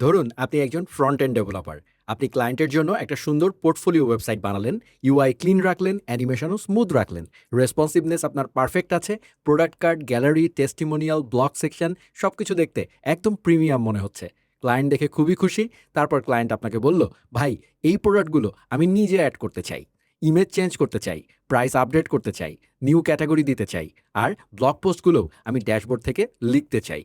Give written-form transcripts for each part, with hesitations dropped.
ধরুন আপনি একজন ফ্রন্ট এন্ড ডেভেলপার। আপনি ক্লায়েন্টের জন্য একটা সুন্দর পোর্টফোলিও ওয়েবসাইট বানালেন, ইউআই ক্লিন রাখলেন, অ্যানিমেশনও স্মুথ রাখলেন, রেসপন্সিভনেস আপনার পারফেক্ট আছে, product card, gallery, testimonial, blog section সব কিছু দেখতে একদম প্রিমিয়াম মনে হচ্ছে। ক্লায়েন্ট দেখে খুবই খুশি। তারপর ক্লায়েন্ট আপনাকে বলল, ভাই এই প্রোডাক্টগুলো আমি নিজে অ্যাড করতে চাই, ইমেজ চেঞ্জ করতে চাই, প্রাইস আপডেট করতে চাই, নিউ ক্যাটাগরি দিতে চাই, আর ব্লগ পোস্টগুলোও আমি ড্যাশবোর্ড থেকে লিখতে চাই।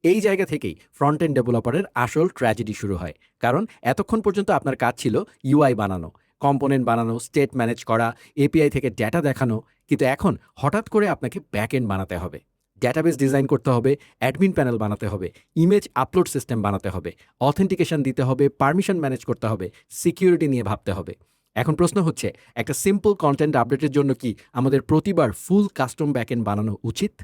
এই জায়গা থেকেই ফ্রন্ট এন্ড ডেভেলপারের আসল ট্র্যাজেডি শুরু হয়। কারণ এতক্ষণ পর্যন্ত আপনার কাজ ছিল ইউআই বানানো, কম্পোনেন্ট বানানো, স্টেট ম্যানেজ করা, এপিআই থেকে ডেটা দেখানো। কিন্তু এখন হঠাৎ করে আপনাকে ব্যাক এন্ড বানাতে হবে, ডেটাবেস ডিজাইন করতে হবে, অ্যাডমিন প্যানেল বানাতে হবে, ইমেজ আপলোড সিস্টেম বানাতে হবে, অথেন্টিকেশন দিতে হবে, পারমিশন ম্যানেজ করতে হবে, সিকিউরিটি নিয়ে ভাবতে হবে। এখন প্রশ্ন হচ্ছে, একটা সিম্পল কন্টেন্ট আপডেটের জন্য কি আমাদের প্রতিবার ফুল কাস্টম ব্যাকএন্ড বানানো উচিত?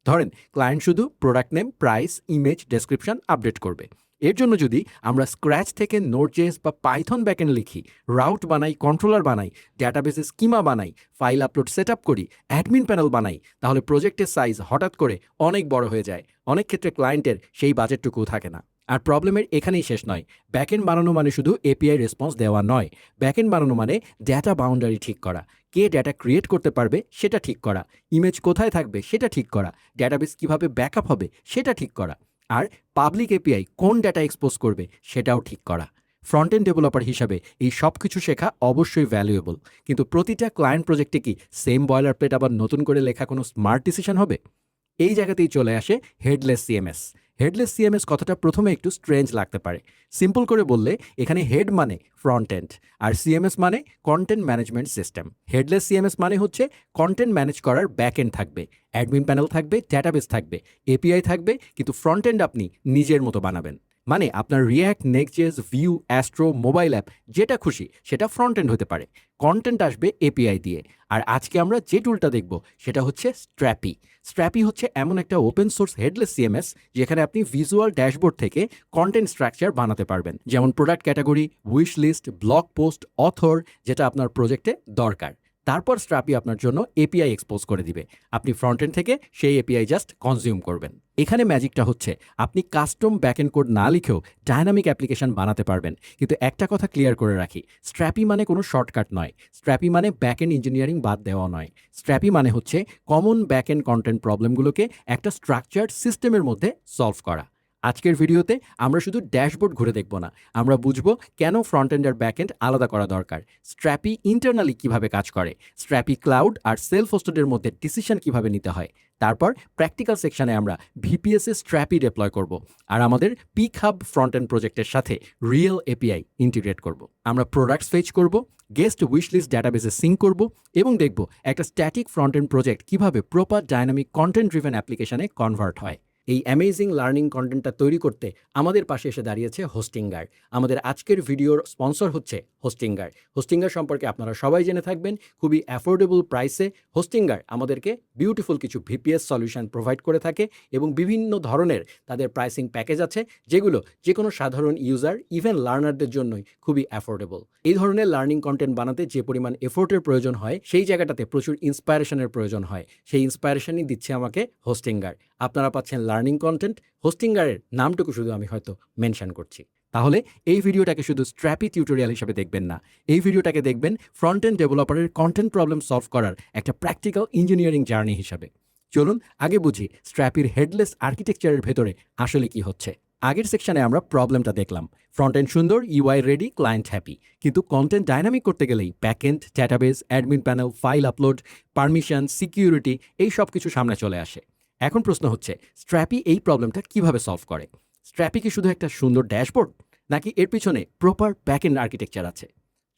ধরেন ক্লায়েন্ট শুধু product name, price, image, description update করবে। এর জন্য যদি আমরা স্ক্র্যাচ থেকে নোড.জেএস বা পাইথন ব্যাকএন্ড লিখি, রাউট বানাই, কন্ট্রোলার বানাই, ডেটাবেসে স্কিমা বানাই, ফাইল আপলোড সেট আপ করি, অ্যাডমিন প্যানেল বানাই, তাহলে প্রজেক্টের সাইজ হঠাৎ করে অনেক বড় হয়ে যায়। অনেক ক্ষেত্রে ক্লায়েন্টের সেই বাজেটটুকুও থাকে না। আর প্রবলেমের এখানেই শেষ নয়। ব্যাকএন্ড বানানো মানে শুধু এপিআই রেসপন্স দেওয়া নয়। ব্যাকএন্ড বানানো মানে ডেটা বাউন্ডারি ঠিক করা, কে ডেটা ক্রিয়েট করতে পারবে সেটা ঠিক করা, ইমেজ কোথায় থাকবে সেটা ঠিক করা, ডেটাবেস কিভাবে ব্যাকআপ হবে সেটা ঠিক করা, আর পাবলিক এপিআই কোন ডেটা এক্সপোজ করবে সেটাও ঠিক করা। ফ্রন্ট এন্ড ডেভেলপার হিসাবে এই সব কিছু শেখা অবশ্যই ভ্যালুয়েবল, কিন্তু প্রতিটা ক্লায়েন্ট প্রজেক্টে কি সেম বয়লার প্লেট আবার নতুন করে লেখা কোনো স্মার্ট ডিসিশন হবে? এই জায়গাতেই চলে আসে হেডলেস সিএমএস। হেডলেস সিএমএস কথাটা প্রথমে একটু স্ট্রেঞ্জ লাগতে পারে। সিম্পল করে বললে, এখানে হেড মানে ফ্রন্ট এন্ড, আর সিএমএস মানে content management system. Headless CMS মানে হচ্ছে কন্টেন্ট ম্যানেজ করার ব্যাক এন্ড থাকবে, অ্যাডমিন প্যানেল থাকবে, ডেটাবেস থাকবে, এপিআই থাকবে, কিন্তু ফ্রন্ট এন্ড আপনি নিজের মতো বানাবেন। মানে আপনার React, Next JS, Vue, Astro, mobile app যেটা খুশি সেটা ফ্রন্ট এন্ড হতে পারে। কন্টেন্ট আসবে এপিআই দিয়ে। আর আজকে আমরা যে টুলটা দেখব সেটা হচ্ছে স্ট্র্যাপি। স্ট্র্যাপি হচ্ছে এমন একটা ওপেন সোর্স হেডলেস সিএমএস যেখানে আপনি ভিজুয়াল ড্যাশবোর্ড থেকে কন্টেন্ট স্ট্রাকচার বানাতে পারবেন, যেমন product category, wish list, blog post, author, যেটা আপনার প্রজেক্টে দরকার। তারপর স্ট্র্যাপি আপনার জন্য এপিআই এক্সপোজ করে দিবে। আপনি ফ্রন্ট এন্ড থেকে সেই এপিআই জাস্ট কনজিউম করবেন। এখানে ম্যাজিকটা হচ্ছে আপনি কাস্টম ব্যাকএন্ড কোড না লিখেও ডায়নামিক অ্যাপ্লিকেশন বানাতে পারবেন। কিন্তু একটা কথা ক্লিয়ার করে রাখি, স্ট্র্যাপি মানে কোনো শর্টকাট নয়। স্ট্র্যাপি মানে ব্যাকএন্ড ইঞ্জিনিয়ারিং বাদ দেওয়া নয়। স্ট্র্যাপি মানে হচ্ছে কমন ব্যাকএন্ড কন্টেন্ট প্রবলেমগুলোকে একটা স্ট্রাকচার্ড সিস্টেমের মধ্যে সলভ করা। আজকের ভিডিওতে আমরা শুধু ড্যাশবোর্ড ঘুরে দেখব না, আমরা বুঝব কেন ফ্রন্ট এন্ড আর ব্যাক এন্ড আলাদা করা দরকার, স্ট্র্যাপি ইন্টারনালি কিভাবে কাজ করে, স্ট্র্যাপি ক্লাউড আর সেলফ হোস্টেডের মধ্যে ডিসিশন কিভাবে নিতে হয়। তারপর প্র্যাকটিক্যাল সেকশনে আমরা ভিপিএস এ স্ট্র্যাপি ডিপ্লয় করব, আর আমাদের পিক হাব ফ্রন্ট এন্ড প্রজেক্টের সাথে রিয়েল এপিআই ইন্টিগ্রেট করব। আমরা প্রোডাক্টস ফেচ করব, গেস্ট উইশ লিস্ট ডেটাবেসে সিঙ্ক করব, এবং দেখব একটা স্ট্যাটিক ফ্রন্ট এন্ড প্রজেক্ট কিভাবে প্রপার ডায়নামিক কন্টেন্ট ড্রিভেন অ্যাপ্লিকেশনে কনভার্ট হয়। এই অ্যামেজিং লার্নিং কন্টেন্টটা তৈরি করতে আমাদের পাশে এসে দাঁড়িয়েছে হোস্টিঙ্গার। আমাদের আজকের ভিডিওর স্পন্সর হচ্ছে হোস্টিঙ্গার। হোস্টিঙ্গার সম্পর্কে আপনারা সবাই জেনে থাকবেন, খুবই অ্যাফোর্ডেবল প্রাইসে হোস্টিঙ্গার আমাদেরকে বিউটিফুল কিছু ভিপিএস সলিউশন প্রোভাইড করে থাকে, এবং বিভিন্ন ধরনের তাদের প্রাইসিং প্যাকেজ আছে যেগুলো যে কোনো সাধারণ ইউজার, ইভেন লার্নারদের জন্যই খুবই অ্যাফোর্ডেবল। এই ধরনের লার্নিং কন্টেন্ট বানাতে যে পরিমাণ এফোর্টের প্রয়োজন হয়, সেই জায়গাটাতে প্রচুর ইন্সপায়ারেশনের প্রয়োজন হয়। সেই ইন্সপায়ারেশনই দিচ্ছে আমাকে হোস্টিঙ্গার। আপনারা পাচ্ছেন লার্নিং কন্টেন্ট। হোস্টিঙ্গারের নামটুকু শুধু আমি হয়তো মেনশন করছি। তাহলে এই ভিডিওটাকে শুধু স্ট্র্যাপি টিউটোরিয়াল হিসেবে দেখবেন না, এই ভিডিওটাকে দেখবেন ফ্রন্ট এন্ড ডেভেলপারের কন্টেন্ট প্রবলেম সলভ করার একটা প্র্যাকটিক্যাল ইঞ্জিনিয়ারিং জার্নি হিসাবে। চলুন আগে বুঝি স্ট্র্যাপির হেডলেস আর্কিটেকচারের ভেতরে আসলে কি হচ্ছে। আগের সেকশনে আমরা প্রবলেমটা দেখলাম, ফ্রন্ট এন্ড সুন্দর, ইউআই রেডি, ক্লায়েন্ট হ্যাপি, কিন্তু কন্টেন্ট ডায়নামিক করতে গেলেই backend, database, admin panel, file upload, permission, security এই সব কিছু সামনে চলে আসে। এখন প্রশ্ন হচ্ছে, স্ট্র্যাপি এই প্রবলেমটা কিভাবে সলভ করে? স্ট্র্যাপি কি শুধু একটা সুন্দর ড্যাশবোর্ড, নাকি এর পিছনে প্রপার ব্যাকএন্ড আর্কিটেকচার আছে?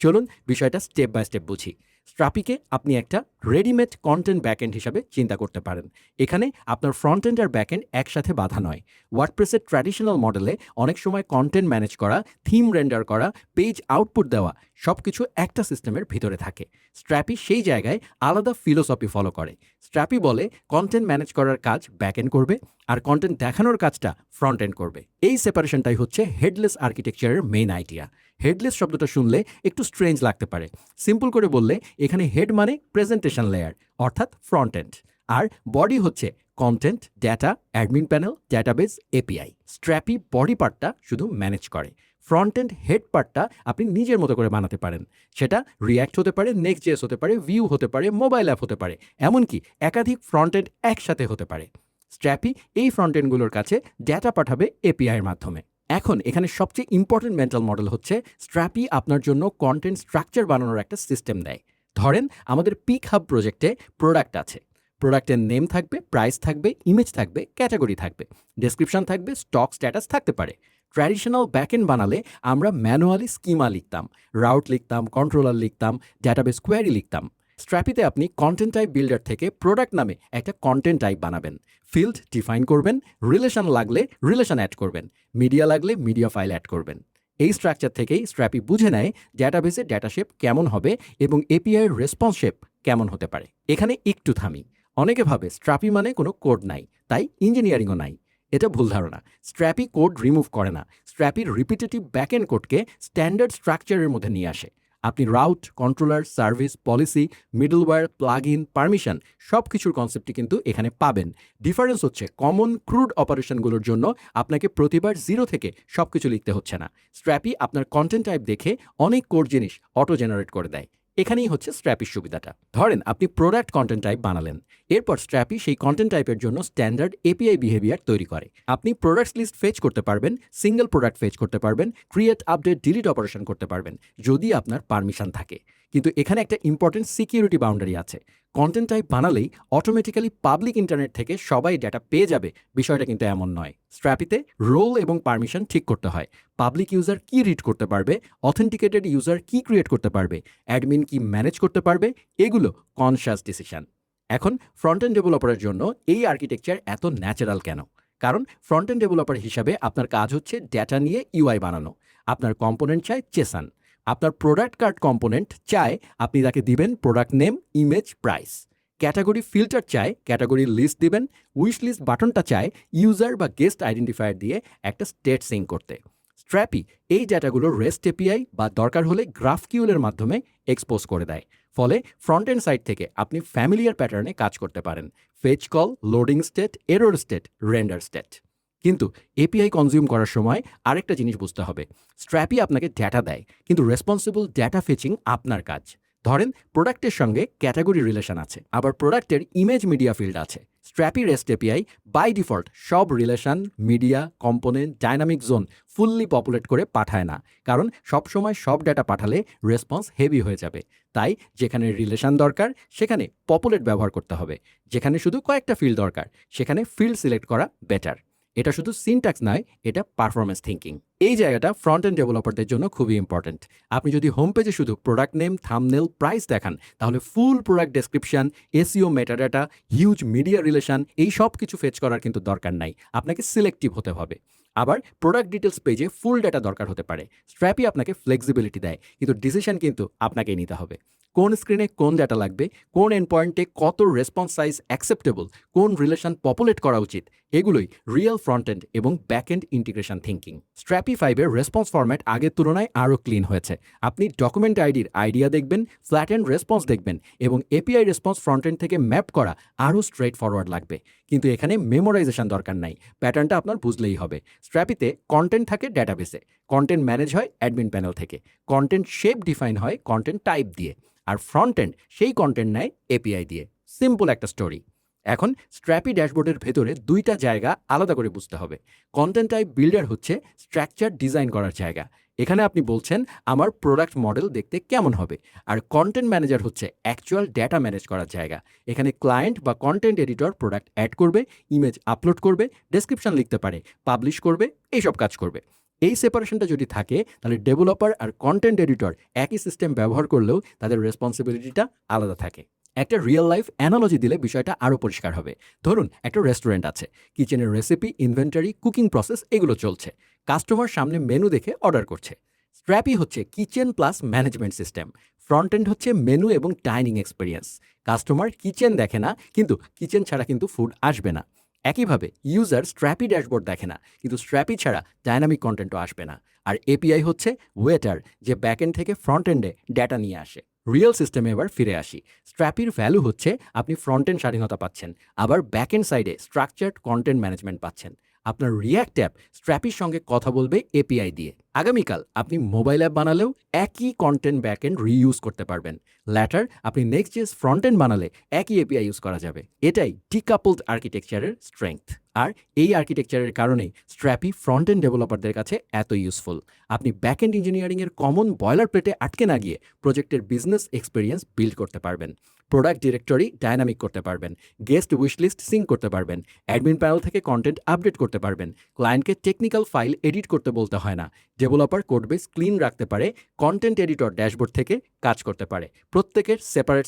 চলুন বিষয়টা স্টেপ বাই স্টেপ বুঝি। স্ট্র্যাপিকে আপনি একটা রেডিমেড কন্টেন্ট ব্যাকএন্ড হিসাবে চিন্তা করতে পারেন। এখানে আপনার ফ্রন্ট এন্ড আর ব্যাকএন্ড একসাথে বাঁধা নয়। ওয়ার্ডপ্রেসের ট্র্যাডিশনাল মডেলে অনেক সময় কন্টেন্ট ম্যানেজ করা, থিম রেন্ডার করা, পেজ আউটপুট দেওয়া সব কিছু একটা সিস্টেমের ভিতরে থাকে। স্ট্র্যাপি সেই জায়গায় আলাদা ফিলোসফি ফলো করে। স্ট্র্যাপি বলে কন্টেন্ট ম্যানেজ করার কাজ ব্যাকএন্ড করবে, আর কন্টেন্ট দেখানোর কাজটা ফ্রন্ট এন্ড করবে। এই সেপারেশনটাই হচ্ছে হেডলেস আর্কিটেকচারের মেইন আইডিয়া। হেডলেস শব্দটা শুনলে একটু স্ট্রেঞ্জ লাগতে পারে। সিম্পল করে বললে, এখানে হেড মানে প্রেজেন্টেশন লেয়ার, অর্থাৎ ফ্রন্ট এন্ড, আর বডি হচ্ছে content, data, admin panel, database, API. Strapi body পার্টটা শুধু ম্যানেজ করে। ফ্রন্ট এন্ড হেড পার্টটা আপনি নিজের মতো করে বানাতে পারেন। সেটা রিয়্যাক্ট হতে পারে, নেক্সট.জেএস হতে পারে, ভিউ হতে পারে, মোবাইল অ্যাপ হতে পারে, এমনকি একাধিক ফ্রন্ট এন্ড একসাথে হতে পারে। স্ট্র্যাপি এই ফ্রন্ট এন্ডগুলোর কাছে ডেটা পাঠাবে এপিআইয়ের মাধ্যমে। এখন এখানে সবচেয়ে ইম্পর্টেন্ট মেন্টাল মডেল হচ্ছে স্ট্র্যাপি আপনার জন্য কন্টেন্ট স্ট্রাকচার বানানোর একটা সিস্টেম দেয়। ধরেন আমাদের পিক হাব প্রজেক্টে প্রোডাক্ট আছে। প্রোডাক্টের নেম থাকবে, প্রাইস থাকবে, ইমেজ থাকবে, ক্যাটাগরি থাকবে, ডেসক্রিপশন থাকবে, স্টক স্ট্যাটাস থাকতে পারে। ট্র্যাডিশনাল ব্যাকএন্ড বানালে আমরা ম্যানুয়ালি স্কিমা লিখতাম, রাউট লিখতাম, কন্ট্রোলার লিখতাম, ডেটাবেস কোয়ারি লিখতাম। স্ট্র্যাপিতে আপনি কন্টেন্ট টাইপ বিল্ডার থেকে প্রোডাক্ট নামে একটা কন্টেন্ট টাইপ বানাবেন, ফিল্ড ডিফাইন করবেন, রিলেশন লাগলে রিলেশন অ্যাড করবেন, মিডিয়া লাগলে মিডিয়া ফাইল অ্যাড করবেন। এই স্ট্রাকচার থেকেই স্ট্র্যাপি বুঝে নেয় ডেটাবেসে ডেটা শেপ কেমন হবে এবং এপিআইয়ের রেসপন্স শেপ কেমন হতে পারে। এখানে একটু থামি। অনেকে ভাবে স্ট্র্যাপি মানে কোনো কোড নাই, তাই ইঞ্জিনিয়ারিংও নাই। এটা ভুল ধারণা। স্ট্র্যাপি কোড রিমুভ করে না, স্ট্র্যাপির রিপিটেটিভ ব্যাকএন্ড কোডকে স্ট্যান্ডার্ড স্ট্রাকচারের মধ্যে নিয়ে আসে। আপনি route, controller, service, policy, middleware, plug in, permission সব কিছুর কনসেপ্টই কিন্তু এখানে পাবেন। ডিফারেন্স হচ্ছে কমন ক্রুড অপারেশনগুলোর জন্য আপনাকে প্রতিবার জিরো থেকে সব কিছু লিখতে হচ্ছে না। স্ট্র্যাপি আপনার কন্টেন্ট টাইপ দেখে অনেক কোড জিনিস অটো জেনারেট করে দেয়। এখানেই হচ্ছে স্ট্র্যাপির সুবিধাটা। ধরেন আপনি প্রোডাক্ট কন্টেন্ট টাইপ বানালেন, এরপর স্ট্র্যাপি সেই কন্টেন্ট টাইপের জন্য স্ট্যান্ডার্ড এপিআই বিহেভিয়ার তৈরি করে। আপনি প্রোডাক্টস লিস্ট ফেচ করতে পারবেন, সিঙ্গেল প্রোডাক্ট ফেচ করতে পারবেন, ক্রিয়েট, আপডেট, ডিলিট অপারেশন করতে পারবেন যদি আপনার পারমিশন থাকে। কিন্তু এখানে একটা ইম্পর্টেন্ট সিকিউরিটি বাউন্ডারি আছে। কন্টেন্ট টাইপ বানালেই অটোমেটিক্যালি পাবলিক ইন্টারনেট থেকে সবাই ডেটা পেয়ে যাবে, বিষয়টা কিন্তু এমন নয়। স্ট্র্যাপিতে রোল এবং পারমিশন ঠিক করতে হয়। পাবলিক ইউজার কি রিড করতে পারবে, অথেন্টিকেটেড ইউজার কি ক্রিয়েট করতে পারবে, অ্যাডমিন কি ম্যানেজ করতে পারবে, এগুলো কনশাস ডিসিশন। এখন ফ্রন্ট এন্ড ডেভেলপারের জন্য এই আর্কিটেকচার এত ন্যাচারাল কেন? কারণ ফ্রন্ট এন্ড ডেভেলপার হিসাবে আপনার কাজ হচ্ছে ডেটা নিয়ে ইউআই বানানো। আপনার কম্পোনেন্ট চায় জেসন। আপনার প্রোডাক্ট কার্ড কম্পোনেন্ট চায় আপনি তাকে দিবেন product name, image, price. Category filter চায় ক্যাটাগরি লিস্ট দিবেন। উইশ লিস্ট বাটনটা চায় ইউজার বা গেস্ট আইডেন্টিফায়ার দিয়ে একটা স্টেট সিঙ্ক করতে। স্ট্র্যাপি এই ডেটাগুলো রেস্ট এপিআই বা দরকার হলে গ্রাফকিউলের মাধ্যমে এক্সপোজ করে দেয়। ফলে ফ্রন্ট এন্ড সাইড থেকে আপনি ফ্যামিলিয়ার প্যাটার্নে কাজ করতে পারেন। Fetch call, loading state, error state, render state. কিন্তু এপিআই কনজিউম করার সময় আরেকটা জিনিস বুঝতে হবে। স্ট্র্যাপি আপনাকে ডেটা দেয়, কিন্তু রেসপন্সিবল ডেটা ফেচিং আপনার কাজ। ধরেন প্রোডাক্টের সঙ্গে ক্যাটাগরি রিলেশন আছে, আবার প্রোডাক্টের ইমেজ মিডিয়া ফিল্ড আছে। স্ট্র্যাপি রেস্ট এপিআই বাই ডিফল্ট সব relation, media, component, dynamic zone fully populate করে পাঠায় না, কারণ সবসময় সব ডেটা পাঠালে রেসপন্স হেভি হয়ে যাবে। তাই যেখানে রিলেশন দরকার সেখানে পপুলেট ব্যবহার করতে হবে, যেখানে শুধু কয়েকটা ফিল্ড দরকার সেখানে ফিল্ড সিলেক্ট করা বেটার। এটা শুধু সিনট্যাক্স নয়, এটা পারফরমেন্স থিঙ্কিং। এই জায়গাটা ফ্রন্ট এন্ড ডেভেলপারদের জন্য খুবই ইম্পর্টেন্ট। আপনি যদি হোম পেজে শুধু প্রোডাক্ট নেম, থাম্বনেল, প্রাইস দেখান, তাহলে full product description, SEO, metadata, huge media relation এই সব কিছু ফেচ করার কিন্তু দরকার নাই। আপনাকে সিলেক্টিভ হতে হবে। আবার প্রোডাক্ট ডিটেলস পেজে ফুল ডেটা দরকার হতে পারে। স্ট্র্যাপি আপনাকে ফ্লেক্সিবিলিটি দেয়, কিন্তু ডিসিশন কিন্তু আপনাকেই নিতে হবে। কোন স্ক্রিনে কোন ডেটা লাগবে, কোন এন্ড পয়েন্টে কত রেসপন্স সাইজ অ্যাকসেপ্টেবল, কোন রিলেশন পপুলেট করা উচিত, এগুলোই রিয়েল ফ্রন্ট এন্ড এবং back end integration thinking. Strapi 5-এর রেসপন্স ফরম্যাট আগের তুলনায় আরও ক্লিন হয়েছে। আপনি ডকুমেন্ট আইডির আইডিয়া দেখবেন, ফ্ল্যাট এন্ড রেসপন্স দেখবেন এবং এপিআই রেসপন্স ফ্রন্ট এন্ড থেকে ম্যাপ করা আরও স্ট্রেট ফরওয়ার্ড লাগবে। কিন্তু এখানে মেমোরাইজেশন দরকার নাই, প্যাটার্নটা আপনার বুঝলেই হবে। স্ট্র্যাপিতে কন্টেন্ট থাকে ডেটাবেসে, কন্টেন্ট ম্যানেজ হয় অ্যাডমিন প্যানেল থেকে, কন্টেন্ট শেপ ডিফাইন হয় কন্টেন্ট টাইপ দিয়ে, আর ফ্রন্ট এন্ড সেই কন্টেন্ট নেয় এপিআই দিয়ে। সিম্পল একটা স্টোরি। এখন স্ট্র্যাপি ড্যাশবোর্ডের ভেতরে দুইটা জায়গা আলাদা করে বুঝতে হবে। কন্টেন্ট টাইপ বিল্ডার হচ্ছে স্ট্রাকচার ডিজাইন করার জায়গা, এখানে আপনি বলছেন আমার প্রোডাক্ট মডেল দেখতে কেমন হবে। আর কন্টেন্ট ম্যানেজার হচ্ছে অ্যাকচুয়াল ডেটা ম্যানেজ করার জায়গা, এখানে ক্লায়েন্ট বা কন্টেন্ট এডিটর প্রোডাক্ট অ্যাড করবে, ইমেজ আপলোড করবে, ডেসক্রিপশন লিখতে পারে, পাবলিশ করবে, এইসব কাজ করবে। এই সেপারেশনটা যদি থাকে তাহলে ডেভেলপার আর কন্টেন্ট এডিটর একই সিস্টেম ব্যবহার করলেও তাদের রেসপন্সিবিলিটিটা আলাদা থাকে। একটা রিয়েল লাইফ অ্যানালজি দিলে বিষয়টা আরও পরিষ্কার হবে। ধরুন একটা রেস্টুরেন্ট আছে, কিচেনের রেসিপি, ইনভেন্টারি, কুকিং প্রসেস এগুলো চলছে। কাস্টমার সামনে মেনু দেখে অর্ডার করছে। স্ট্র্যাপি হচ্ছে kitchen plus management system. Front end হচ্ছে মেনু এবং ডাইনিং এক্সপিরিয়েন্স। কাস্টমার কিচেন দেখে না, কিন্তু কিচেন ছাড়া কিন্তু ফুড আসবে না। একইভাবে ইউজার স্ট্র্যাপি ড্যাশবোর্ড দেখে না, কিন্তু স্ট্র্যাপি ছাড়া ডাইনামিক কন্টেন্টও আসবে না। আর এপিআই হচ্ছে ওয়েটার, যে ব্যাকএন্ড থেকে ফ্রন্ট এন্ডে ডেটা নিয়ে আসে। রিয়েল সিস্টেমে এবার ফিরে আসি। স্ট্র্যাপির ভ্যালু হচ্ছে আপনি ফ্রন্ট এন্ড স্বাধীনতা পাচ্ছেন, আবার ব্যাক এন্ড সাইডে স্ট্রাকচার্ড কন্টেন্ট ম্যানেজমেন্ট পাচ্ছেন। আপনার রিয়্যাক্ট অ্যাপ স্ট্র্যাপির সঙ্গে কথা বলবে এপিআই দিয়ে। আগামীকাল আপনি মোবাইল অ্যাপ বানালেও একই কন্টেন্ট ব্যাক এন্ড রিইউজ করতে পারবেন। ল্যাটার আপনি নেক্সট জেস ফ্রন্ট এন্ড বানালে একই এপিআই ইউজ করা যাবে। এটাই ডিকাপলড আর্কিটেকচারের স্ট্রেংথ। আর এই আর্কিটেকচারের কারণেই স্ট্র্যাপি ফ্রন্ট এন্ড ডেভেলপারদের কাছে এত ইউজফুল। আপনি ব্যাক এন্ড ইঞ্জিনিয়ারিংয়ের কমন বয়লার প্লেটে আটকে না গিয়ে প্রজেক্টের বিজনেস এক্সপিরিয়েন্স বিল্ড করতে পারবেন, প্রোডাক্ট ডিরেক্টরি ডায়নামিক করতে পারবেন, গেস্ট উইশলিস্ট সিঙ্ক করতে পারবেন, অ্যাডমিন প্যানেল থেকে কন্টেন্ট আপডেট করতে পারবেন, ক্লায়েন্টকে টেকনিক্যাল ফাইল এডিট করতে বলতে হয় না, ডেভেলপার কোডবেস ক্লিন রাখতে পারে, কন্টেন্ট এডিটর ড্যাশবোর্ড থেকে কাজ করতে পারে। প্রত্যেকের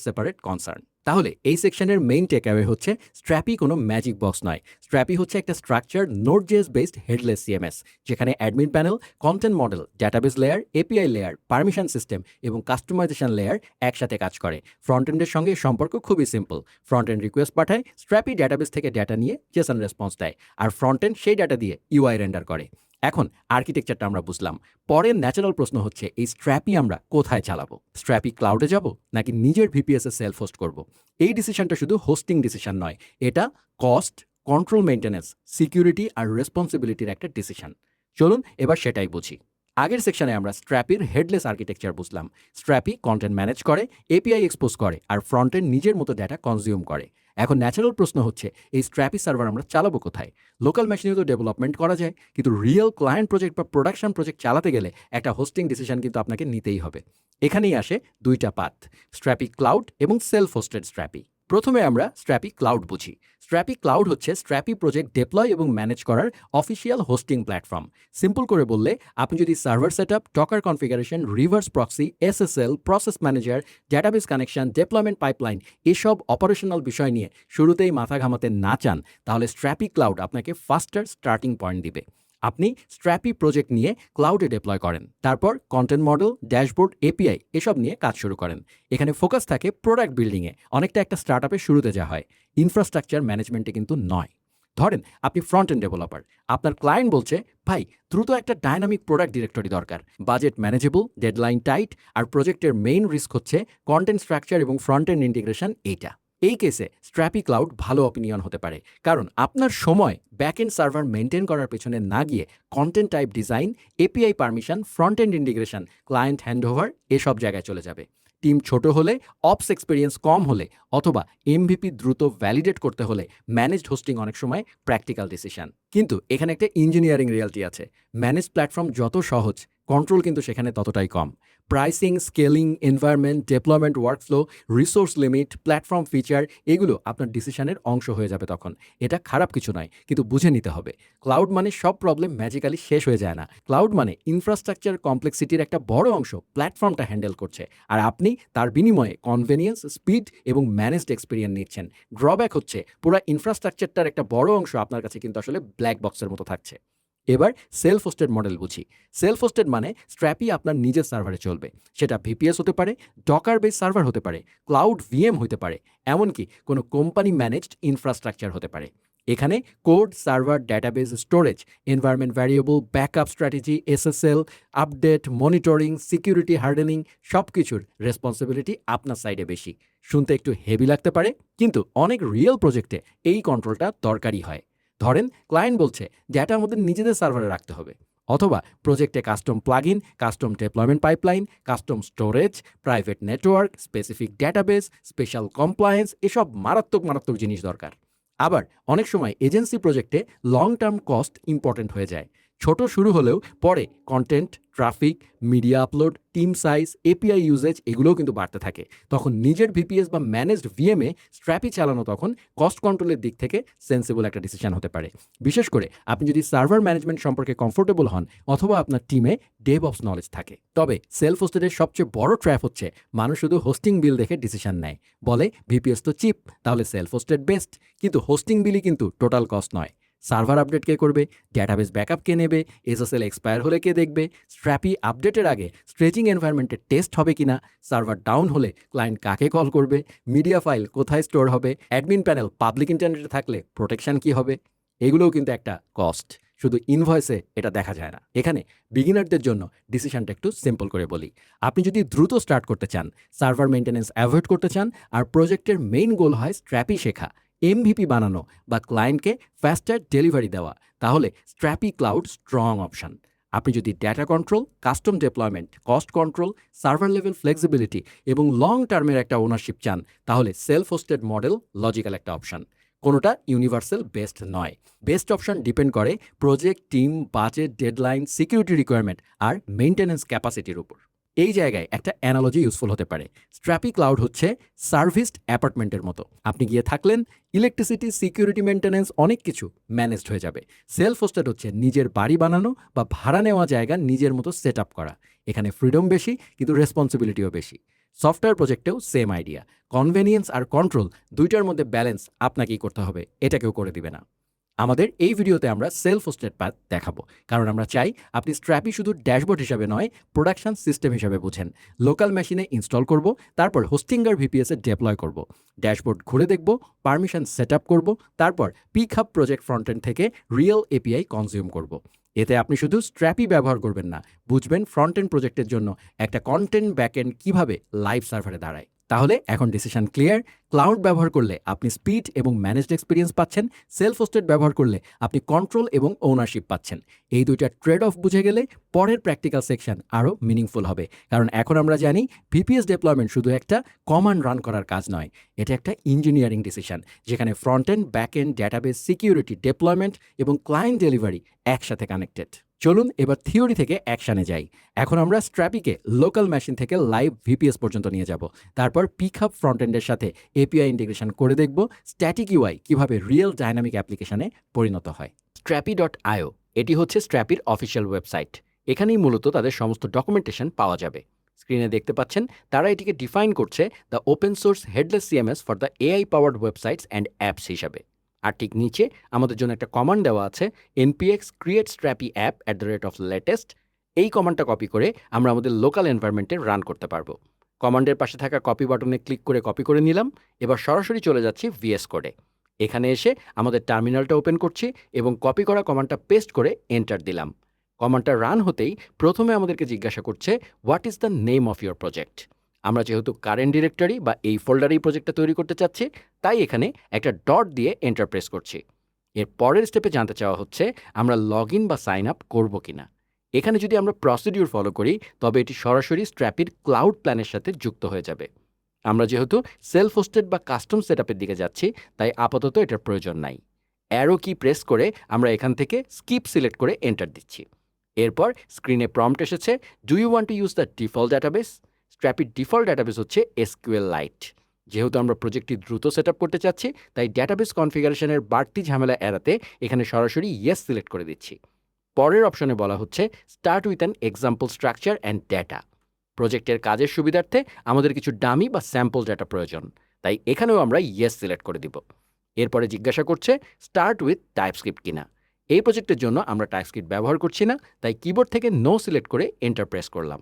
সেপারেট কনসার্ন। তাহলে এই সেকশনের মেইন টেক অ্যাওয়ে হচ্ছে স্ট্র্যাপি কোনো ম্যাজিক বক্স নয়। স্ট্র্যাপি হচ্ছে একটা structured node dot JS based headless CMS, যেখানে admin panel, content model, database layer, API layer, permission system এবং কাস্টমাইজেশন লেয়ার একসাথে কাজ করে। ফ্রন্ট এন্ডের সঙ্গে সম্পর্ক খুবই সিম্পল। ফ্রন্ট এন্ড রিকোয়েস্ট পাঠায়, স্ট্র্যাপি ডেটাবেস থেকে ডেটা নিয়ে জেসন রেসপন্স দেয়, আর ফ্রন্ট এন্ড সেই ডেটা দিয়ে ইউআই রেন্ডার করে। এখন আর্কিটেকচারটা আমরা বুঝলাম। পরের ন্যাচারাল প্রশ্ন হচ্ছে এই স্ট্র্যাপি আমরা কোথায় চালাবো? স্ট্র্যাপি ক্লাউডে যাব নাকি নিজের ভিপিএসে সেলফ হোস্ট করব? এই ডিসিশনটা শুধু হোস্টিং ডিসিশন নয়, এটা কস্ট, কন্ট্রোল মেইনটেন্যান্স, সিকিউরিটি আর রেসপন্সিবিলিটির একটা ডিসিশন। চলুন এবার সেটাই বুঝি। আগের সেকশনে আমরা স্ট্র্যাপির হেডলেস আর্কিটেকচার বুঝলাম। স্ট্র্যাপি কন্টেন্ট ম্যানেজ করে, এপিআই এক্সপোজ করে আর ফ্রন্ট এন্ড নিজের মতো ডেটা কনজিউম করে। এখন ন্যাচারাল প্রশ্ন হচ্ছে এই স্ট্র্যাপি সার্ভার আমরা চালাবো কোথায়? লোকাল মেশিনে তো ডেভেলপমেন্ট করা যায়, কিন্তু রিয়েল ক্লায়েন্ট প্রজেক্ট বা প্রোডাকশন প্রজেক্ট চালাতে গেলে একটা হোস্টিং ডিসিশন কিন্তু আপনাকে নিতেই হবে। এখানেই আসে দুইটা পাথ, স্ট্র্যাপি ক্লাউড এবং সেলফ হোস্টেড স্ট্র্যাপি। প্রথমে আমরা স্ট্র্যাপি ক্লাউড বুঝি। স্ট্র্যাপি ক্লাউড হচ্ছে স্ট্র্যাপি প্রজেক্ট ডেপ্লয় এবং ম্যানেজ করার অফিসিয়াল হোস্টিং প্ল্যাটফর্ম। সিম্পল করে বললে, আপনি যদি server setup, docker configuration, reverse proxy, SSL, process manager, database connection, deployment pipeline এসব অপারেশনাল বিষয় নিয়ে শুরুতেই মাথা ঘামাতে না চান, তাহলে স্ট্র্যাপি ক্লাউড আপনাকে ফাস্টার স্টার্টিং পয়েন্ট দিবে। আপনি স্ট্র্যাপি প্রজেক্ট নিয়ে ক্লাউডে ডেপ্লয় করেন, তারপর কন্টেন্ট মডেল, ড্যাশবোর্ড, এপিআই এসব নিয়ে কাজ শুরু করেন। এখানে ফোকাস থাকে প্রোডাক্ট বিল্ডিংয়ে, অনেকটা একটা স্টার্টআপের শুরুতে যা হয়, ইনফ্রাস্ট্রাকচার ম্যানেজমেন্টে কিন্তু নয়। ধরেন আপনি ফ্রন্ট এন্ড ডেভেলপার, আপনার ক্লায়েন্ট বলছে, ভাই দ্রুত একটা ডায়নামিক প্রোডাক্ট ডিরেক্টরি দরকার, বাজেট ম্যানেজেবল, ডেডলাইন টাইট, আর প্রজেক্টের মেইন রিস্ক হচ্ছে কন্টেন্ট স্ট্রাকচার এবং ফ্রন্ট এন্ড ইন্টিগ্রেশন। এইটা এই কেসে স্ট্র্যাপি ক্লাউড ভালো অপিনিয়ন হতে পারে, কারণ আপনার সময় ব্যাক এন্ড সার্ভার মেনটেন করার পেছনে না গিয়ে content type design, API permission, front end integration, client handover এসব জায়গায় চলে যাবে। টিম ছোট হলে, অপস এক্সপিরিয়েন্স কম হলে অথবা এমভিপি দ্রুত ভ্যালিডেট করতে হলে ম্যানেজড হোস্টিং অনেক সময় প্র্যাকটিক্যাল ডিসিশন। কিন্তু এখানে একটা ইঞ্জিনিয়ারিং রিয়ালিটি আছে। ম্যানেজ প্ল্যাটফর্ম যত সহজ, কন্ট্রোল কিন্তু সেখানে ততটাই কম। Pricing, scaling, environment, deployment workflow, resource limit, platform feature এগুলো আপনার ডিসিশনের অংশ হয়ে যাবে তখন। এটা খারাপ কিছু নয়, কিন্তু বুঝে নিতে হবে। ক্লাউড মানে সব প্রবলেম ম্যাজিক্যালি শেষ হয়ে যায় না। ক্লাউড মানে ইনফ্রাস্ট্রাকচার কমপ্লেক্সিটির একটা বড় অংশ প্ল্যাটফর্মটা হ্যান্ডেল করছে, আর আপনি তার বিনিময়ে কনভেনিয়েন্স, স্পিড এবং ম্যানেজড এক্সপিরিয়েন্স নিচ্ছেন। ড্রব্যাক হচ্ছে পুরো ইনফ্রাস্ট্রাকচারটার একটা বড় অংশ আপনার কাছে কিন্তু আসলে ব্ল্যাক বক্সের মতো থাকছে। এবার সেলফ হোস্টেড মডেল বুঝি। সেলফ হোস্টেড মানে স্ট্র্যাপি আপনার নিজের সার্ভারে চলবে। সেটা ভিপিএস হতে পারে, ডকার বেস সার্ভার হতে পারে, ক্লাউড ভিএম হতে পারে, এমনকি কোনো কোম্পানি ম্যানেজড ইনফ্রাস্ট্রাকচার হতে পারে। এখানে code, server, database, storage, environment variable, backup strategy, SSL, update, monitoring, security hardening সব কিছুর রেসপন্সিবিলিটি আপনার সাইডে বেশি। শুনতে একটু হেভি লাগতে পারে, কিন্তু অনেক রিয়েল প্রজেক্টে এই কন্ট্রোলটা দরকারি হয়। ধরেন ক্লায়েন্ট বলছে ডেটা আমাদের নিজেদের সার্ভারে রাখতে হবে, অথবা প্রজেক্টে custom plugin, custom deployment pipeline, custom storage, private network, specific database, special compliance এসব মারাত্মক জিনিস দরকার। আবার অনেক সময় এজেন্সি প্রজেক্টে লং টার্ম কস্ট ইম্পর্টেন্ট হয়ে যায়। ছোট শুরু হলেও পরে content, traffic, media upload, team size, API uses এগুলোও কিন্তু বাড়তে থাকে। তখন নিজের ভিপিএস বা ম্যানেজড ভিএমে স্ট্র্যাপি চালানো তখন কস্ট কন্ট্রোলের দিক থেকে সেন্সিবল একটা ডিসিশন হতে পারে। বিশেষ করে আপনি যদি সার্ভার ম্যানেজমেন্ট সম্পর্কে কমফোর্টেবল হন অথবা আপনার টিমে ডেভঅপস নলেজ থাকে। তবে সেলফ হোস্টেডের সবচেয়ে বড় ট্র্যাপ হচ্ছে মানুষ শুধু হোস্টিং বিল দেখে ডিসিশন নেয়, বলে ভিপিএস তো চিপ, তাহলে সেলফ হোস্টেড বেস্ট। কিন্তু হোস্টিং বিলই কিন্তু টোটাল কস্ট নয়। সার্ভার আপডেট কে করবে, ডেটাবেস ব্যাকআপ কে নেবে, এসএসএল এক্সপায়ার হলে কে দেখবে, স্ট্র্যাপি আপডেটের আগে স্ট্রেচিং এনভায়রনমেন্টে টেস্ট হবে কিনা, সার্ভার ডাউন হলে ক্লায়েন্ট কাকে কল করবে, মিডিয়া ফাইল কোথায় স্টোর হবে, অ্যাডমিন প্যানেল পাবলিক ইন্টারনেটে থাকলে প্রোটেকশন কি হবে, এগুলোও কিন্তু একটা কস্ট। শুধু ইনভয়েসে এটা দেখা যায় না। এখানে বিগিনারদের জন্য ডিসিশনটা একটু সিম্পল করে বলি। আপনি যদি দ্রুত স্টার্ট করতে চান, সার্ভার মেইনটেন্যান্স অ্যাভয়েড করতে চান, আর প্রজেক্টের মেইন গোল হয় স্ট্র্যাপি শেখা, এমভিপি বানানো বা ক্লায়েন্টকে ফাস্টার ডেলিভারি দেওয়া, তাহলে স্ট্র্যাপি ক্লাউড স্ট্রং অপশন। আপনি যদি data control, custom deployment, cost control, server level flexibility এবং লং টার্মের একটা ওনারশিপ চান, তাহলে সেলফ হোস্টেড মডেল লজিক্যাল একটা অপশন। কোনোটা ইউনিভার্সাল বেস্ট নয়। বেস্ট অপশন ডিপেন্ড করে project, team, budget, deadline, security requirement আর মেইনটেন্যান্স ক্যাপাসিটির উপর। এই জায়গায় একটা অ্যানালজি ইউজফুল হতে পারে। স্ট্র্যাপি ক্লাউড হচ্ছে সার্ভিসড অ্যাপার্টমেন্টের মতো। আপনি গিয়ে থাকলেন, ইলেকট্রিসিটি, সিকিউরিটি, মেইনটেন্যান্স অনেক কিছু ম্যানেজড হয়ে যাবে। সেলফ হোস্টেড হচ্ছে নিজের বাড়ি বানানো বা ভাড়া নেওয়া জায়গা নিজের মতো সেট আপ করা। এখানে ফ্রিডম বেশি, কিন্তু রেসপন্সিবিলিটিও বেশি। সফটওয়্যার প্রজেক্টেও সেম আইডিয়া। কনভেনিয়েন্স আর কন্ট্রোল দুইটার মধ্যে ব্যালেন্স আপনাকেই করতে হবে, এটা কেউ করে দিবে না। আমাদের এই ভিডিওতে আমরা সেলফ হোস্টেড পাথ দেখাবো, কারণ আমরা চাই আপনি স্ট্র্যাপি শুধু ড্যাশবোর্ড হিসাবে নয়, প্রোডাকশন সিস্টেম হিসাবে বুঝেন। লোকাল মেশিনে ইনস্টল করব, তারপর হোস্টিঙ্গার ভিপিএসে ডেপ্লয় করব, ড্যাশবোর্ড ঘুরে দেখব, পারমিশন সেট আপ করব, তারপর পিক হাব প্রজেক্ট ফ্রন্টএন্ড থেকে রিয়েল এপিআই কনজিউম করব। এতে আপনি শুধু স্ট্র্যাপি ব্যবহার করবেন না, বুঝবেন ফ্রন্টএন্ড প্রজেক্টের জন্য একটা কন্টেন্ট ব্যাকএন্ড কীভাবে লাইভ সার্ভারে দাঁড়ায়। তাহলে এখন ডিসিশন ক্লিয়ার। ক্লাউড ব্যবহার করলে আপনি স্পিড এবং ম্যানেজড এক্সপিরিয়েন্স পাচ্ছেন, সেলফ হোস্টেড ব্যবহার করলে আপনি কন্ট্রোল এবং ওনারশিপ পাচ্ছেন। এই দুইটা ট্রেড অফ বুঝে গেলে পরের প্র্যাকটিক্যাল সেকশন আরও মিনিংফুল হবে, কারণ এখন আমরা জানি ভিপিএস ডেপ্লয়মেন্ট শুধু একটা কমান্ড রান করার কাজ নয়, এটা একটা ইঞ্জিনিয়ারিং ডিসিশন, যেখানে front end, back end, database, security, deployment এবং ক্লায়েন্ট ডেলিভারি একসাথে কানেক্টেড। চলুন এবার থিওরি থেকে অ্যাকশানে যাই। এখন আমরা স্ট্র্যাপিকে লোকাল মেশিন থেকে লাইভ ভিপিএস পর্যন্ত নিয়ে যাব, তারপর পিক হাব ফ্রন্টএন্ডের সাথে এপিআই ইন্টিগ্রেশন করে দেখব স্ট্যাটিক ইউআই কীভাবে রিয়েল ডাইনামিক অ্যাপ্লিকেশনে পরিণত হয়। Strapi.io এটি হচ্ছে স্ট্র্যাপির অফিসিয়াল ওয়েবসাইট। এখানেই মূলত তাদের সমস্ত ডকুমেন্টেশন পাওয়া যাবে। স্ক্রিনে দেখতে পাচ্ছেন তারা এটিকে ডিফাইন করছে the open source headless CMS for the AI powered websites and apps হিসাবে। আর ঠিক নিচে আমাদের জন্য একটা কমান্ড দেওয়া আছে, npx create strapi app @latest। এই কমান্ডটা কপি করে আমরা আমাদের লোকাল এনভায়রনমেন্টে রান করতে পারবো। কমান্ডের পাশে থাকা কপি বাটনে ক্লিক করে কপি করে নিলাম। এবার সরাসরি চলে যাচ্ছি ভিএস কোডে। এখানে এসে আমাদের টার্মিনালটা ওপেন করছি এবং কপি করা কমান্ডটা পেস্ট করে এন্টার দিলাম। কমান্ডটা রান হতেই প্রথমে আমাদেরকে জিজ্ঞাসা করছে what is the name of your project. আমরা যেহেতু কারেন্ট ডিরেক্টরি বা এই ফোল্ডারেই প্রজেক্টটা তৈরি করতে চাচ্ছি, তাই এখানে একটা ডট দিয়ে এন্টার প্রেস করছি। এর পরের স্টেপে জানতে চাওয়া হচ্ছে আমরা লগ ইন বা সাইন আপ করবো কিনা। এখানে যদি আমরা প্রসিডিউর ফলো করি তবে এটি সরাসরি স্ট্র্যাপির ক্লাউড প্ল্যানের সাথে যুক্ত হয়ে যাবে। আমরা যেহেতু সেলফ হোস্টেড বা কাস্টম সেটআপের দিকে যাচ্ছি, তাই আপাতত এটার প্রয়োজন নাই। অ্যারো কি প্রেস করে আমরা এখান থেকে স্কিপ সিলেক্ট করে এন্টার দিচ্ছি। এরপর স্ক্রিনে প্রম্পট এসেছে, do you want to use the default database. স্ট্র্যাপির ডিফল্ট ডাটাবেস হচ্ছে SQLite। যেহেতু আমরা প্রজেক্টটি দ্রুত সেট করতে চাচ্ছি, তাই ডাটাবেস কনফিগারেশনের বাড়তি ঝামেলা এড়াতে এখানে সরাসরি ইয়েস সিলেক্ট করে দিচ্ছি। পরের অপশনে বলা হচ্ছে start with an example structure and data. প্রজেক্টের কাজের সুবিধার্থে আমাদের কিছু ডামি বা স্যাম্পল ডেটা প্রয়োজন, তাই এখানেও আমরা ইয়েস সিলেক্ট করে দিব। এরপরে জিজ্ঞাসা করছে স্টার্ট উইথ টাইপস্ক্রিপ্ট কিনা। এই প্রজেক্টের জন্য আমরা টাইপস্ক্রিপ্ট ব্যবহার করছি না, তাই কিবোর্ড থেকে নো সিলেক্ট করে এন্টার প্রেস করলাম।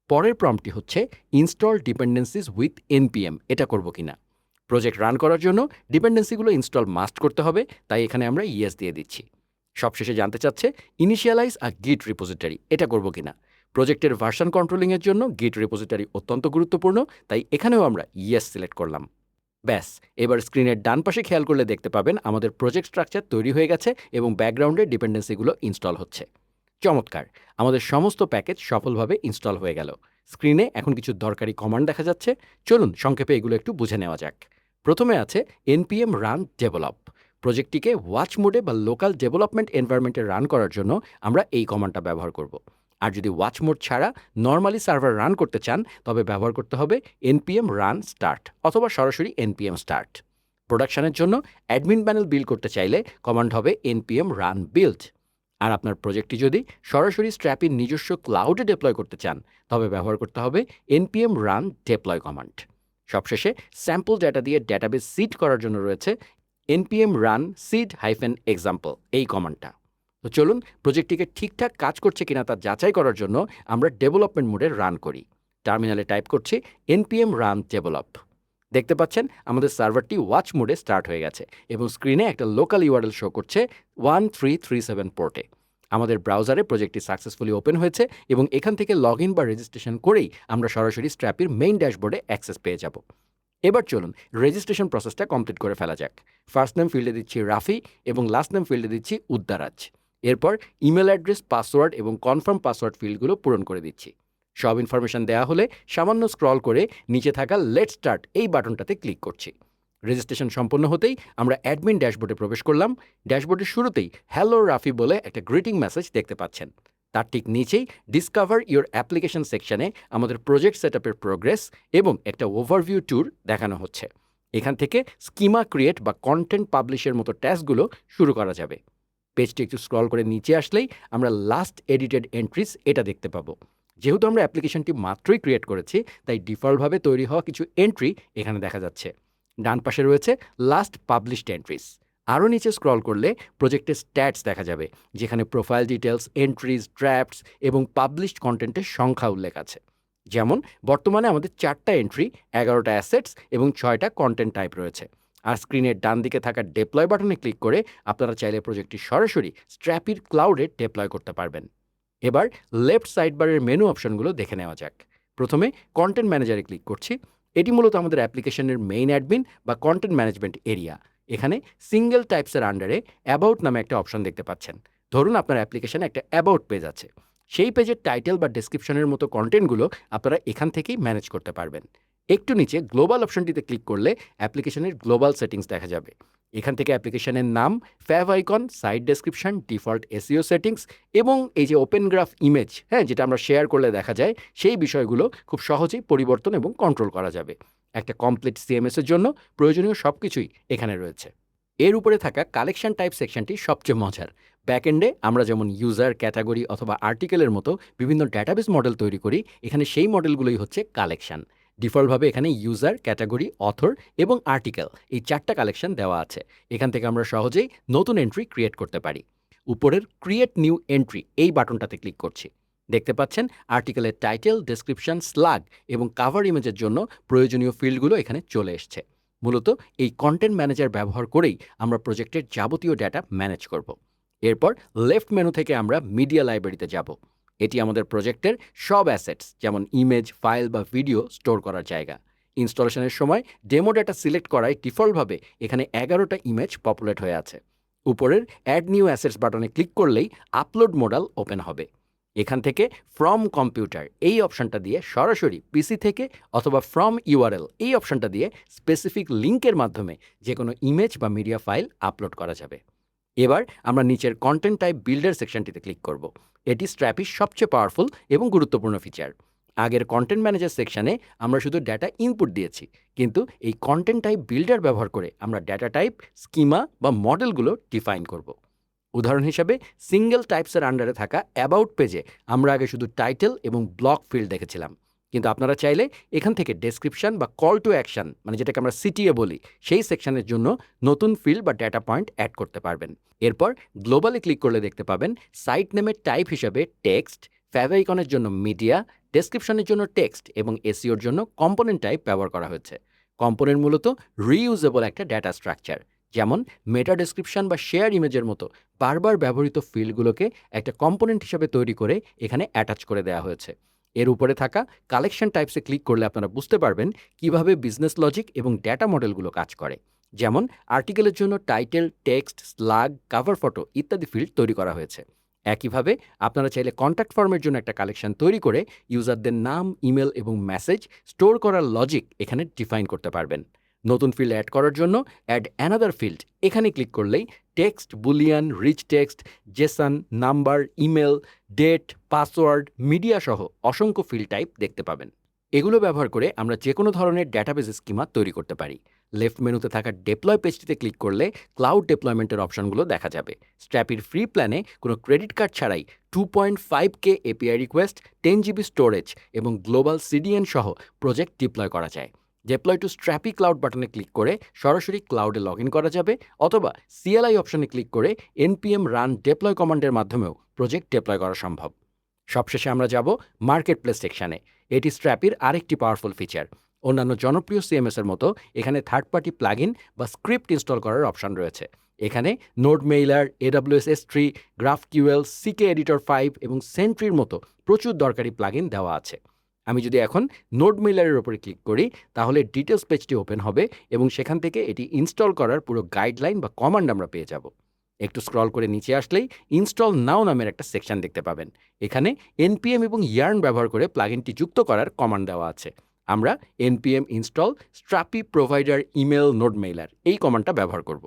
পরের প্রম্পটটি হচ্ছে ইনস্টল ডিপেন্ডেন্সিস উইথ npm, এটা করব কিনা। প্রজেক্ট রান করার জন্য ডিপেন্ডেন্সিগুলো ইনস্টল মাস্ট করতে হবে, তাই এখানে আমরা ইয়েস দিয়ে দিচ্ছি। সবশেষে জানতে চাচ্ছে ইনিশিয়ালাইজ আ গিট রিপোজিটরি, এটা করব কিনা। প্রজেক্টের ভার্সন কন্ট্রোলিংয়ের জন্য গিট রিপোজিটরি অত্যন্ত গুরুত্বপূর্ণ, তাই এখানেও আমরা ইয়েস সিলেক্ট করলাম। ব্যাস, এবার স্ক্রিনের ডান পাশে খেয়াল করলে দেখতে পাবেন আমাদের প্রজেক্ট স্ট্রাকচার তৈরি হয়ে গেছে এবং ব্যাকগ্রাউন্ডে ডিপেন্ডেন্সিগুলো ইনস্টল হচ্ছে। চমৎকার, আমাদের সমস্ত প্যাকেজ সফলভাবে ইনস্টল হয়ে গেল। স্ক্রিনে এখন কিছু দরকারি কমান্ড দেখা যাচ্ছে, চলুন সংক্ষেপে এগুলো একটু বুঝে নেওয়া যাক। প্রথমে আছে npm run develop। প্রজেক্টটিকে ওয়াচ মোডে বা লোকাল ডেভেলপমেন্ট এনভায়রনমেন্টে রান করার জন্য আমরা এই কমান্ডটা ব্যবহার করব। আর যদি ওয়াচ মোড ছাড়া নর্মালি সার্ভার রান করতে চান তবে ব্যবহার করতে হবে npm run start অথবা সরাসরি npm start। প্রোডাকশনের জন্য অ্যাডমিন প্যানেল বিল্ড করতে চাইলে কমান্ড হবে npm run build। আর আপনার প্রজেক্টটি যদি সরাসরি স্ট্র্যাপির নিজস্ব ক্লাউডে ডেপ্লয় করতে চান তবে ব্যবহার করতে হবে npm run deploy কমান্ড। সবশেষে স্যাম্পল ডেটা দিয়ে ডেটাবেস সিড করার জন্য রয়েছে npm run seed-example এই কমান্ডটা। তো চলুন প্রজেক্টটিকে ঠিকঠাক কাজ করছে কিনা তা যাচাই করার জন্য আমরা ডেভেলপমেন্ট মোডে রান করি। টার্মিনালে টাইপ করছি npm run develop। দেখতে পাচ্ছেন আমাদের সার্ভারটি ওয়াচ মোডে স্টার্ট হয়ে গেছে এবং স্ক্রিনে একটা লোকাল ইউআরএল শো করছে 1337 পোর্টে। আমাদের ব্রাউজারে প্রজেক্টটি সাকসেসফুলি ওপেন হয়েছে এবং এখান থেকে লগ ইন বা রেজিস্ট্রেশন করেই আমরা সরাসরি স্ট্র্যাপির মেইন ড্যাশবোর্ডে অ্যাক্সেস পেয়ে যাব। এবার চলুন রেজিস্ট্রেশন প্রসেসটা কমপ্লিট করে ফেলা যাক। ফার্স্ট নেম ফিল্ডে দিচ্ছি রাফি এবং লাস্ট নেম ফিল্ডে দিচ্ছি উদ্দারাজ। এরপর ইমেল অ্যাড্রেস, পাসওয়ার্ড এবং কনফার্ম পাসওয়ার্ড ফিল্ডগুলো পূরণ করে দিচ্ছি। সব ইনফরমেশন দেওয়া হলে সামান্য স্ক্রল করে নিচে থাকা লেট স্টার্ট এই বাটনটাতে ক্লিক করছি। রেজিস্ট্রেশন সম্পন্ন হতেই আমরা অ্যাডমিন ড্যাশবোর্ডে প্রবেশ করলাম। ড্যাশবোর্ডের শুরুতেই হ্যালো রাফি বলে একটা গ্রিটিং মেসেজ দেখতে পাচ্ছেন। তার ঠিক নিচেই ডিসকভার ইওর অ্যাপ্লিকেশন সেকশনে আমাদের প্রজেক্ট সেটআপের প্রোগ্রেস এবং একটা ওভারভিউ ট্যুর দেখানো হচ্ছে। এখান থেকে স্কিমা ক্রিয়েট বা কন্টেন্ট পাবলিশের মতো টাস্কগুলো শুরু করা যাবে। পেজটি একটু স্ক্রল করে নিচে আসলেই আমরা লাস্ট এডিটেড এন্ট্রিজ এটা দেখতে পাবো। যেহেতু আমরা অ্যাপ্লিকেশনটি মাত্রই ক্রিয়েট করেছি, তাই ডিফল্টভাবে তৈরি হওয়া কিছু এন্ট্রি এখানে দেখা যাচ্ছে। ডান পাশে রয়েছে লাস্ট পাবলিশড এন্ট্রিজ। আরও নিচে স্ক্রল করলে প্রজেক্টের স্ট্যাটস দেখা যাবে, যেখানে প্রোফাইল ডিটেলস, এন্ট্রিজ, ড্রাফটস এবং পাবলিশড কন্টেন্টের সংখ্যা উল্লেখ আছে। যেমন বর্তমানে আমাদের 4টা এন্ট্রি, 11টা অ্যাসেটস এবং 6টা কন্টেন্ট টাইপ রয়েছে। আর স্ক্রিনের ডান দিকে থাকা ডেপ্লয় বাটনে ক্লিক করে আপনারা চাইলে প্রজেক্টটি সরাসরি স্ট্র্যাপির ক্লাউডে ডেপ্লয় করতে পারবেন। এবার লেফট সাইড বারের মেনু অপশনগুলো দেখে নেওয়া যাক। প্রথমে কন্টেন্ট ম্যানেজারে ক্লিক করছি। এটি মূলত আমাদের অ্যাপ্লিকেশনের মেইন অ্যাডমিন বা কন্টেন্ট ম্যানেজমেন্ট এরিয়া। এখানে সিঙ্গেল টাইপসের আন্ডারে অ্যাবাউট নামে একটা অপশন দেখতে পাচ্ছেন। ধরুন আপনার অ্যাপ্লিকেশনে একটা অ্যাবাউট পেজ আছে। সেই পেজের টাইটেল বা ডেসক্রিপশনের মতো কন্টেন্টগুলো আপনারা এখান থেকেই ম্যানেজ করতে পারবেন। একটু নিচে গ্লোবাল অপশনটিতে ক্লিক করলে অ্যাপ্লিকেশনের গ্লোবাল সেটিংস দেখা যাবে। এখান থেকে অ্যাপ্লিকেশনের নাম, favicon, site description, default SEO settings এবং এই যে ওপেন গ্রাফ ইমেজ, যেটা আমরা শেয়ার করলে দেখা যায়, সেই বিষয়গুলো খুব সহজেই পরিবর্তন এবং কন্ট্রোল করা যাবে। একটা কমপ্লিট সিএমএস এর জন্য প্রয়োজনীয় সবকিছুই এখানে রয়েছে। এর উপরে থাকা কালেকশন টাইপ সেকশনটি সবচেয়ে মজার। ব্যাকএন্ডে আমরা যেমন ইউজার, ক্যাটাগরি অথবা আর্টিকেলের মতো বিভিন্ন ডেটাবেস মডেল তৈরি করি, এখানে সেই মডেলগুলোই হচ্ছে কালেকশন। ডিফল্টভাবে এখানে ইউজার, ক্যাটাগরি, অথর এবং আর্টিকেল এই 4টা কালেকশন দেওয়া আছে। এখান থেকে আমরা সহজেই নতুন এন্ট্রি ক্রিয়েট করতে পারি। উপরের ক্রিয়েট নিউ এন্ট্রি এই বাটনটাতে ক্লিক করছি। দেখতে পাচ্ছেন আর্টিকেলের টাইটেল, ডেসক্রিপশন, স্লাগ এবং কাভার ইমেজের জন্য প্রয়োজনীয় ফিল্ডগুলো এখানে চলে এসছে। মূলত এই কন্টেন্ট ম্যানেজার ব্যবহার করেই আমরা প্রজেক্টের যাবতীয় ডেটা ম্যানেজ করব। এরপর লেফট মেনু থেকে আমরা মিডিয়া লাইব্রেরিতে যাব। এটি আমাদের প্রজেক্টের সব অ্যাসেটস যেমন ইমেজ, ফাইল বা ভিডিও স্টোর করার জায়গা। ইনস্টলেশনের সময় ডেমো ডেটা সিলেক্ট করায় ডিফল্টভাবে এখানে 11টা ইমেজ পপুলেট হয়ে আছে। উপরের অ্যাড নিউ অ্যাসেটস বাটনে ক্লিক করলেই আপলোড মডেল ওপেন হবে। এখান থেকে ফ্রম কম্পিউটার এই অপশনটা দিয়ে সরাসরি পিসি থেকে অথবা ফ্রম ইউআরএল এই অপশনটা দিয়ে স্পেসিফিক লিঙ্কের মাধ্যমে যে কোনো ইমেজ বা মিডিয়া ফাইল আপলোড করা যাবে। এবার আমরা নিচের কন্টেন্ট টাইপ বিল্ডার সেকশনটিতে ক্লিক করব। এটি স্ট্র্যাপির সবচেয়ে পাওয়ারফুল এবং গুরুত্বপূর্ণ ফিচার। আগের কন্টেন্ট ম্যানেজার সেকশনে আমরা শুধু ডেটা ইনপুট দিয়েছি, কিন্তু এই কন্টেন্ট টাইপ বিল্ডার ব্যবহার করে আমরা ডেটা টাইপ, স্কিমা বা মডেলগুলো ডিফাইন করব। উদাহরণ হিসাবে সিঙ্গেল টাইপসের আন্ডারে থাকা অ্যাবাউট পেজে আমরা আগে শুধু টাইটেল এবং ব্লক ফিল্ড দেখেছিলাম, কিন্তু আপনারা চাইলে এখান থেকে ডেসক্রিপশন বা কল টু অ্যাকশন, মানে যেটাকে আমরা সিটিএ বলি, সেই সেকশনের জন্য নতুন ফিল্ড বা ডেটা পয়েন্ট অ্যাড করতে পারবেন। এরপর গ্লোবালে ক্লিক করলে দেখতে পাবেন সাইট নেমের টাইপ হিসাবে টেক্সট, ফ্যাভ আইকনের জন্য মিডিয়া, ডেসক্রিপশনের জন্য টেক্সট এবং এসইওর জন্য কম্পোনেন্ট টাইপ ব্যবহার করা হয়েছে। কম্পোনেন্ট মূলত রিইউজেবল একটা ডেটা স্ট্রাকচার, যেমন মেটা ডেসক্রিপশন বা শেয়ার ইমেজের মতো বারবার ব্যবহৃত ফিল্ডগুলোকে একটা কম্পোনেন্ট হিসাবে তৈরি করে এখানে অ্যাটাচ করে দেওয়া হয়েছে। এর উপরে থাকা কালেকশন টাইপসে ক্লিক করলে আপনারা বুঝতে পারবেন কিভাবে বিজনেস লজিক এবং ডেটা মডেলগুলো কাজ করে। যেমন আর্টিকেলের জন্য title, text, slug, cover photo ইত্যাদি ফিল্ড তৈরি করা হয়েছে। একইভাবে আপনারা চাইলে কন্ট্যাক্ট ফর্মের জন্য একটা কালেকশন তৈরি করে ইউজারদের নাম, ইমেল এবং মেসেজ স্টোর করার লজিক এখানে ডিফাইন করতে পারবেন। নতুন ফিল্ড অ্যাড করার জন্য অ্যাড অ্যানাদার ফিল্ড এখানে ক্লিক করলেই text, boolean, rich text, JSON, number, email, date, password, media সহ অসংখ্য ফিল্ড টাইপ দেখতে পাবেন। এগুলো ব্যবহার করে আমরা যে কোনো ধরনের ডেটাবেস স্কিমা তৈরি করতে পারি। লেফট মেনুতে থাকা ডেপ্লয় পেজটিতে ক্লিক করলে ক্লাউড ডেপ্লয়মেন্টের অপশনগুলো দেখা যাবে। স্ট্র্যাপির ফ্রি প্ল্যানে কোনো ক্রেডিট কার্ড ছাড়াই 2.5K API request, 10 GB storage এবং গ্লোবাল সিডিএন সহ প্রজেক্ট ডিপ্লয় করা যায়। ডেপ্লয় টু স্ট্র্যাপি ক্লাউড বাটনে ক্লিক করে সরাসরি ক্লাউডে লগ ইন করা যাবে, অথবা সিএলআই অপশনে ক্লিক করে এনপিএম রান ডেপ্লয় কমান্ডের মাধ্যমেও প্রজেক্ট ডেপ্লয় করা সম্ভব। সবশেষে আমরা যাব মার্কেট প্লেস সেকশানে। এটি স্ট্র্যাপির আরেকটি পাওয়ারফুল ফিচার। অন্যান্য জনপ্রিয় সিএমএস এর মতো এখানে থার্ড পার্টি প্লাগইন বা স্ক্রিপ্ট ইনস্টল করার অপশন রয়েছে। এখানে node mailer, AWS S3, GraphQL, CK Editor 5 এবং সেন্ট্রির মতো প্রচুর দরকারি প্লাগইন দেওয়া আছে। আমি যদি এখন নোড মেইলারের উপরে ক্লিক করি তাহলে ডিটেলস পেজটি ওপেন হবে এবং সেখান থেকে এটি ইনস্টল করার পুরো গাইডলাইন বা কমান্ড আমরা পেয়ে যাব। একটু স্ক্রল করে নিচে আসলেই ইনস্টল নাও নামের একটা সেকশন দেখতে পাবেন। এখানে npm এবং yarn ব্যবহার করে প্লাগইনটি যুক্ত করার কমান্ড দেওয়া আছে। আমরা npm install strapi provider email node mailer এই কমান্ডটা ব্যবহার করব।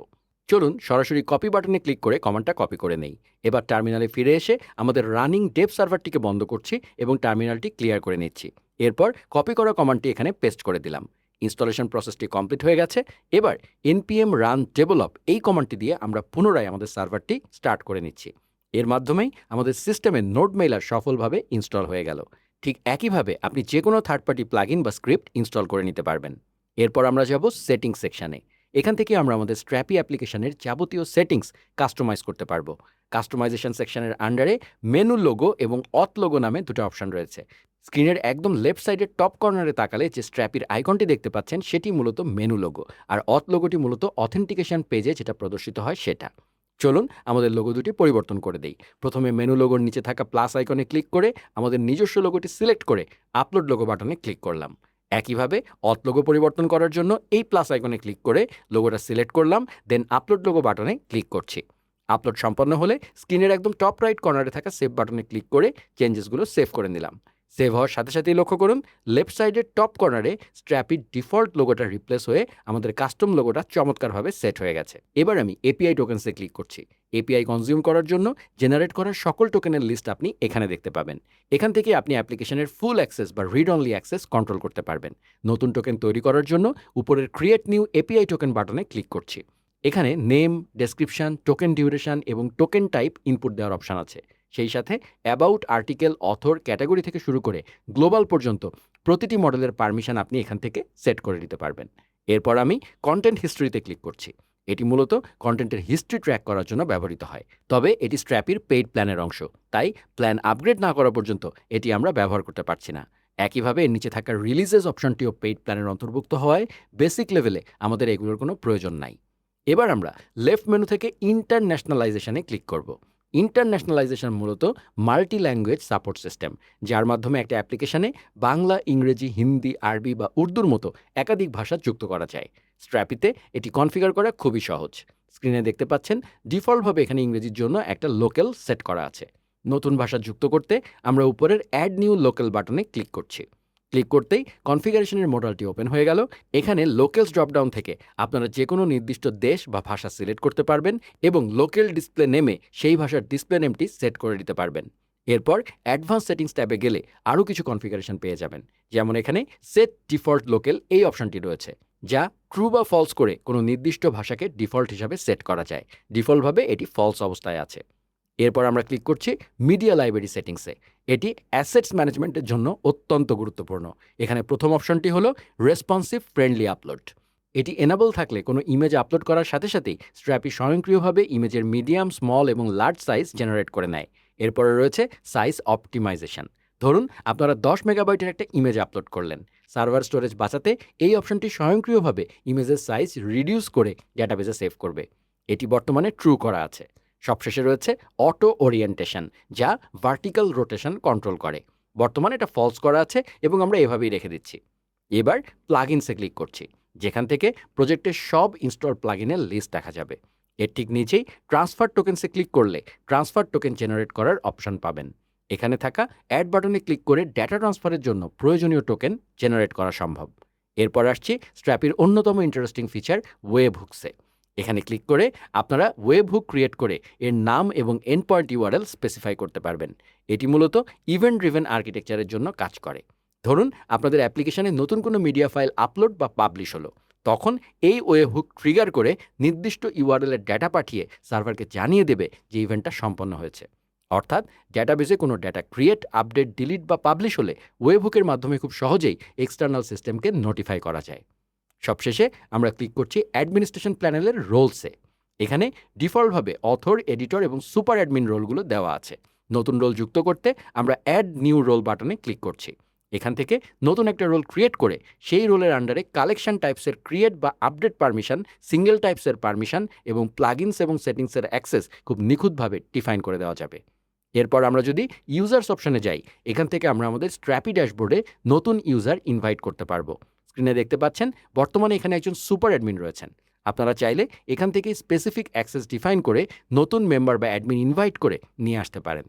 চলুন সরাসরি কপি বাটনে ক্লিক করে কমান্ডটা কপি করে নেই। এবার টার্মিনালে ফিরে এসে আমাদের রানিং ডেভ সার্ভারটিকে বন্ধ করছি এবং টার্মিনালটি ক্লিয়ার করে নিচ্ছি। এরপর কপি করা কমান্ডটি এখানে পেস্ট করে দিলাম। ইনস্টলেশন প্রসেসটি কমপ্লিট হয়ে গেছে। এবার npm run develop এই কমান্ডটি দিয়ে আমরা পুনরায় আমাদের সার্ভারটি স্টার্ট করে নিচ্ছি। এর মাধ্যমেই আমাদের সিস্টেমে নোড মেইলার সফলভাবে ইনস্টল হয়ে গেল। ঠিক একইভাবে আপনি যে কোনো থার্ড পার্টি প্লাগইন বা স্ক্রিপ্ট ইনস্টল করে নিতে পারবেন। এরপর আমরা যাব সেটিংস সেকশানে। এখান থেকে আমরা আমাদের স্ট্র্যাপি অ্যাপ্লিকেশনের যাবতীয় সেটিংস কাস্টমাইজ করতে পারবো। কাস্টমাইজেশন সেকশনের আন্ডারে মেনু লোগো এবং অথ লোগো নামে দুটো অপশন রয়েছে। স্ক্রিনের একদম লেফট সাইডের টপ কর্নারে তাকালে যে স্ট্র্যাপির আইকনটি দেখতে পাচ্ছেন সেটি মূলত মেনু লোগো, আর অথ লোগোটি মূলত অথেন্টিকেশন পেজে যেটা প্রদর্শিত হয় সেটা। চলুন আমাদের লোগো দুটি পরিবর্তন করে দেই। প্রথমে মেনু লোগোর নিচে থাকা প্লাস আইকনে ক্লিক করে আমাদের নিজস্ব লোগোটি সিলেক্ট করে আপলোড লোগো বাটনে ক্লিক করলাম। একইভাবে অথ লোগো পরিবর্তন করার জন্য এই প্লাস আইকনে ক্লিক করে লোগোটা সিলেক্ট করলাম, দেন আপলোড লোগো বাটনে ক্লিক করছি। আপলোড সম্পন্ন হলে স্ক্রিনের একদম টপ রাইট কর্নারে থাকা সেভ বাটনে ক্লিক করে চেঞ্জেসগুলো সেভ করে নিলাম। সেভ হওয়ার সাথে সাথেই লক্ষ্য করুন লেফট সাইডের টপ কর্নারে স্ট্র্যাপির ডিফল্ট লোগোটা রিপ্লেস হয়ে আমাদের কাস্টম লোগোটা চমৎকারভাবে সেট হয়ে গেছে। এবার আমি এপিআই টোকেন্সে ক্লিক করছি। এপিআই কনজিউম করার জন্য জেনারেট করা সকল টোকেনের লিস্ট আপনি এখানে দেখতে পাবেন। এখান থেকে আপনি অ্যাপ্লিকেশনের ফুল অ্যাক্সেস বা রিড অনলি অ্যাক্সেস কন্ট্রোল করতে পারবেন। নতুন টোকেন তৈরি করার জন্য উপরের ক্রিয়েট নিউ এপিআই টোকেন বাটনে ক্লিক করছি। এখানে নেম, ডেসক্রিপশন, টোকেন ডিউরেশন এবং টোকেন টাইপ ইনপুট দেওয়ার অপশন আছে। সেই সাথে অ্যাবাউট, আর্টিকেল, অথর, ক্যাটাগরি থেকে শুরু করে গ্লোবাল পর্যন্ত প্রতিটি মডেলের পারমিশন আপনি এখান থেকে সেট করে দিতে পারবেন। এরপর আমি কন্টেন্ট হিস্ট্রিতে ক্লিক করছি। এটি মূলত কন্টেন্টের হিস্ট্রি ট্র্যাক করার জন্য ব্যবহৃত হয়, তবে এটি স্ট্র্যাপির পেইড প্ল্যানের অংশ, তাই প্ল্যান আপগ্রেড না করা পর্যন্ত এটি আমরা ব্যবহার করতে পারছি না। একইভাবে এর নিচে থাকা রিলিজেস অপশনটিও পেইড প্ল্যানের অন্তর্ভুক্ত হওয়ায় বেসিক লেভেলে আমাদের এগুলোর কোনো প্রয়োজন নাই। এবার আমরা লেফট মেনু থেকে ইন্টারন্যাশনালাইজেশনে ক্লিক করব। ইন্টারন্যাশনালাইজেশন মূলত মাল্টি ল্যাঙ্গুয়েজ সাপোর্ট সিস্টেম, যার মাধ্যমে একটা অ্যাপ্লিকেশনে বাংলা, ইংরেজি, হিন্দি, আরবি বা উর্দুর মতো একাধিক ভাষা যুক্ত করা যায়। স্ট্র্যাপিতে এটি কনফিগার করা খুবই সহজ। স্ক্রিনে দেখতে পাচ্ছেন ডিফল্টভাবে এখানে ইংরেজির জন্য একটা লোকাল সেট করা আছে। নতুন ভাষা যুক্ত করতে আমরা উপরের অ্যাড নিউ লোকাল বাটনে ক্লিক করছি। ক্লিক করতেই কনফিগারেশনের মডেলটি ওপেন হয়ে গেল। এখানে লোকেলস ড্রপডাউন থেকে আপনারা যে কোনো নির্দিষ্ট দেশ বা ভাষা সিলেক্ট করতে পারবেন এবং লোকাল ডিসপ্লে নেমে সেই ভাষার ডিসপ্লে নেমটি সেট করে দিতে পারবেন। এরপর অ্যাডভান্স সেটিংস ট্যাবে গেলে আরও কিছু কনফিগারেশন পেয়ে যাবেন, যেমন এখানে সেট ডিফল্ট লোকাল এই অপশনটি রয়েছে, যা ট্রু বা ফলস করে কোনো নির্দিষ্ট ভাষাকে ডিফল্ট হিসাবে সেট করা যায়। ডিফল্টভাবে এটি ফলস অবস্থায় আছে। এরপর আমরা ক্লিক করছি মিডিয়া লাইব্রেরি সেটিংসে। এটি অ্যাসেটস ম্যানেজমেন্টের জন্য অত্যন্ত গুরুত্বপূর্ণ। এখানে প্রথম অপশনটি হলো রেসপন্সিভ ফ্রেন্ডলি আপলোড। এটি এনাবল থাকলে কোনো ইমেজ আপলোড করার সাথে সাথেই স্ট্র্যাপি স্বয়ংক্রিয়ভাবে ইমেজের মিডিয়াম, স্মল এবং লার্জ সাইজ জেনারেট করে নেয়। এরপরে রয়েছে সাইজ অপটিমাইজেশন। ধরুন আপনারা 10 মেগাবাইটের একটা ইমেজ আপলোড করলেন। সার্ভার স্টোরেজ বাঁচাতে এই অপশনটি স্বয়ংক্রিয়ভাবে ইমেজের সাইজ রিডিউস করে ডেটাবেসে সেভ করবে। এটি বর্তমানে ট্রু করা আছে। সবশেষে রয়েছে অটো ওরিয়েন্টেশন, যা ভার্টিক্যাল রোটেশন কন্ট্রোল করে। বর্তমানে এটা ফলস করা আছে এবং আমরা এভাবেই রেখে দিচ্ছি। এবার প্লাগইনসে ক্লিক করছি, যেখান থেকে প্রজেক্টের সব ইনস্টল প্লাগইনের লিস্ট দেখা যাবে। এর ঠিক নিচেই ট্রান্সফার টোকেনসে ক্লিক করলে ট্রান্সফার টোকেন জেনারেট করার অপশন পাবেন। এখানে থাকা অ্যাড বাটনে ক্লিক করে ডেটা ট্রান্সফারের জন্য প্রয়োজনীয় টোকেন জেনারেট করা সম্ভব। এরপর আসছি স্ট্র্যাপির অন্যতম ইন্টারেস্টিং ফিচার ওয়েব হুকসে। এখানে ক্লিক করে আপনারা ওয়েব হুক ক্রিয়েট করে এর নাম এবং এন্ড পয়েন্ট ইউআরএল স্পেসিফাই করতে পারবেন। এটি মূলত ইভেন্ট ড্রিভেন আর্কিটেকচারের জন্য কাজ করে। ধরুন আপনাদের অ্যাপ্লিকেশনে নতুন কোনো মিডিয়া ফাইল আপলোড বা পাবলিশ হলো, তখন এই ওয়েব হুক ট্রিগার করে নির্দিষ্ট ইউআরএলের ডেটা পাঠিয়ে সার্ভারকে জানিয়ে দেবে যে ইভেন্টটা সম্পন্ন হয়েছে। অর্থাৎ ডেটাবেসে কোনো ডেটা ক্রিয়েট, আপডেট, ডিলিট বা পাবলিশ হলে ওয়েব হুকের মাধ্যমে খুব সহজেই এক্সটার্নাল সিস্টেমকে নোটিফাই করা যায়। সবশেষে আমরা ক্লিক করছি অ্যাডমিনিস্ট্রেশন প্যানেলের রোলসে। এখানে ডিফল্টভাবে অথর, এডিটর এবং সুপার অ্যাডমিন রোলগুলো দেওয়া আছে। নতুন রোল যুক্ত করতে আমরা অ্যাড নিউ রোল বাটনে ক্লিক করছি। এখান থেকে নতুন একটা রোল ক্রিয়েট করে সেই রোলের আন্ডারে কালেকশন টাইপসের ক্রিয়েট বা আপডেট পারমিশন, সিঙ্গেল টাইপসের পারমিশন এবং প্লাগইনস এবং সেটিংসের অ্যাক্সেস খুব নিখুঁতভাবে ডিফাইন করে দেওয়া যাবে। এরপর আমরা যদি ইউজার্স অপশনে যাই, এখান থেকে আমরা আমাদের স্ট্র্যাপি ড্যাশবোর্ডে নতুন ইউজার ইনভাইট করতে পারবো। স্ক্রিনে দেখতে পাচ্ছেন বর্তমানে এখানে একজন সুপার অ্যাডমিন রয়েছেন। আপনারা চাইলে এখান থেকে স্পেসিফিক অ্যাক্সেস ডিফাইন করে নতুন মেম্বার বা অ্যাডমিন ইনভাইট করে নিয়ে আসতে পারেন।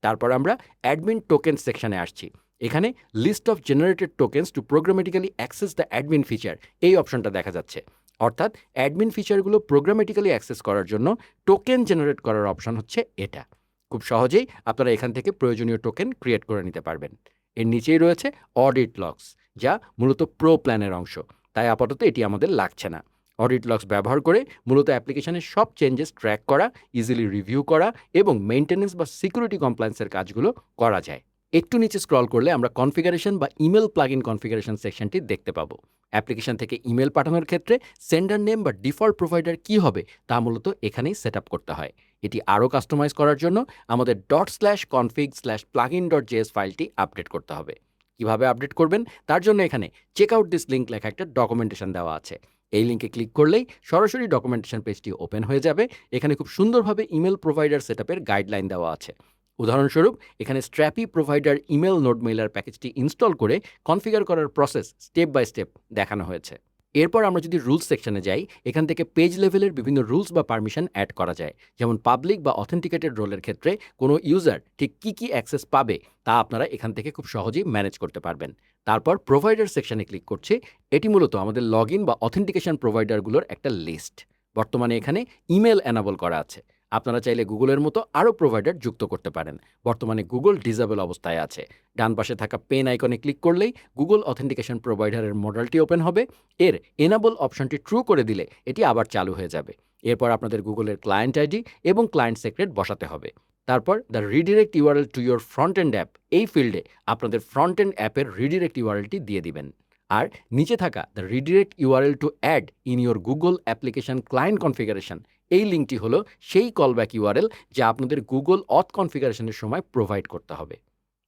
তারপর আমরা অ্যাডমিন টোকেন সেকশনে আসছি। এখানে list of generated tokens to programmatically access the admin feature এই অপশনটা দেখা যাচ্ছে। অর্থাৎ অ্যাডমিন ফিচারগুলো প্রোগ্রামেটিক্যালি অ্যাক্সেস করার জন্য টোকেন জেনারেট করার অপশন হচ্ছে এটা। খুব সহজেই আপনারা এখান থেকে প্রয়োজনীয় টোকেন ক্রিয়েট করে নিতে পারবেন। এর নিচেই রয়েছে অডিট লগস, যা মূলত প্রো প্ল্যানের অংশ, তাই আপাতত এটি আমাদের লাগছে না। অডিট লগস ব্যবহার করে মূলত অ্যাপ্লিকেশনের সব চেঞ্জেস ট্র্যাক করা, ইজিলি রিভিউ করা এবং মেইনটেনেন্স বা সিকিউরিটি কমপ্লায়েন্সের কাজগুলো করা যায়। একটু নিচে স্ক্রল করলে আমরা কনফিগারেশন বা ইমেল প্লাগইন কনফিগারেশন সেকশনটি দেখতে পাবো। অ্যাপ্লিকেশন থেকে ইমেল পাঠানোর ক্ষেত্রে সেন্ডার নেম বা ডিফল্ট প্রোভাইডার কী হবে তা মূলত এখানেই সেট আপ করতে হয়। এটি আরও কাস্টমাইজ করার জন্য আমাদের ./config/plugin.js ফাইলটি আপডেট করতে হবে। কিভাবে আপডেট করবেন তার জন্য এখানে চেক আউট দিস লিঙ্ক লেখা একটা ডকুমেন্টেশন দেওয়া আছে। এই লিঙ্কে ক্লিক করলেই সরাসরি ডকুমেন্টেশন পেজটি ওপেন হয়ে যাবে। এখানে খুব সুন্দরভাবে ইমেল প্রোভাইডার সেটআপের গাইডলাইন দেওয়া আছে। উদাহরণস্বরূপ এখানে Strapi provider email node mailer প্যাকেজটি ইনস্টল করে কনফিগার করার প্রসেস স্টেপ বাই স্টেপ দেখানো হয়েছে। এরপর আমরা যদি রুলস সেকশনে যাই, এখান থেকে পেজ লেভেলের বিভিন্ন রুলস বা পারমিশন অ্যাড করা যায়। যেমন পাবলিক বা অথেন্টিকেটেড রোলের ক্ষেত্রে কোনো ইউজার ঠিক কী অ্যাক্সেস পাবে তা আপনারা এখান থেকে খুব সহজেই ম্যানেজ করতে পারবেন। তারপর প্রোভাইডার সেকশনে ক্লিক করছি। এটি মূলত আমাদের লগ ইন বা অথেন্টিকেশন প্রোভাইডারগুলোর একটা লিস্ট। বর্তমানে এখানে ইমেল এনাবল করা আছে। আপনারা চাইলে গুগলের মতো আরও প্রোভাইডার যুক্ত করতে পারেন। বর্তমানে গুগল ডিসেবল অবস্থায় আছে। ডান পাশে থাকা পেন আইকনে ক্লিক করলেই গুগল অথেন্টিকেশন প্রোভাইডারের মডেলটি ওপেন হবে। এর এনাবল অপশনটি ট্রু করে দিলে এটি আবার চালু হয়ে যাবে। এরপর আপনাদের গুগলের ক্লায়েন্ট আইডি এবং ক্লায়েন্ট সিক্রেট বসাতে হবে। তারপর the redirect URL to your front end app এই ফিল্ডে আপনাদের ফ্রন্ট এন্ড অ্যাপের রিডিরেক্ট ইউআরএলটি দিয়ে দিবেন। আর নিচে থাকা the redirect URL to add in your Google application client configuration এই লিঙ্কটি হলো সেই কলব্যাক ইউআরএল যা আপনাদের গুগল অথ কনফিগারেশনের সময় প্রোভাইড করতে হবে।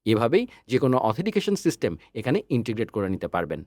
এভাবেই যে কোনো অথেন্টিকেশন সিস্টেম এখানে ইন্টিগ্রেট করে নিতে পারবেন।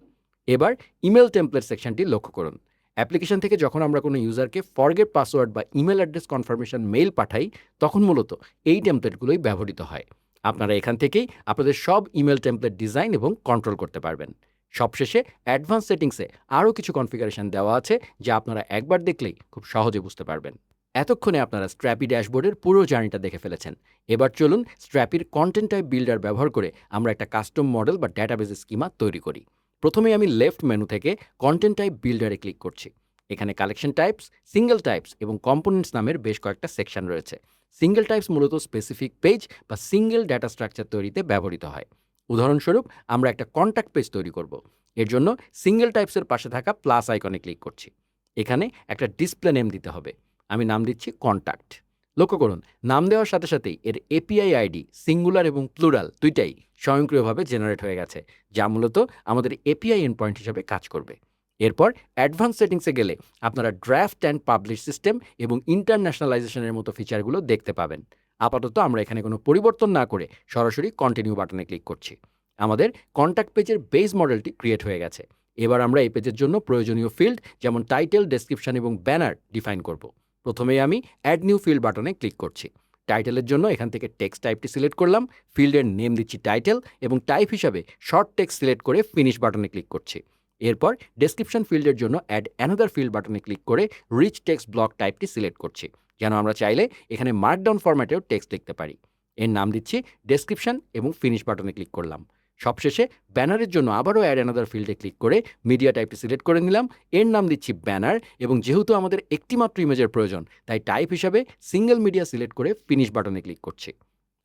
এবার ইমেল টেমপ্লেট সেকশনটি লক্ষ্য করুন। অ্যাপ্লিকেশন থেকে যখন আমরা কোনো ইউজারকে ফরগেট পাসওয়ার্ড বা ইমেল অ্যাড্রেস কনফার্মেশন মেইল পাঠাই, তখন মূলত এই টেমপ্লেটগুলোই ব্যবহৃত হয়। আপনারা এখান থেকেই আপনাদের সব ইমেল টেমপ্লেট ডিজাইন এবং কন্ট্রোল করতে পারবেন। সবশেষে অ্যাডভান্স সেটিংসে আরও কিছু কনফিগারেশন দেওয়া আছে যা আপনারা একবার দেখলেই খুব সহজে বুঝতে পারবেন। এতক্ষণে আপনারা স্ট্র্যাপি ড্যাশবোর্ডের পুরো জার্নিটা দেখে ফেলেছেন। এবার চলুন স্ট্র্যাপির কন্টেন্ট টাইপ বিল্ডার ব্যবহার করে আমরা একটা কাস্টম মডেল বা ডেটাবেস স্কিমা তৈরি করি। প্রথমেই আমি লেফট মেনু থেকে কন্টেন্ট টাইপ বিল্ডারে ক্লিক করছি। এখানে কালেকশন টাইপস, সিঙ্গেল টাইপস এবং কম্পোনেন্টস নামের বেশ কয়েকটা সেকশন রয়েছে। সিঙ্গেল টাইপস মূলত স্পেসিফিক পেজ বা সিঙ্গেল ডেটা স্ট্রাকচার তৈরিতে ব্যবহৃত হয়। উদাহরণস্বরূপ আমরা একটা কন্ট্যাক্ট পেজ তৈরি করব। এর জন্য সিঙ্গেল টাইপসের পাশে থাকা প্লাস আইকনে ক্লিক করছি। এখানে একটা ডিসপ্লে নেম দিতে হবে। আমি নাম দিচ্ছি কন্ট্যাক্ট। লক্ষ্য করুন, নাম দেওয়ার সাথে সাথেই এর এপিআই আইডি সিঙ্গুলার এবং প্লুরাল দুইটাই স্বয়ংক্রিয়ভাবে জেনারেট হয়ে গেছে, যা মূলত আমাদের এপিআই এন্ডপয়েন্ট হিসেবে কাজ করবে। এরপর অ্যাডভান্স সেটিংসে গেলে আপনারা ড্রাফট অ্যান্ড পাবলিশ সিস্টেম এবং ইন্টারন্যাশনালাইজেশনের মতো ফিচারগুলো দেখতে পাবেন। আপাতত আমরা এখানে কোনো পরিবর্তন না করে সরাসরি কন্টিনিউ বাটনে ক্লিক করছি। আমাদের কন্ট্যাক্ট পেজের বেস মডেলটি ক্রিয়েট হয়ে গেছে। এবার আমরা এই পেজের জন্য প্রয়োজনীয় ফিল্ড যেমন টাইটেল, ডেসক্রিপশন এবং ব্যানার ডিফাইন করব। প্রথমেই আমি অ্যাড নিউ ফিল্ড বাটনে ক্লিক করছি। টাইটেলের জন্য এখান থেকে টেক্সট টাইপটি সিলেক্ট করলাম, ফিল্ডের নেম দিচ্ছি টাইটেল এবং টাইপ হিসাবে শর্ট টেক্সট সিলেক্ট করে ফিনিশ বাটনে ক্লিক করছি। এরপর ডেসক্রিপশন ফিল্ডের জন্য অ্যাড অ্যানাদার ফিল্ড বাটনে ক্লিক করে রিচ টেক্সট ব্লক টাইপটি সিলেক্ট করছি, যেন আমরা চাইলে এখানে মার্কডাউন ফরম্যাটেও টেক্সট লিখতে পারি। এর নাম দিচ্ছি ডেসক্রিপশন এবং ফিনিশ বাটনে ক্লিক করলাম। সবশেষে ব্যানারের জন্য আবারও অ্যাড অ্যানাদার ফিল্ডে ক্লিক করে মিডিয়া টাইপটি সিলেক্ট করে নিলাম। এর নাম দিচ্ছি ব্যানার এবং যেহেতু আমাদের একটিমাত্র ইমেজের প্রয়োজন, তাই টাইপ হিসাবে সিঙ্গেল মিডিয়া সিলেক্ট করে ফিনিশ বাটনে ক্লিক করছি।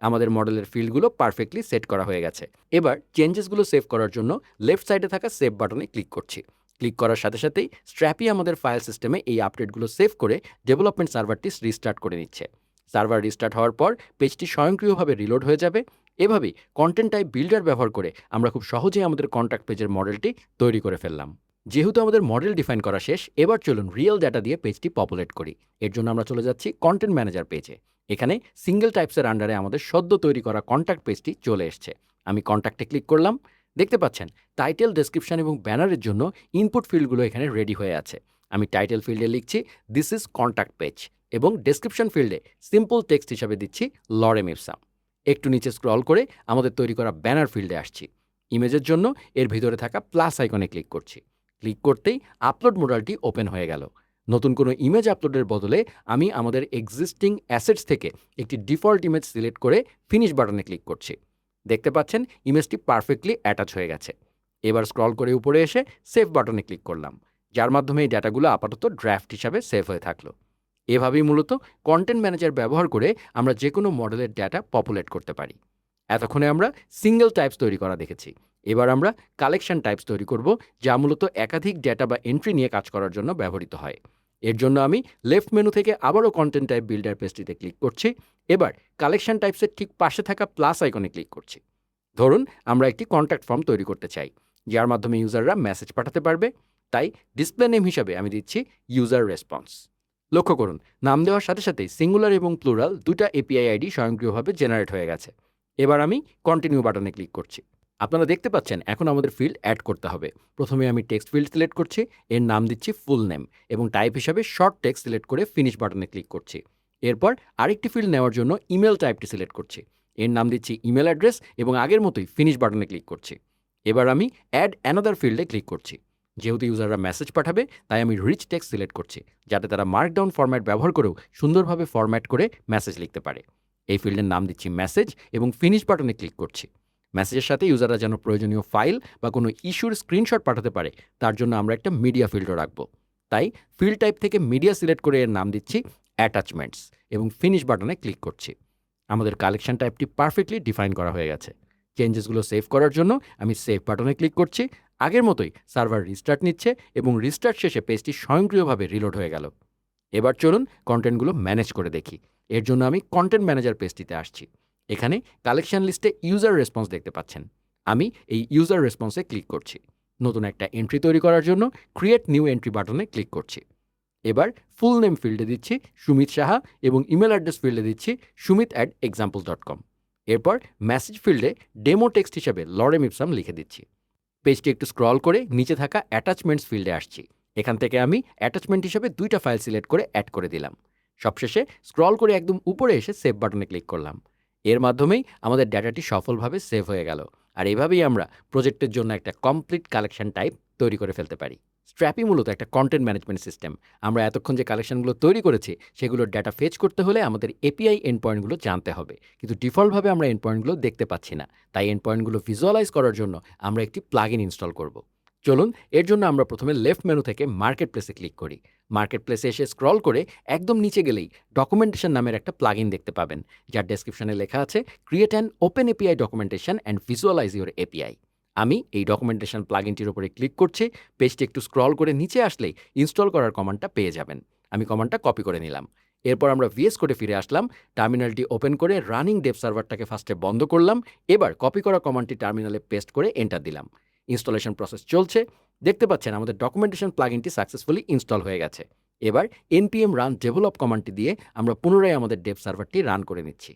আমাদের মডেলের ফিল্ডগুলো পারফেক্টলি সেট করা হয়ে গেছে। এবার চেঞ্জেসগুলো সেভ করার জন্য লেফট সাইডে থাকা সেভ বাটনে ক্লিক করছি। ক্লিক করার সাথে সাথেই স্ট্র্যাপি আমাদের ফাইল সিস্টেমে এই আপডেটগুলো সেভ করে ডেভেলপমেন্ট সার্ভারটি রিস্টার্ট করে নিচ্ছে। সার্ভার রিস্টার্ট হওয়ার পর পেজটি স্বয়ংক্রিয়ভাবে রিলোড হয়ে যাবে। এভাবেই কন্টেন্ট টাইপ বিল্ডার ব্যবহার করে আমরা খুব সহজেই আমাদের কন্ট্যাক্ট পেজের মডেলটি তৈরি করে ফেললাম। যেহেতু আমাদের মডেল ডিফাইন করা শেষ, এবার চলুন রিয়েল ডাটা দিয়ে পেজটি পপুলেট করি। এর জন্য আমরা চলে যাচ্ছি কন্টেন্ট ম্যানেজার পেজে। এখানে সিঙ্গেল টাইপসের আন্ডারে আমাদের সদ্য তৈরি করা কন্ট্যাক্ট পেজটি চলে এসছে। আমি কন্ট্যাক্টে ক্লিক করলাম। দেখতে পাচ্ছেন টাইটেল, ডেসক্রিপশন এবং ব্যানারের জন্য ইনপুট ফিল্ডগুলো এখানে রেডি হয়ে আছে। আমি টাইটেল ফিল্ডে লিখছি দিস ইজ কন্ট্যাক্ট পেজ এবং ডেসক্রিপশন ফিল্ডে সিম্পল টেক্সট হিসাবে দিচ্ছি লরেম ইপসাম। একটু নিচে স্ক্রল করে আমাদের তৈরি করা ব্যানার ফিল্ডে আসছি। ইমেজের জন্য এর ভিতরে থাকা প্লাস আইকনে ক্লিক করছি। ক্লিক করতেই আপলোড মোডালটি ওপেন হয়ে গেল। নতুন কোনো ইমেজ আপলোডের বদলে আমি আমাদের এক্সিস্টিং অ্যাসেটস থেকে একটি ডিফল্ট ইমেজ সিলেক্ট করে ফিনিশ বাটনে ক্লিক করছি। দেখতে পাচ্ছেন ইমেজটি পারফেক্টলি অ্যাটাচ হয়ে গেছে। এবার স্ক্রল করে উপরে এসে সেভ বাটনে ক্লিক করলাম, যার মাধ্যমে এই ডাটাগুলো আপাতত ড্রাফট হিসাবে সেভ হয়ে থাকলো। এভাবেই মূলত কন্টেন্ট ম্যানেজার ব্যবহার করে আমরা যে কোনো মডেলের ডেটা পপুলেট করতে পারি। এতক্ষণে আমরা সিঙ্গেল টাইপস তৈরি করা দেখেছি। এবার আমরা কালেকশন টাইপস তৈরি করব, যা মূলত একাধিক ডেটা বা এন্ট্রি নিয়ে কাজ করার জন্য ব্যবহৃত হয়। এর জন্য আমি লেফট মেনু থেকে আবারও কন্টেন্ট টাইপ বিল্ডার পেজটিতে ক্লিক করছি। এবার কালেকশন টাইপসের ঠিক পাশে থাকা প্লাস আইকনে ক্লিক করছি। ধরুন আমরা একটি কন্ট্যাক্ট ফর্ম তৈরি করতে চাই, যার মাধ্যমে ইউজাররা মেসেজ পাঠাতে পারবে। তাই ডিসপ্লে নেম হিসাবে আমি দিচ্ছি ইউজার রেসপন্স। লক্ষ্য করুন, নাম দেওয়ার সাথে সাথেই সিঙ্গুলার এবং প্লুরাল দুটা এপিআই আইডি স্বয়ংক্রিয়ভাবে জেনারেট হয়ে গেছে। এবার আমি কন্টিনিউ বাটনে ক্লিক করছি। আপনারা দেখতে পাচ্ছেন এখন আমাদের ফিল্ড অ্যাড করতে হবে। প্রথমে আমি টেক্সট ফিল্ড সিলেক্ট করছি, এর নাম দিচ্ছি ফুল নেম এবং টাইপ হিসাবে শর্ট টেক্সট সিলেক্ট করে ফিনিশ বাটনে ক্লিক করছি। এরপর আরেকটি ফিল্ড নেওয়ার জন্য ইমেল টাইপটি সিলেক্ট করছি, এর নাম দিচ্ছি ইমেল অ্যাড্রেস এবং আগের মতোই ফিনিশ বাটনে ক্লিক করছি। এবার আমি অ্যাড অ্যানাদার ফিল্ডে ক্লিক করছি। যেহেতু ইউজাররা মেসেজ পাঠাবে, তাই আমি রিচ টেক্সট সিলেক্ট করছি, যাতে তারা মার্কডাউন ফরম্যাট ব্যবহার করেও সুন্দরভাবে ফরম্যাট করে মেসেজ লিখতে পারে। এই ফিল্ডের নাম দিচ্ছি মেসেজ এবং ফিনিশ বাটনে ক্লিক করছি। মেসেজের সাথে ইউজাররা যেন প্রয়োজনীয় ফাইল বা কোনো ইস্যুর স্ক্রিনশট পাঠাতে পারে, তার জন্য আমরা একটা মিডিয়া ফিল্ডও রাখবো। তাই ফিল্ড টাইপ থেকে মিডিয়া সিলেক্ট করে এর নাম দিচ্ছি অ্যাটাচমেন্টস এবং ফিনিশ বাটনে ক্লিক করছি। আমাদের কালেকশন টাইপটি পারফেক্টলি ডিফাইন করা হয়ে গেছে। চেঞ্জেসগুলো সেভ করার জন্য আমি সেভ বাটনে ক্লিক করছি। আগের মতোই সার্ভার রিস্টার্ট নিচ্ছে এবং রিস্টার্ট শেষে পেজটি স্বয়ংক্রিয়ভাবে রিলোড হয়ে গেল। এবার চলুন কন্টেন্টগুলো ম্যানেজ করে দেখি। এর জন্য আমি কন্টেন্ট ম্যানেজার পেজটিতে আসছি। এখানে কালেকশন লিস্টে ইউজার রেসপন্স দেখতে পাচ্ছেন। আমি এই ইউজার রেসপন্সে ক্লিক করছি। নতুন একটা এন্ট্রি তৈরি করার জন্য ক্রিয়েট নিউ এন্ট্রি বাটনে ক্লিক করছি। এবার ফুল নেম ফিল্ডে দিচ্ছি সুমিত সাহা এবং ইমেল অ্যাড্রেস ফিল্ডে দিচ্ছি sumit@examples.com। এরপর মেসেজ ফিল্ডে ডেমো টেক্সট হিসেবে লরেম ইপসাম লিখে দিচ্ছি। পেজটি একটু স্ক্রল করে নিচে থাকা অ্যাটাচমেন্টস ফিল্ডে আসছি। এখান থেকে আমি অ্যাটাচমেন্ট হিসেবে দুইটা ফাইল সিলেক্ট করে অ্যাড করে দিলাম। সবশেষে স্ক্রল করে একদম উপরে এসে সেভ বাটনে ক্লিক করলাম। এর মাধ্যমেই আমাদের ডেটাটি সফলভাবে সেভ হয়ে গেল। আর এভাবেই আমরা প্রজেক্টের জন্য একটা কমপ্লিট কালেকশন টাইপ তৈরি করে ফেলতে পারি। স্ট্র্যাপি মূলত একটা কন্টেন্ট ম্যানেজমেন্ট সিস্টেম। আমরা এতক্ষণ যে কালেকশনগুলো তৈরি করেছি, সেগুলোর ডেটা ফেচ করতে হলে আমাদের এপিআই এন্ড পয়েন্টগুলো জানতে হবে, কিন্তু ডিফল্টভাবে আমরা এন্ড পয়েন্টগুলো দেখতে পাচ্ছি না। তাই এন্ড পয়েন্টগুলো ভিজুয়ালাইজ করার জন্য আমরা একটি প্লাগইন ইনস্টল করব। চলুন এর জন্য আমরা প্রথমে লেফট মেনু থেকে মার্কেট প্লেসে ক্লিক করি। মার্কেট প্লেসে এসে স্ক্রল করে একদম নিচে গেলেই ডকুমেন্টেশন নামের একটা প্লাগইন দেখতে পাবেন, যার ডেসক্রিপশনে লেখা আছে create an open API documentation and visualize your API. আমি এই ডকুমেন্টেশন প্লাগইনটির উপরে ক্লিক করছি। পেজটি একটু স্ক্রল করে নিচে আসলেই ইনস্টল করার কমান্ডটা পেয়ে যাবেন। আমি কমান্ডটা কপি করে নিলাম। এরপর আমরা ভিএস কোডে ফিরে আসলাম। টার্মিনালটি ওপেন করে রানিং ডেভ সার্ভারটাকে ফার্স্টে বন্ধ করলাম। এবার কপি করা কমান্ডটি টার্মিনালে পেস্ট করে এন্টার দিলাম। ইনস্টলেশন প্রসেস চলছে। দেখতে পাচ্ছেন আমাদের ডকুমেন্টেশন প্লাগইনটি সাকসেসফুলি ইনস্টল হয়ে গেছে। এবার npm run develop কমান্ডটি দিয়ে আমরা পুনরায় আমাদের ডেভ সার্ভারটি রান করে নিচ্ছি।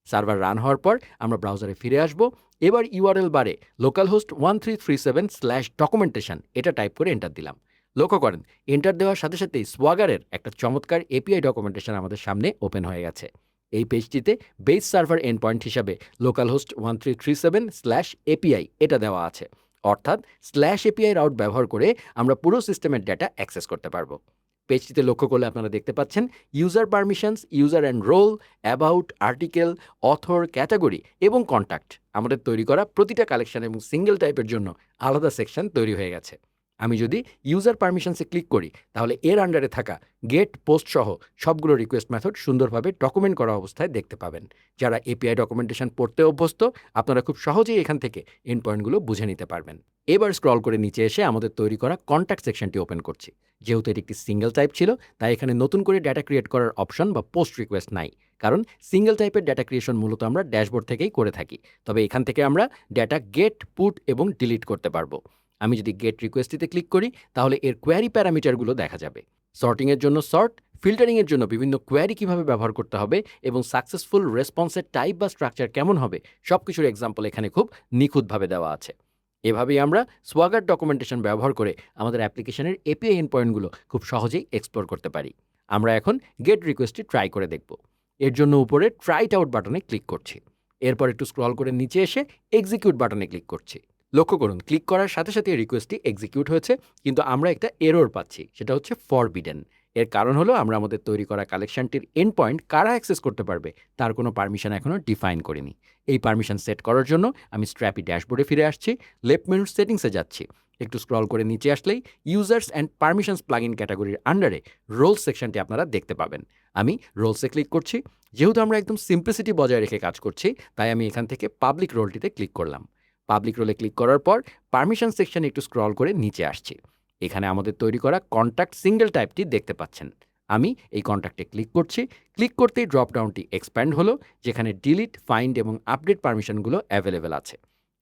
সার্ভার রান হওয়ার পর আমরা ব্রাউজারে ফিরে আসব। এবার ইউআরএল বারে লোকালহোস্ট 1337/documentation এটা টাইপ করে এন্টার দিলাম। লক্ষ্য করেন, এন্টার দেওয়ার সাথে সাথেই সোয়াগারের একটা চমৎকার এপিআই ডকুমেন্টেশন আমাদের সামনে ওপেন হয়ে গেছে। এই পেজটিতে বেস সার্ভার এন্ড পয়েন্ট হিসাবে লোকালহোস্ট 1337/API এটা দেওয়া আছে, অর্থাৎ /API রাউট ব্যবহার করে আমরা পুরো সিস্টেমের ডেটা অ্যাক্সেস করতে পারবো। পেজটিতে লক্ষ্য করলে আপনারা দেখতে পাচ্ছেন user permissions, user and role, about, article, author, category এবং কন্ট্যাক্ট। আমাদের তৈরি করা প্রতিটা কালেকশন এবং সিঙ্গেল টাইপের জন্য আলাদা সেকশন তৈরি হয়ে গেছে। আমি যদি ইউজার পারমিশনসে ক্লিক করি, তাহলে এর আন্ডারে থাকা গেট, পোস্ট সহ সবগুলো রিকোয়েস্ট মেথড সুন্দরভাবে ডকুমেন্ট করা অবস্থায় দেখতে পাবেন। যারা এপিআই ডকুমেন্টেশন পড়তে অভ্যস্ত, আপনারা খুব সহজেই এখান থেকে এন্ড পয়েন্টগুলো বুঝে নিতে পারবেন। এবার স্ক্রল করে নিচে এসে আমাদের তৈরি করা কন্ট্যাক্ট সেকশনটি ওপেন করছি। যেহেতু এটি একটি সিঙ্গেল টাইপ ছিল, তাই এখানে নতুন করে ডেটা ক্রিয়েট করার অপশন বা পোস্ট রিকোয়েস্ট নাই, কারণ সিঙ্গেল টাইপের ডেটা ক্রিয়েশন মূলত আমরা ড্যাশবোর্ড থেকেই করে থাকি। তবে এখান থেকে আমরা ডেটা গেট, পুট এবং ডিলিট করতে পারবো। আমি যদি গেট রিকোয়েস্টটিতে ক্লিক করি, তাহলে এর কোয়ারি প্যারামিটারগুলো দেখা যাবে। সর্টিংয়ের জন্য সর্ট, ফিল্টারিংয়ের জন্য বিভিন্ন কোয়ারি কীভাবে ব্যবহার করতে হবে এবং সাকসেসফুল রেসপন্সের টাইপ বা স্ট্রাকচার কেমন হবে, সব কিছুর এক্সাম্পল এখানে খুব নিখুঁতভাবে দেওয়া আছে। এভাবেই আমরা সোয়াগার ডকুমেন্টেশন ব্যবহার করে আমাদের অ্যাপ্লিকেশনের এপিআই এন্ড পয়েন্টগুলো খুব সহজেই এক্সপ্লোর করতে পারি। আমরা এখন গেট রিকোয়েস্টটি ট্রাই করে দেখব। এর জন্য উপরে ট্রাই ইট আউট বাটনে ক্লিক করছি। এরপর একটু স্ক্রল করে নিচে এসে এক্সিকিউট বাটনে ক্লিক করছি। লক্ষ্য করুন, ক্লিক করার সাথে সাথে রিকোয়েস্টটি এক্সিকিউট হয়েছে, কিন্তু আমরা একটা এরর পাচ্ছি, সেটা হচ্ছে ফরবিডেন। এর কারণ হলো আমরা আমাদের তৈরি করা কালেকশনটির এন্ড পয়েন্ট কারা অ্যাক্সেস করতে পারবে তার কোনো পারমিশন এখনও ডিফাইন করিনি। এই পারমিশন সেট করার জন্য আমি স্ট্র্যাপি ড্যাশবোর্ডে ফিরে আসছি, লেফট মেনুর সেটিংসে যাচ্ছি। একটু স্ক্রল করে নিচে আসলেই ইউজার্স অ্যান্ড পারমিশনস প্লাগইন ক্যাটাগরির আন্ডারে রোলস সেকশনটি আপনারা দেখতে পাবেন। আমি রোলসে ক্লিক করছি। যেহেতু আমরা একদম সিম্পলিসিটি বজায় রেখে কাজ করছি, তাই আমি এখান থেকে পাবলিক রোলটিতে ক্লিক করলাম। পাবলিক রোলে ক্লিক করার পর পারমিশন সেকশনে একটু স্ক্রল করে নিচে আসছি। এখানে আমাদের তৈরি করা কন্ট্যাক্ট সিঙ্গেল টাইপটি দেখতে পাচ্ছেন। আমি এই কন্ট্যাক্টে ক্লিক করছি। ক্লিক করতেই ড্রপডাউনটি এক্সপ্যান্ড হলো, যেখানে ডিলিট, ফাইন্ড এবং আপডেট পারমিশনগুলো অ্যাভেলেবেল আছে।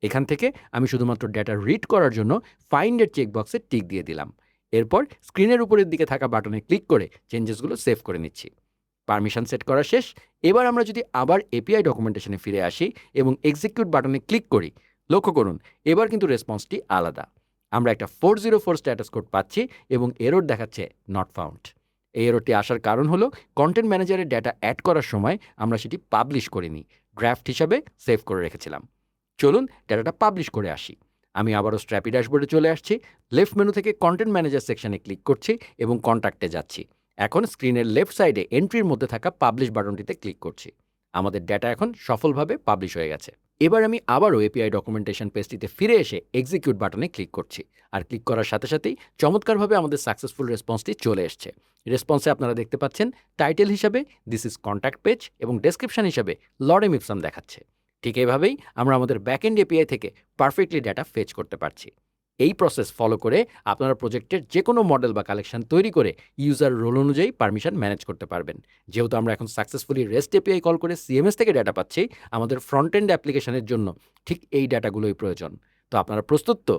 এখান থেকে আমি শুধুমাত্র ডেটা রিড করার জন্য ফাইন্ডের চেকবক্সে টিক দিয়ে দিলাম। এরপর স্ক্রিনের উপরের দিকে থাকা বাটনে ক্লিক করে চেঞ্জেসগুলো সেভ করে নিচ্ছি। পারমিশন সেট করা শেষ। এবার আমরা যদি আবার এপিআই ডকুমেন্টেশনে ফিরে আসি এবং এক্সিকিউট বাটনে ক্লিক করি, লক্ষ্য করুন এবার কিন্তু রেসপন্সটি আলাদা। আমরা একটা 404 স্ট্যাটাস কোড পাচ্ছি এবং এরর দেখাচ্ছে নট ফাউন্ড। এই এররটি আসার কারণ হলো কন্টেন্ট ম্যানেজারের ডেটা অ্যাড করার সময় আমরা সেটি পাবলিশ করিনি, ড্রাফট হিসাবে সেভ করে রেখেছিলাম। চলুন ডেটাটা পাবলিশ করে আসি। আমি আবারও স্ট্র্যাপি ড্যাশবোর্ডে চলে আসছি। লেফট মেনু থেকে কন্টেন্ট ম্যানেজার সেকশনে ক্লিক করছি এবং কন্ট্যাক্টে যাচ্ছি। এখন স্ক্রিনের লেফট সাইডে এন্ট্রির মধ্যে থাকা পাবলিশ বাটনটিতে ক্লিক করছি। আমাদের ডেটা এখন সফলভাবে পাবলিশ হয়ে গেছে। এবার আমি আবারও এপিআই ডকুমেন্টেশন পেজটিতে ফিরে এসে এক্সিকিউট বাটনে ক্লিক করছি। আর ক্লিক করার সাথে সাথেই চমৎকারভাবে আমাদের সাকসেসফুল রেসপন্সটি চলে এসছে। রেসপন্সে আপনারা দেখতে পাচ্ছেন টাইটেল হিসাবে দিস ইজ কন্ট্যাক্ট পেজ এবং ডেসক্রিপশন হিসাবে লরেম ইপসাম দেখাচ্ছে। ঠিক এইভাবেই আমরা আমাদের ব্যাকএন্ড এপিআই থেকে পারফেক্টলি ডেটা ফেচ করতে পারছি। এই প্রসেস ফলো করে আপনারা প্রজেক্টের যে কোনো মডেল বা কালেকশন তৈরি করে ইউজার রোল অনুযায়ী পারমিশন ম্যানেজ করতে পারবেন। যেহেতু আমরা এখন সাকসেসফুলি রেস্ট এপিআই কল করে সিএমএস থেকে ডেটা পাচ্ছি, আমাদের ফ্রন্ট এন্ড অ্যাপ্লিকেশনের জন্য ঠিক এই ডেটাগুলোই প্রয়োজন। তো আপনারা প্রস্তুত তো?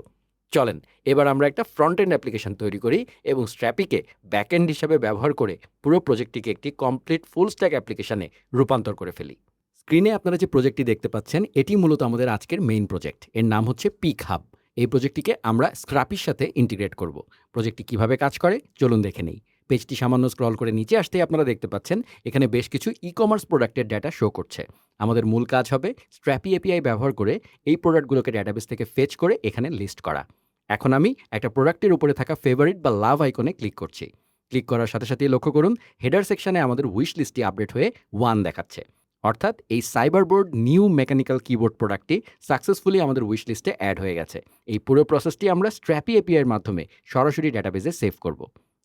চলেন এবার আমরা একটা ফ্রন্ট এন্ড অ্যাপ্লিকেশন তৈরি করি এবং স্ট্র্যাপিকে ব্যাকএন্ড হিসাবে ব্যবহার করে পুরো প্রজেক্টটিকে একটি কমপ্লিট ফুল স্ট্যাক অ্যাপ্লিকেশনে রূপান্তর করে ফেলি। স্ক্রিনে আপনারা যে প্রজেক্টটি দেখতে পাচ্ছেন, এটি মূলত আমাদের আজকের মেইন প্রজেক্ট। এর নাম হচ্ছে পিক হাব। এই প্রজেক্টটিকে আমরা স্ক্র্যাপির সাথে ইন্টিগ্রেট করব। প্রজেক্টটি কিভাবে কাজ করে চলুন দেখে নেই। পেজটি সামান্য স্ক্রল করে নিচে আসতেই আপনারা দেখতে পাচ্ছেন এখানে বেশ কিছু ই-কমার্স প্রোডাক্টের ডেটা শো করছে। আমাদের মূল কাজ হবে স্ট্র্যাপি এপিআই ব্যবহার করে এই প্রোডাক্টগুলোকে ডেটাবেস থেকে ফেচ করে এখানে লিস্ট করা। এখন আমি একটা প্রোডাক্টের উপরে থাকা ফেভারিট বা লাভ আইকনে ক্লিক করছি। ক্লিক করার সাথে সাথেই লক্ষ্য করুন হেডার সেকশনে আমাদের উইশ লিস্টটি আপডেট হয়ে 1 দেখাচ্ছে। অর্থাৎ এই সাইবারবোর্ড নিউ মেকানিক্যাল কিবোর্ড প্রোডাক্টটি সাকসেসফুলি আমাদের উইশ লিস্টে অ্যাড হয়ে গেছে। এই পুরো প্রসেসটি আমরা স্ট্র্যাপি এপিআইয়ের মাধ্যমে সরাসরি ডেটাবেসে সেভ করব।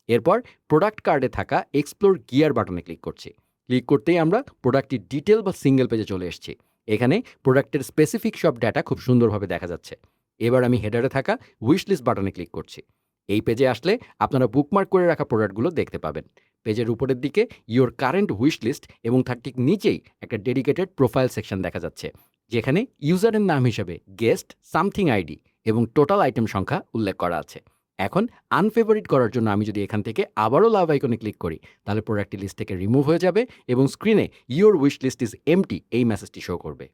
এরপর প্রোডাক্ট কার্ডে থাকা এক্সপ্লোর গিয়ার বাটনে ক্লিক করছি। ক্লিক করতেই আমরা প্রোডাক্টটির ডিটেল বা সিঙ্গেল পেজে চলে এসেছি। এখানে প্রোডাক্টের স্পেসিফিক সব ডেটা খুব সুন্দরভাবে দেখা যাচ্ছে। এবার আমি হেডারে থাকা উইশ লিস্ট বাটনে ক্লিক করছি। এই পেজে আসলে আপনারা বুকমার্ক করে রাখা প্রোডাক্টগুলো দেখতে পাবেন। পেজের উপরের দিকে ইওর কারেন্ট উইশ লিস্ট এবং তার ঠিক নিচেই একটা ডেডিকেটেড প্রোফাইল সেকশন দেখা যাচ্ছে, যেখানে ইউজারের নাম হিসেবে গেস্ট সামথিং আইডি এবং টোটাল আইটেম সংখ্যা উল্লেখ করা আছে। এখন আনফেভারিট করার জন্য আমি যদি এখান থেকে আবারও লাভ আইকনে ক্লিক করি, তাহলে প্রোডাক্টটি লিস্ট থেকে রিমুভ হয়ে যাবে এবং স্ক্রিনে your wish list is empty এই মেসেজটি শো করবে।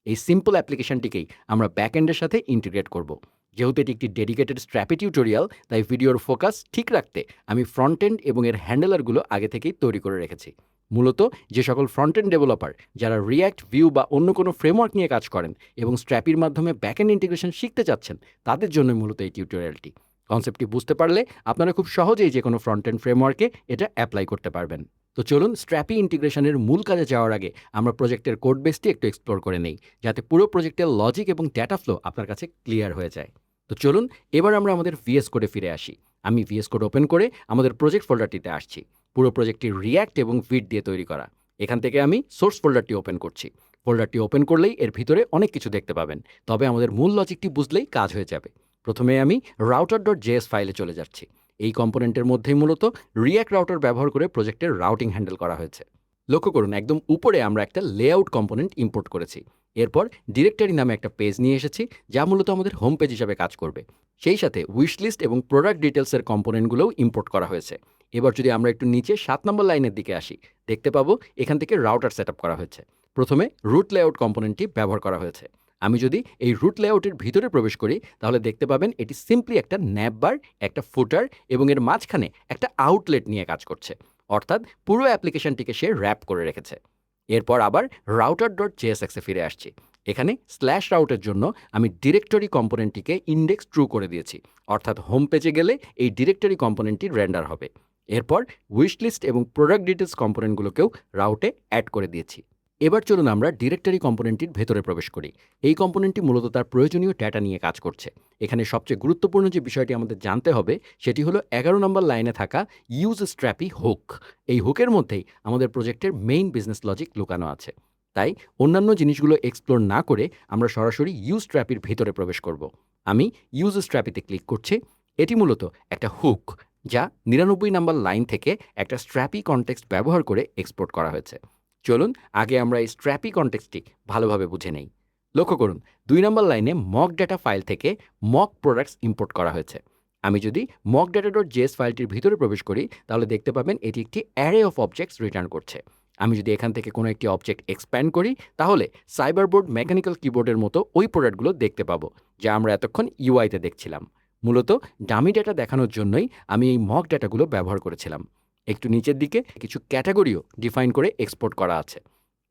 এই সিম্পল অ্যাপ্লিকেশনটিকেই আমরা ব্যাকএন্ডের সাথে ইন্টিগ্রেট করব। যেহেতু এটি একটি ডেডিকেটেড স্ট্র্যাপি টিউটোরিয়াল, তাই ভিডিওর ফোকাস ঠিক রাখতে আমি ফ্রন্ট এন্ড এবং এর হ্যান্ডেলারগুলো আগে থেকেই তৈরি করে রেখেছি। মূলত যে সকল ফ্রন্ট এন্ড ডেভেলপার যারা রিয়্যাক্ট, ভিউ বা অন্য কোনো ফ্রেমওয়ার্ক নিয়ে কাজ করেন এবং স্ট্র্যাপির মাধ্যমে ব্যাকএন্ড ইন্টিগ্রেশন শিখতে চাচ্ছেন, তাদের জন্য মূলত এই টিউটোরিয়ালটি। কনসেপ্টটি বুঝতে পারলে আপনারা খুব সহজেই যে কোনো ফ্রন্ট এন্ড ফ্রেমওয়ার্কে এটা অ্যাপ্লাই করতে পারবেন। তো চলুন স্ট্র্যাপি ইন্টিগ্রেশনের মূল কাজে যাওয়ার আগে আমরা প্রজেক্টের কোড বেসটি একটু এক্সপ্লোর করে নেই, যাতে পুরো প্রজেক্টের লজিক এবং ডেটা ফ্লো আপনার কাছে ক্লিয়ার হয়ে যায়। তো চলুন এবার আমরা আমাদের ভিএস কোডে ফিরে আসি। আমি ভিএস কোড ওপেন করে আমাদের প্রজেক্ট ফোল্ডারটিতে আসছি। পুরো প্রজেক্টটি রিয়্যাক্ট এবং ভিট দিয়ে তৈরি করা। এখান থেকে আমি সোর্স ফোল্ডারটি ওপেন করছি। ফোল্ডারটি ওপেন করলেই এর ভিতরে অনেক কিছু দেখতে পাবেন, তবে আমাদের মূল লজিকটি বুঝলেই কাজ হয়ে যাবে। প্রথমে আমি router.js ফাইলে চলে যাচ্ছি। এই কম্পোনেন্টের মধ্যেই মূলত রিয়্যাক্ট রাউটার ব্যবহার করে প্রজেক্টের রাউটিং হ্যান্ডেল করা হয়েছে। লক্ষ্য করুন একদম উপরে আমরা একটা লেআউট কম্পোনেন্ট ইম্পোর্ট করেছি। এরপর ডিরেক্টরি নামে একটা পেজ নিয়ে এসেছি, যা মূলত আমাদের হোম পেজ হিসাবে কাজ করবে। সেই সাথে উইশ লিস্ট এবং প্রোডাক্ট ডিটেলসের কম্পোনেন্টগুলোও ইম্পোর্ট করা হয়েছে। এবার যদি আমরা একটু নিচে 7 নম্বর লাইনের দিকে আসি, দেখতে পাবো এখান থেকে রাউটার সেট করা হয়েছে। প্রথমে রুট লেআউট কম্পোনেন্টটি ব্যবহার করা হয়েছে। আমি যদি এই রুট লেআউটের ভিতরে প্রবেশ করি তাহলে দেখতে পাবেন এটি সিম্পলি একটা ন্যাপ বার, একটা ফুটার এবং এর মাঝখানে একটা আউটলেট নিয়ে কাজ করছে। অর্থাৎ পুরো অ্যাপ্লিকেশনটিকে সে র্যাপ করে রেখেছে। এরপর আবার router.jsx-এ ফিরে আসছি। এখানে স্ল্যাশ রাউটের জন্য আমি ডিরেক্টরি কম্পোনেন্টটিকে ইন্ডেক্স ট্রু করে দিয়েছি। অর্থাৎ হোম পেজে গেলে এই ডিরেক্টরি কম্পোনেন্টটি রেন্ডার হবে। এরপর উইশ লিস্ট এবং প্রোডাক্ট ডিটেলস কম্পোনেন্টগুলোকেও রাউটে অ্যাড করে দিয়েছি। এবার চলুন আমরা ডিরেক্টরি কম্পোনেন্টটির ভেতরে প্রবেশ করি। এই কম্পোনেন্টটি মূলত তার প্রয়োজনীয় ডেটা নিয়ে কাজ করছে। এখানে সবচেয়ে গুরুত্বপূর্ণ যে বিষয়টি আমাদের জানতে হবে সেটি হলো 11 নম্বর লাইনে থাকা ইউজ স্ট্র্যাপি হুক। এই হুকের মধ্যেই আমাদের প্রজেক্টের মেইন বিজনেস লজিক লুকানো আছে। তাই অন্যান্য জিনিসগুলো এক্সপ্লোর না করে আমরা সরাসরি ইউজ স্ট্র্যাপির ভেতরে প্রবেশ করব। আমি ইউজ স্ট্র্যাপিতে ক্লিক করছি। এটি মূলত একটা হুক যা 99 নম্বর লাইন থেকে একটা স্ট্র্যাপি কনটেক্সট ব্যবহার করে এক্সপোর্ট করা হয়েছে। চলুন আগে আমরা এই স্ট্র্যাপি কনটেক্সটটি ভালোভাবে বুঝে নেই। লক্ষ্য করুন 2 নম্বর লাইনে মক ডেটা ফাইল থেকে মক প্রোডাক্টস ইম্পোর্ট করা হয়েছে। আমি যদি mockdata.js ফাইলটির ভিতরে প্রবেশ করি তাহলে দেখতে পাবেন এটি একটি অ্যারে অফ অবজেক্টস রিটার্ন করছে। আমি যদি এখান থেকে কোনো একটি অবজেক্ট এক্সপ্যান্ড করি তাহলে সাইবারবোর্ড মেকানিক্যাল কিবোর্ডের মতো ওই প্রোডাক্টগুলো দেখতে পাবো যা আমরা এতক্ষণ ইউআইতে দেখছিলাম। মূলত ডামি ডেটা দেখানোর জন্যই আমি এই মক ডেটাগুলো ব্যবহার করেছিলাম। একটু নিচের দিকে কিছু ক্যাটাগরিও ডিফাইন করে এক্সপোর্ট করা আছে।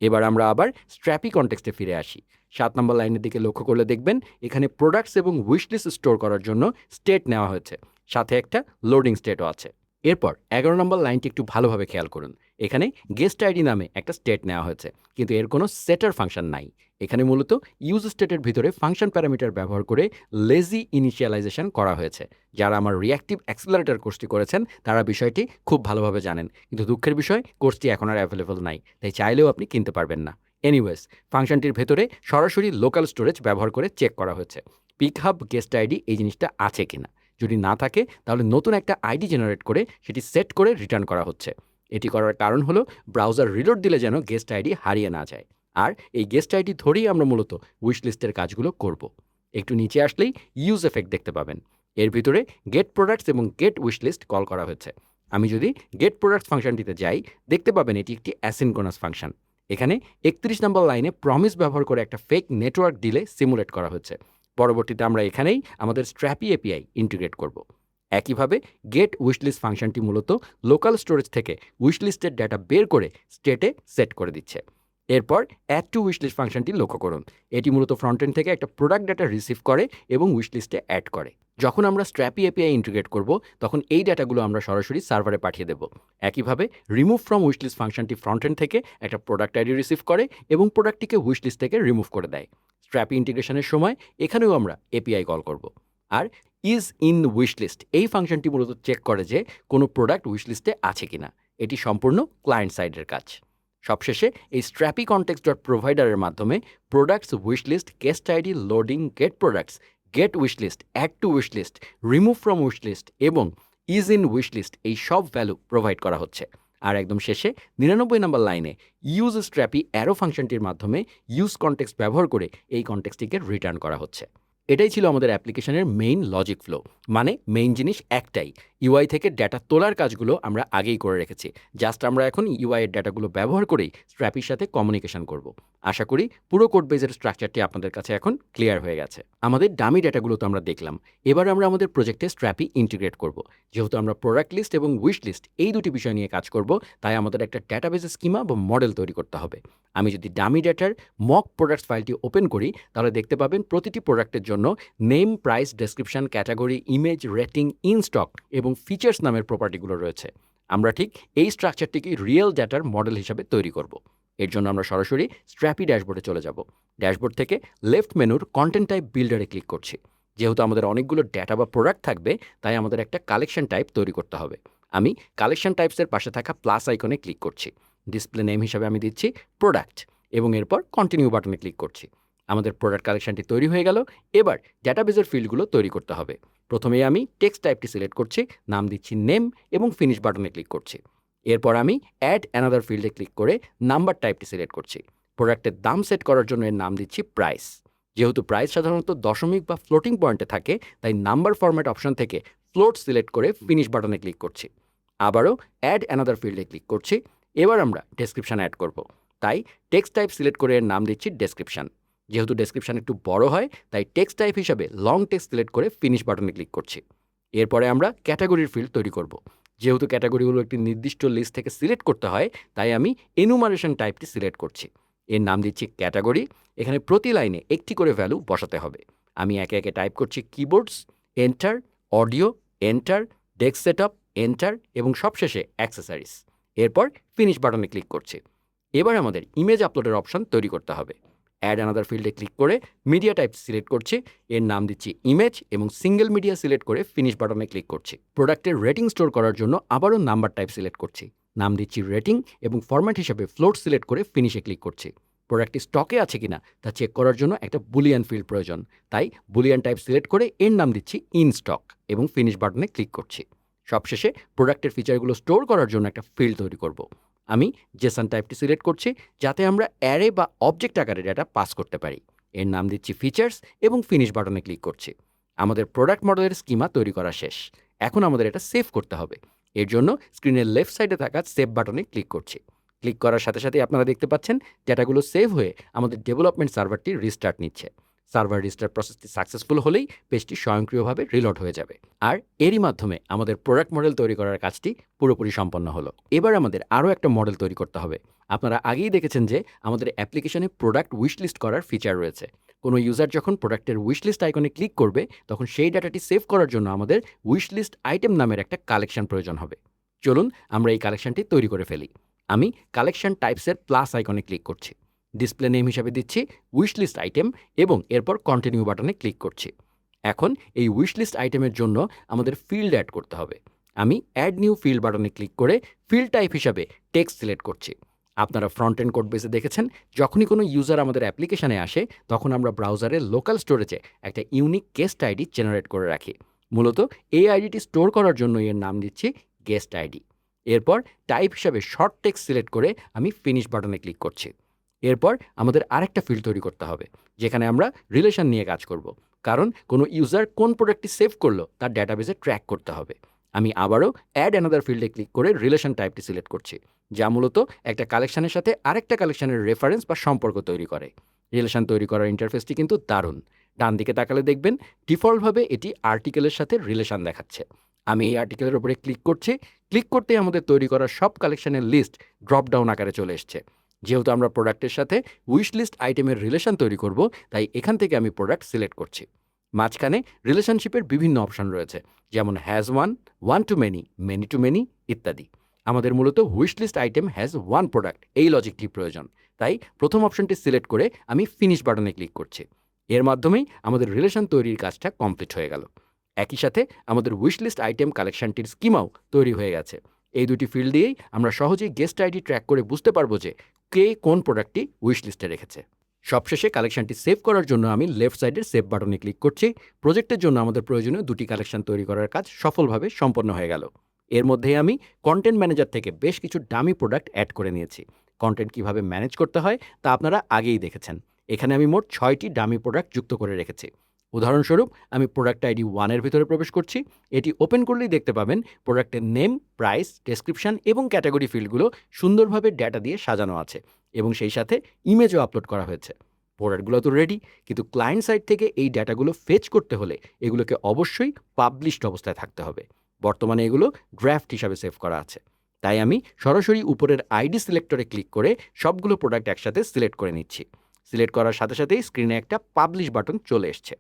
এবার আমরা আবার স্ট্র্যাপি কনটেক্সটে ফিরে আসি। 7 নম্বর লাইনের দিকে লক্ষ্য করলে দেখবেন এখানে প্রোডাক্টস এবং উইশলিস্ট স্টোর করার জন্য স্টেট নেওয়া হয়েছে, সাথে একটা লোডিং স্টেটও আছে। এরপর 11 নম্বর লাইনটি একটু ভালোভাবে খেয়াল করুন। এখানে গেস্ট আইডি নামে একটা স্টেট নেওয়া হয়েছে, কিন্তু এর কোনো সেটার ফাংশন নাই। এখানে মূলত ইউজ স্টেটের ভিতরে ফাংশন প্যারামিটার ব্যবহার করে লেজি ইনিশিয়ালাইজেশন করা হয়েছে। যারা আমার রিঅ্যাক্টিভ অ্যাক্সিলারেটর কোর্সটি করেছেন তারা বিষয়টি খুব ভালোভাবে জানেন, কিন্তু দুঃখের বিষয় কোর্সটি এখন আর অ্যাভেলেবল নাই, তাই চাইলেও আপনি কিনতে পারবেন না। এনিওয়েজ, ফাংশনটির ভেতরে সরাসরি লোকাল স্টোরেজ ব্যবহার করে চেক করা হয়েছে পিকহাব গেস্ট আইডি এই জিনিসটা আছে কিনা। যদি না থাকে তাহলে নতুন একটা আইডি জেনারেট করে সেটি সেট করে রিটার্ন করা হচ্ছে। এটি করার কারণ হলো ব্রাউজার রিলোড দিলে যেন গেস্ট আইডি হারিয়ে না যায়। আর এই গেস্ট আইডি ধরেই আমরা মূলত উইশ লিস্টের কাজগুলো করব। একটু নিচে আসলেই ইউজ এফেক্ট দেখতে পাবেন। এর ভিতরে গেট প্রোডাক্টস এবং গেট উইশ লিস্ট কল করা হয়েছে। আমি যদি গেট প্রোডাক্টস ফাংশনটিতে যাই দেখতে পাবেন এটি একটি অ্যাসিনক্রোনাস ফাংশন। এখানে 31 নম্বর লাইনে প্রমিস ব্যবহার করে একটা ফেক নেটওয়ার্ক ডিলে সিমুলেট করা হয়েছে। পরবর্তীতে আমরা এখানেই আমাদের স্ট্র্যাপি এপিআই ইন্টিগ্রেট করব। একইভাবে গেট উইশলিস্ট ফাংশনটি মূলত লোকাল স্টোরেজ থেকে উইশলিস্টের ডেটা বের করে স্টেটে সেট করে দিচ্ছে। এরপর অ্যাড টু উইশলিস্ট ফাংশনটি লক্ষ্য করুন। এটি মূলত ফ্রন্ট-এন্ড থেকে একটা প্রোডাক্ট ডেটা রিসিভ করে এবং উইশলিস্টে অ্যাড করে। যখন আমরা স্ট্র্যাপি এপিআই ইন্টিগ্রেট করব তখন এই ডেটাগুলো আমরা সরাসরি সার্ভারে পাঠিয়ে দেব। একইভাবে রিমুভ ফ্রম উইশলিস্ট ফাংশনটি ফ্রন্ট-এন্ড থেকে একটা প্রোডাক্ট আইডি রিসিভ করে এবং প্রোডাক্টটিকে উইশলিস্ট থেকে রিমুভ করে দেয়। স্ট্র্যাপি ইন্টিগ্রেশনের সময় এখানেও আমরা এপিআই কল করব। আর ইজ ইন উইশলিস্ট এই ফাংশনটি মূলত চেক করে যে কোনো প্রোডাক্ট উইশলিস্টে আছে কিনা। এটি সম্পূর্ণ ক্লায়েন্ট সাইডের কাজ। সবশেষে এই স্ট্র্যাপি কনটেক্সট ডট প্রোভাইডারের মাধ্যমে products wishlist, guest ID, loading, get products, get wishlist, add to wishlist, remove from wishlist এবং ইজ ইন উইশলিস্ট এই সব ভ্যালু প্রোভাইড করা হচ্ছে। আর একদম শেষে 99 নম্বর লাইনে ইউজ স্ট্র্যাপি অ্যারো ফাংশনটির মাধ্যমে ইউজ কনটেক্সট ব্যবহার করে এই কনটেক্সটটিকে রিটার্ন করা হচ্ছে। এটাই ছিল আমাদের অ্যাপ্লিকেশনের মেইন লজিক ফ্লো। মানে মেইন জিনিস একটাই, ইউআই থেকে ডেটা তোলার কাজগুলো আমরা আগেই করে রেখেছি। জাস্ট আমরা এখন ইউআই এর ডেটাগুলো ব্যবহার করেই স্ট্র্যাপির সাথে কমিউনিকেশন করব। আশা করি পুরো কোড বেজের স্ট্রাকচারটি আপনাদের কাছে এখন ক্লিয়ার হয়ে গেছে। আমাদের ডামি ডেটাগুলো তো আমরা দেখলাম, এবার আমরা আমাদের প্রজেক্টে স্ট্র্যাপি ইন্টিগ্রেট করব। যেহেতু আমরা প্রোডাক্ট লিস্ট এবং উইশ লিস্ট এই দুটি বিষয় নিয়ে কাজ করব, তাই আমাদের একটা ডেটাবেস স্কিমা বা মডেল তৈরি করতে হবে। আমি যদি ডামি ডেটার মক প্রোডাক্টস ফাইলটি ওপেন করি তাহলে দেখতে পাবেন প্রতিটি প্রোডাক্টের জন্য name, price, description, category, image, rating, in stock এবং ফিচার্স নামের প্রপার্টিগুলো রয়েছে। আমরা ঠিক এই স্ট্রাকচারটিকে রিয়েল ডেটার মডেল হিসাবে তৈরি করব। এর জন্য আমরা সরাসরি স্ট্র্যাপি ড্যাশবোর্ডে চলে যাব। ড্যাশবোর্ড থেকে লেফট মেনুর কন্টেন্ট টাইপ বিল্ডারে ক্লিক করছি। যেহেতু আমাদের অনেকগুলো ডেটা বা প্রোডাক্ট থাকবে তাই আমাদের একটা কালেকশন টাইপ তৈরি করতে হবে। আমি কালেকশন টাইপসের পাশে থাকা প্লাস আইকনে ক্লিক করছি। ডিসপ্লে নেম হিসাবে আমি দিচ্ছি প্রোডাক্ট এবং এরপর কন্টিনিউ বাটনে ক্লিক করছি। আমাদের প্রোডাক্ট কালেকশনটি তৈরি হয়ে গেল। এবার ডেটাবেজের ফিল্ডগুলো তৈরি করতে হবে। প্রথমেই আমি টেক্সট টাইপটি সিলেক্ট করছি, নাম দিচ্ছি নেম এবং ফিনিশ বাটনে ক্লিক করছি। এরপর আমি অ্যাড অ্যানাদার ফিল্ডে ক্লিক করে নাম্বার টাইপটি সিলেক্ট করছি। প্রোডাক্টের দাম সেট করার জন্য এর নাম দিচ্ছি প্রাইস। যেহেতু প্রাইস সাধারণত দশমিক বা ফ্লোটিং পয়েন্টে থাকে তাই নাম্বার ফরম্যাট অপশন থেকে ফ্লোট সিলেক্ট করে ফিনিশ বাটনে ক্লিক করছি। আবারও অ্যাড অ্যানাদার ফিল্ডে ক্লিক করছি। এবার আমরা ডেসক্রিপশন অ্যাড করব, তাই টেক্সট টাইপ সিলেক্ট করে এর নাম দিচ্ছি ডেসক্রিপশন। যেহেতু ডেসক্রিপশন একটু বড় হয় তাই টেক্সট টাইপ হিসাবে লং টেক্সট সিলেক্ট করে ফিনিশ বাটনে ক্লিক করছি। এরপরে আমরা ক্যাটাগরির ফিল্ড তৈরি করব। যেহেতু ক্যাটাগরিগুলো একটি নির্দিষ্ট লিস্ট থেকে সিলেক্ট করতে হয় তাই আমি এনুমারেশন টাইপটি সিলেক্ট করছি। এর নাম দিচ্ছি ক্যাটাগরি। এখানে প্রতি লাইনে একটি করে ভ্যালু বসাতে হবে। আমি একে একে টাইপ করছি keyboards, enter, audio, enter, desk setup, enter এবং সবশেষে অ্যাক্সেসরিজ। এরপর ফিনিশ বাটনে ক্লিক করছি। এবার আমাদের ইমেজ আপলোডের অপশন তৈরি করতে হবে। অ্যাড অ্যানাদার ফিল্ডে ক্লিক করে মিডিয়া টাইপ সিলেক্ট করছি। এর নাম দিচ্ছি ইমেজ এবং সিঙ্গেল মিডিয়া সিলেক্ট করে ফিনিশ বাটনে ক্লিক করছি। প্রোডাক্টের রেটিং স্টোর করার জন্য আবারও নাম্বার টাইপ সিলেক্ট করছি। নাম দিচ্ছি রেটিং এবং ফরম্যাট হিসেবে ফ্লোট সিলেক্ট করে ফিনিশে ক্লিক করছি। প্রোডাক্টটি স্টকে আছে কিনা তা চেক করার জন্য একটা বুলিয়ান ফিল্ড প্রয়োজন, তাই বুলিয়ান টাইপ সিলেক্ট করে এর নাম দিচ্ছি ইন স্টক এবং ফিনিশ বাটনে ক্লিক করছি। সবশেষে প্রোডাক্টের ফিচারগুলো স্টোর করার জন্য একটা ফিল্ড তৈরি করব। আমি জেসন টাইপটি সিলেক্ট করছি যাতে আমরা অ্যারে বা অবজেক্ট আকারে ডেটা পাস করতে পারি। এর নাম দিচ্ছি ফিচার্স এবং ফিনিশ বাটনে ক্লিক করছি। আমাদের প্রোডাক্ট মডেলের স্কিমা তৈরি করা শেষ। এখন আমাদের এটা সেভ করতে হবে। এর জন্য স্ক্রিনের লেফট সাইডে থাকা সেভ বাটনে ক্লিক করছি। ক্লিক করার সাথে সাথেই আপনারা দেখতে পাচ্ছেন ডেটাগুলো সেভ হয়ে আমাদের ডেভেলপমেন্ট সার্ভারটি রিস্টার্ট নিচ্ছে। সার্ভার রিস্টার্ট প্রসেসটি সাকসেসফুল হলেই পেজটি স্বয়ংক্রিয়ভাবে রিলোড হয়ে যাবে। আর এরই মাধ্যমে আমাদের প্রোডাক্ট মডেল তৈরি করার কাজটি পুরোপুরি সম্পন্ন হলো। এবার আমাদের আরও একটা মডেল তৈরি করতে হবে। আপনারা আগেই দেখেছেন যে আমাদের অ্যাপ্লিকেশনে প্রোডাক্ট উইশ লিস্ট করার ফিচার রয়েছে। কোনো ইউজার যখন প্রোডাক্টের উইশ লিস্ট আইকনে ক্লিক করবে তখন সেই ডাটাটি সেভ করার জন্য আমাদের উইশ লিস্ট আইটেম নামের একটা কালেকশন প্রয়োজন হবে। চলুন আমরা এই কালেকশনটি তৈরি করে ফেলি। আমি কালেকশন টাইপসের প্লাস আইকনে ক্লিক করছি। ডিসপ্লে নেম হিসাবে দিচ্ছি উইশ লিস্ট আইটেম এবং এরপর কন্টিনিউ বাটনে ক্লিক করছি। এখন এই উইশ লিস্ট আইটেমের জন্য আমাদের ফিল্ড অ্যাড করতে হবে। আমি অ্যাড নিউ ফিল্ড বাটনে ক্লিক করে ফিল্ড টাইপ হিসাবে টেক্সট সিলেক্ট করছি। আপনারা ফ্রন্ট এন্ড কোড বেসে দেখেছেন যখনই কোনো ইউজার আমাদের অ্যাপ্লিকেশনে আসে তখন আমরা ব্রাউজারের লোকাল স্টোরেজে একটা ইউনিক গেস্ট আইডি জেনারেট করে রাখি। মূলত এই আইডিটি স্টোর করার জন্য এর নাম দিচ্ছি গেস্ট আইডি। এরপর টাইপ হিসাবে শর্ট টেক্সট সিলেক্ট করে আমি ফিনিশ বাটনে ক্লিক করছি। এরপর আমাদের আরেকটা ফিল্ড তৈরি করতে হবে যেখানে আমরা রিলেশন নিয়ে কাজ করব, কারণ কোনো ইউজার কোন প্রোডাক্টটি সেভ করলো তার ডেটাবেসে ট্র্যাক করতে হবে। আমি আবারও অ্যাড অ্যানাদার ফিল্ডে ক্লিক করে রিলেশন টাইপটি সিলেক্ট করছি, যা মূলত একটা কালেকশনের সাথে আরেকটা কালেকশনের রেফারেন্স বা সম্পর্ক তৈরি করে। রিলেশন তৈরি করার ইন্টারফেসটি কিন্তু দারুণ। ডান দিকে তাকালে দেখবেন ডিফল্টভাবে এটি আর্টিকেলের সাথে রিলেশন দেখাচ্ছে। আমি এই আর্টিকেলের উপরে ক্লিক করছি। ক্লিক করতেই আমাদের তৈরি করা সব কালেকশনের লিস্ট ড্রপ ডাউন আকারে চলে এসছে। যেহেতু আমরা প্রোডাক্টের সাথে উইশ লিস্ট আইটেমের রিলেশন তৈরি করব তাই এখান থেকে আমি প্রোডাক্ট সিলেক্ট করছি। মাঝখানে রিলেশনশিপের বিভিন্ন অপশন রয়েছে, যেমন has one, one to many, many to many ইত্যাদি। আমাদের মূলত wish list item has one product এই লজিকটি প্রয়োজন, তাই প্রথম অপশনটি সিলেক্ট করে আমি ফিনিশ বাটনে ক্লিক করছি। এর মাধ্যমেই আমাদের রিলেশন তৈরির কাজটা কমপ্লিট হয়ে গেল। একই সাথে আমাদের উইশ লিস্ট আইটেম কালেকশনটির স্কিমাও তৈরি হয়ে গেছে। এই দুটি ফিল্ড দিয়েই আমরা সহজেই গেস্ট আইডি ট্র্যাক করে বুঝতে পারবো যে কে কোন প্রোডাক্টটি উইশ লিস্টে রেখেছে। সবশেষে কালেকশনটি সেভ করার জন্য আমি লেফট সাইডের সেভ বাটনে ক্লিক করছি। প্রজেক্টের জন্য আমাদের প্রয়োজনীয় দুটি কালেকশন তৈরি করার কাজ সফলভাবে সম্পন্ন হয়ে গেল। এর মধ্যেই আমি কন্টেন্ট ম্যানেজার থেকে বেশ কিছু ডামি প্রোডাক্ট অ্যাড করে নিয়েছি। কন্টেন্ট কিভাবে ম্যানেজ করতে হয় তা আপনারা আগেই দেখেছেন। এখানে আমি মোট 6টি ডামি প্রোডাক্ট যুক্ত করে রেখেছি। উদাহরণস্বরূপ আমি প্রোডাক্ট আইডি 1-এর ভিতরে প্রবেশ করছি। এটি ওপেন করলেই দেখতে পাবেন প্রোডাক্টের নেম, প্রাইস, ডেসক্রিপশন এবং ক্যাটাগরি ফিল্ডগুলো সুন্দরভাবে ডেটা দিয়ে সাজানো আছে এবং সেই সাথে ইমেজও আপলোড করা হয়েছে। প্রোডাক্টগুলো তো রেডি, কিন্তু ক্লায়েন্ট সাইড থেকে এই ডেটাগুলো ফেচ করতে হলে এগুলোকে অবশ্যই পাবলিশড অবস্থায় থাকতে হবে। বর্তমানে এগুলো ড্রাফট হিসাবে সেভ করা আছে। তাই আমি সরাসরি উপরের আইডি সিলেক্টরে ক্লিক করে সবগুলো প্রোডাক্ট একসাথে সিলেক্ট করে নিচ্ছি। সিলেক্ট করার সাথে সাথেই স্ক্রিনে একটা পাবলিশ বাটন চলে এসছে।